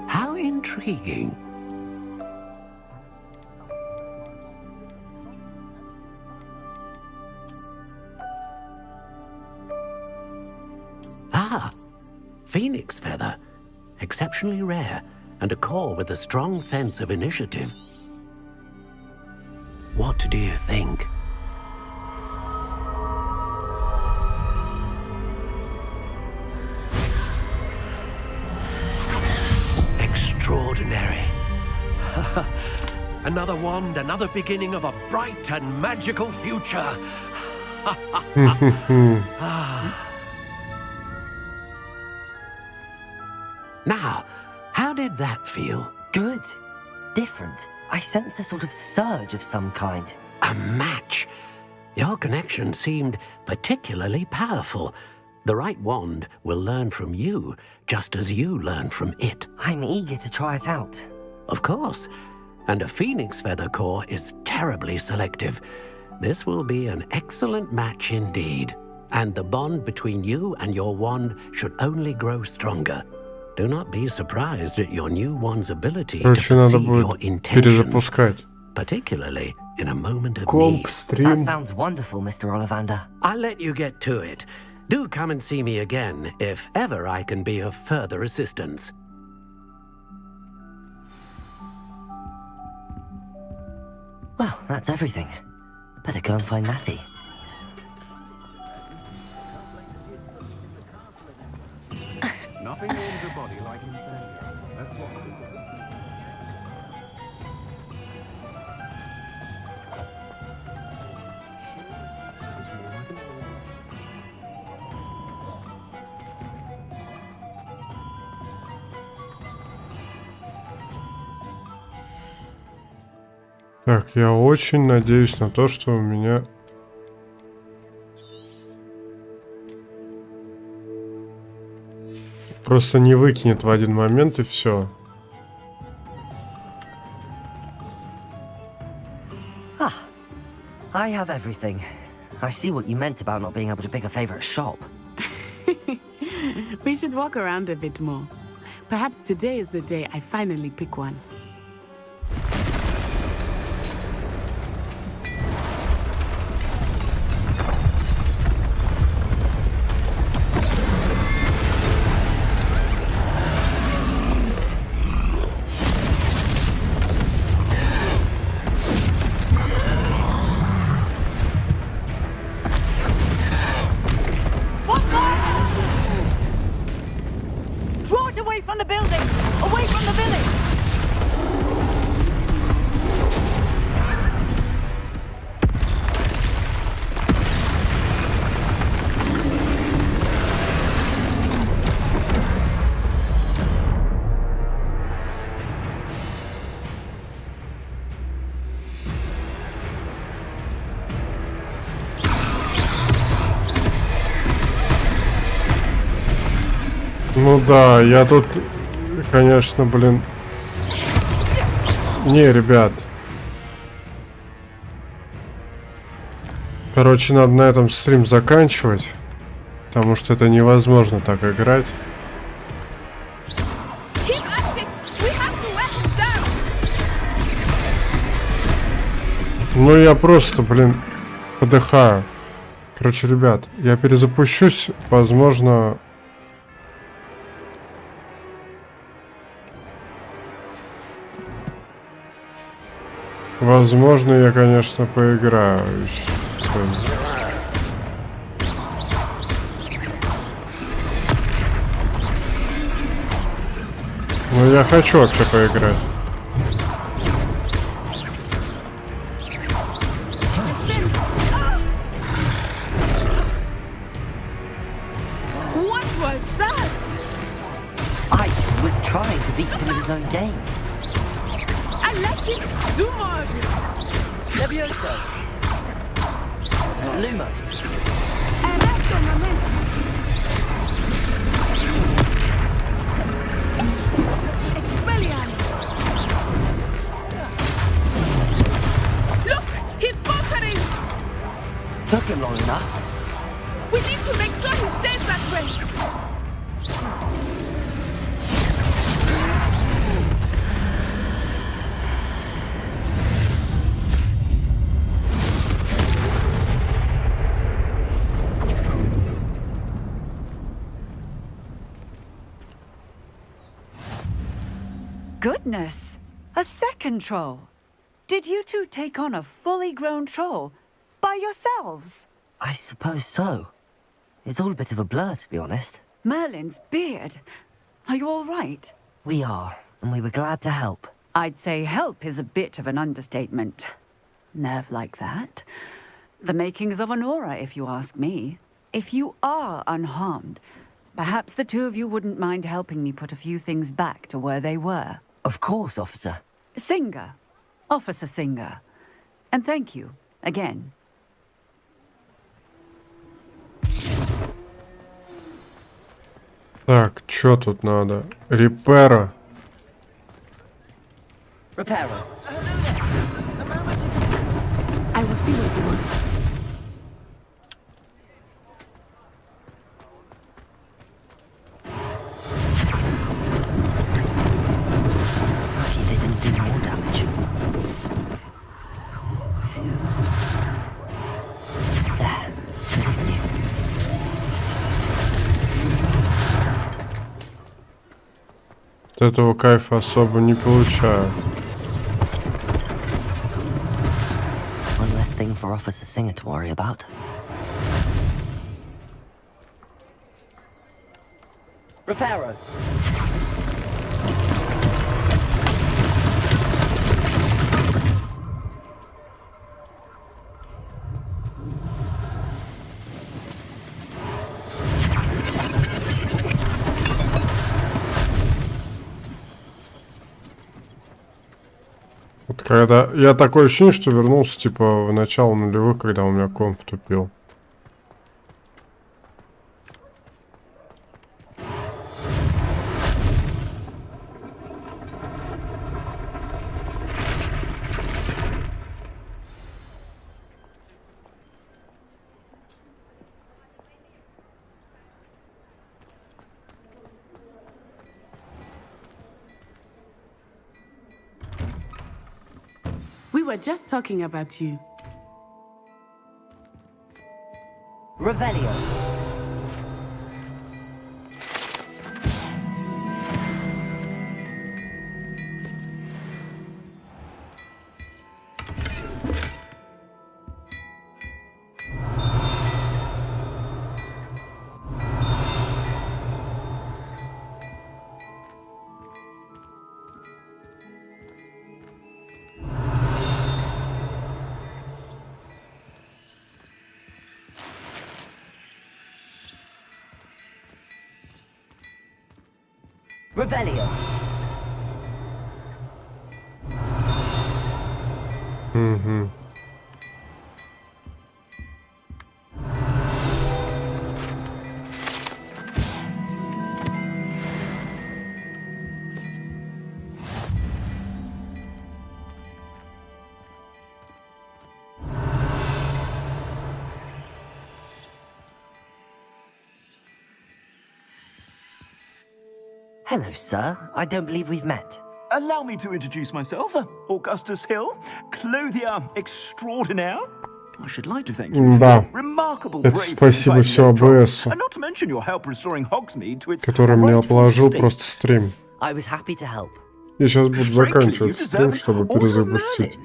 How intriguing. Phoenix feather. Exceptionally rare, and a core with a strong sense of initiative. What do you think? Extraordinary. Another wand, another beginning of a bright and magical future. Now, how did that feel? Good. Different. I sensed a sort of surge of some kind. A match. Your connection seemed particularly powerful. The right wand will learn from you, just as you learn from it. I'm eager to try it out. Of course. And a phoenix feather core is terribly selective. This will be an excellent match indeed. And the bond between you and your wand should only grow stronger. Do not be surprised at your new wand's ability to perceive your intentions, particularly in a moment of need. That sounds wonderful, Mr. Ollivander. I'll let you get to it. Do come and see me again if ever I can be of further assistance. Well, that's everything. Better go and find Natty. Nothing warms a body like inferior. That's what. Так, я очень надеюсь на то, что у меня... Просто не выкинет в один момент и все. I have everything. I see what you meant about not being able to pick a favorite shop. We should walk around a bit more. Perhaps today is the day I finally pick one. Draw it away from the building! Away from the village! Ну да, я тут, конечно, блин. Не, ребят. Короче, надо на этом стрим заканчивать. Потому что это невозможно так играть. Ну я просто, блин, подыхаю. Короче, ребят, я перезапущусь, возможно... Возможно, я, конечно, поиграю еще. Но я хочу вообще поиграть. What was that? I was trying to beat him at his own game. I like it. Do more of it. Levioso. Lumos. Moment. Expelliarmus. Look, he's faltering. Took him long enough. We need to make sure he stays that way. Goodness! A second troll! Did you two take on a fully grown troll by yourselves? I suppose so. It's all a bit of a blur, to be honest. Merlin's beard. Are you all right? We are, and we were glad to help. I'd say help is a bit of an understatement. Nerve like that. The makings of an aura, if you ask me. If you are unharmed, perhaps the two of you wouldn't mind helping me put a few things back to where they were. Of course, officer. Singer. Officer Singer. And thank you, again. Так, чё тут надо? Репера. Reparo. I will see what he wants. Lucky they didn't do more damage. There. Good as new. От этого кайфа особо не получаю. One less thing for Officer Singer to worry about. Reparo. Вот когда... Я такое ощущение, что вернулся, типа, в начало нулевых, когда у меня комп тупил. We were just talking about you. Revelio. Revelio. Угу. Hello, sir. I don't believe we've met. Allow me to introduce myself. Augustus Hill, clothier extraordinaire. I should like to thank you for Да. your remarkable Это bravery спасибо in все fighting the АБС, and not to mention your help restoring Hogsmeade to its который мне rightful отложил state. просто стрим. I was happy to help. Я сейчас буду заканчивать стрим, чтобы перезапустить.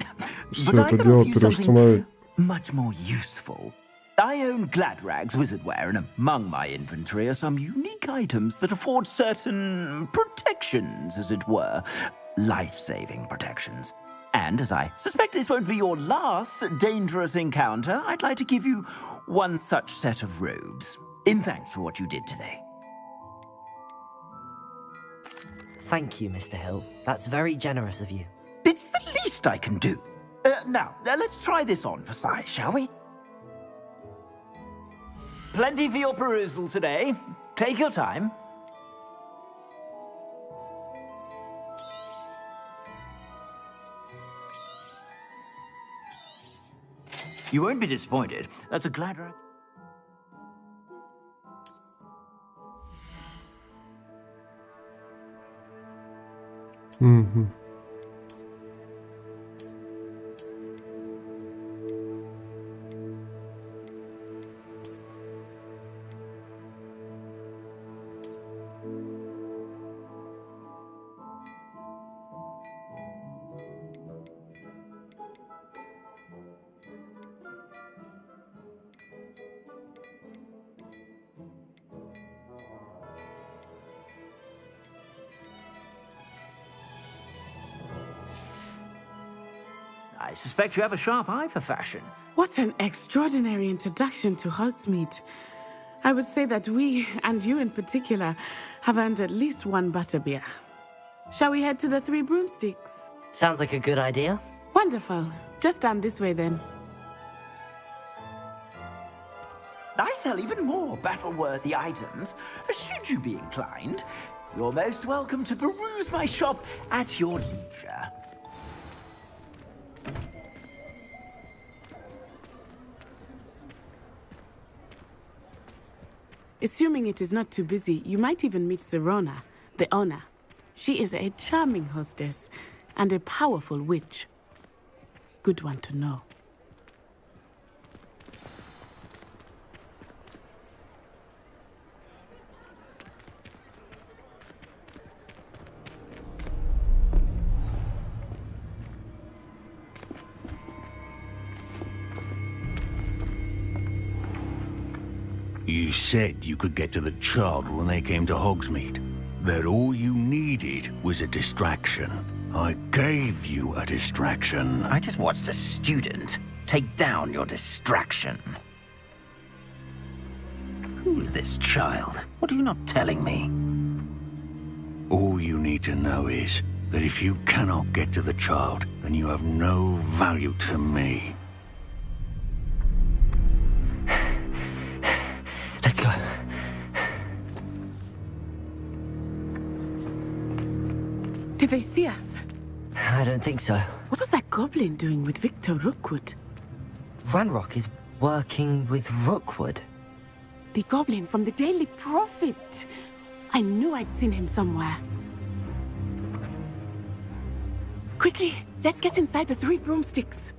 Все But I это can дело offer you something переустановить. much more useful. I own Gladrag's wizardware, and among my inventory are some unique items that afford certain protections, as it were. Life-saving protections. And as I suspect this won't be your last dangerous encounter, I'd like to give you one such set of robes, in thanks for what you did today. Thank you, Mr. Hill. That's very generous of you. It's the least I can do. Now, let's try this on for size, shall we? Plenty for your perusal today. Take your time. You won't be disappointed. That's a Gladrag. Угу. I suspect you have a sharp eye for fashion. What an extraordinary introduction to Hogsmeade. I would say that we, and you in particular, have earned at least one butterbeer. Shall we head to the Three Broomsticks? Sounds like a good idea. Wonderful. Just down this way then. I sell even more battle-worthy items. Should you be inclined, you're most welcome to peruse my shop at your leisure. Assuming it is not too busy, you might even meet Serona, the owner. She is a charming hostess and a powerful witch. Good one to know. You said you could get to the child when they came to Hogsmeade. That all you needed was a distraction. I gave you a distraction. I just watched a student take down your distraction. Who's this child? What are you not telling me? All you need to know is that if you cannot get to the child, then you have no value to me. Let's go. Did they see us? I don't think so. What was that goblin doing with Victor Rookwood? Ranrock is working with Rookwood. The goblin from the Daily Prophet. I knew I'd seen him somewhere. Quickly, Let's get inside the 3 broomsticks.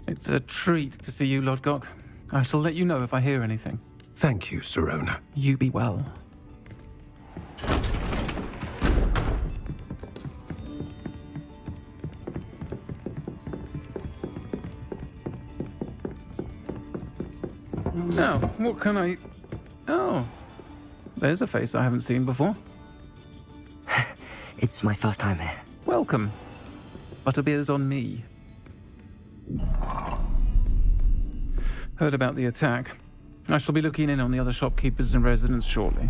It's a treat to see you, Lodgok. I shall let you know if I hear anything. Thank you, Sirona. You be well. Now, what can I... Oh, there's a face I haven't seen before. It's my first time here. Welcome. Butterbeer's on me. Heard about the attack. I shall be looking in on the other shopkeepers and residents shortly.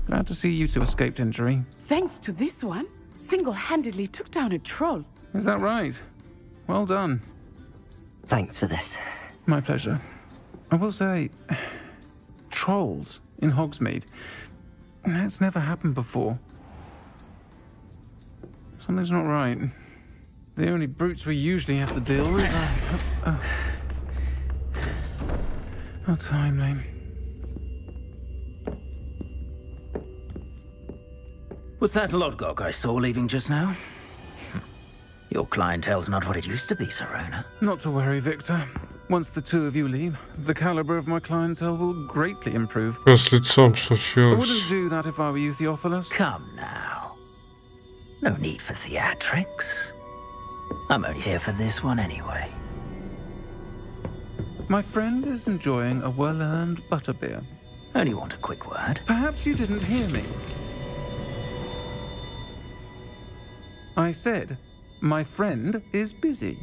Glad to see you two escaped injury. Thanks to this one, single-handedly took down a troll. Is that right? Well done. Thanks for this. My pleasure. I will say, trolls in Hogsmeade. That's never happened before. Something's not right. The only brutes we usually have to deal with are... How timely. Was that Lodgok I saw leaving just now? Your clientele's not what it used to be, Sirona. Not to worry, Victor. Once the two of you leave, the caliber of my clientele will greatly improve. С лицом I случилось. wouldn't do that if I were you, Theophilus. Come now. No need for theatrics. I'm only here for this one anyway. My friend is enjoying a well-earned butterbeer. Only want a quick word. Perhaps you didn't hear me. I said, my friend is busy.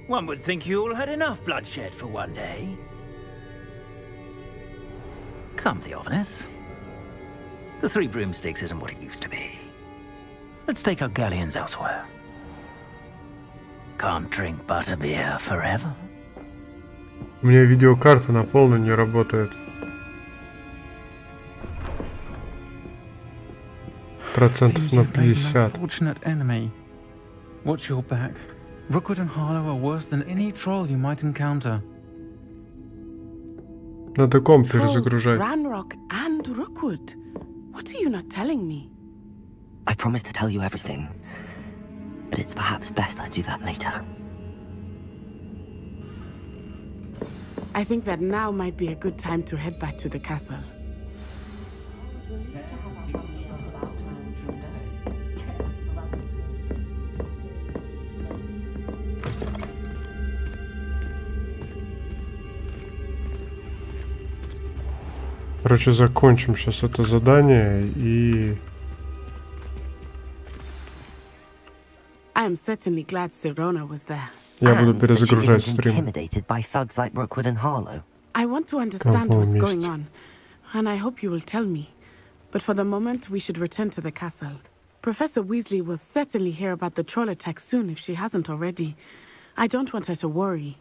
One would think you all had enough bloodshed for one day. Come, Theophilus. The 3 broomsticks isn't what it used to be. Let's take our galleons elsewhere. Can't drink butterbeer forever. У меня видеокарта на полную не работает. Процентов на 50. Unfortunate enemy. Watch your back. Rookwood and Harlow are worse than any troll you might encounter. Надо комп Trolls, перезагружать. Ranrock and Rookwood. What are you not telling me? I promised to tell you everything, but it's perhaps best I do that later. I think that now might be a good time to head back to the castle. Короче, закончим сейчас это задание и... I am certainly glad Sirona was there. Я буду And that she перезагружать isn't стрим. intimidated by thugs like Rookwood and Harlow. I want to understand what's going месте. on, and I hope you will tell me. But for the moment, we should return to the castle. Professor Weasley will certainly hear about the troll attack soon if she hasn't already. I don't want her to worry.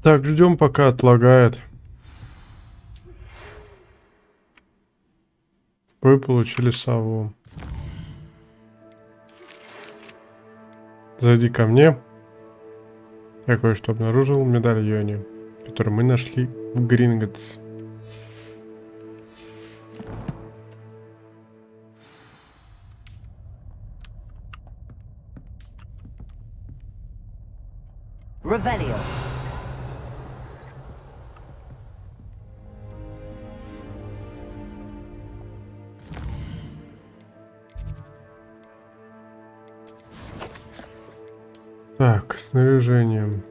Так, ждем, пока отлагает. Вы получили сову. Зайди ко мне. Я кое-что обнаружил в медальоне, который мы нашли в Гринготс. Revelio. Так, снаряжением.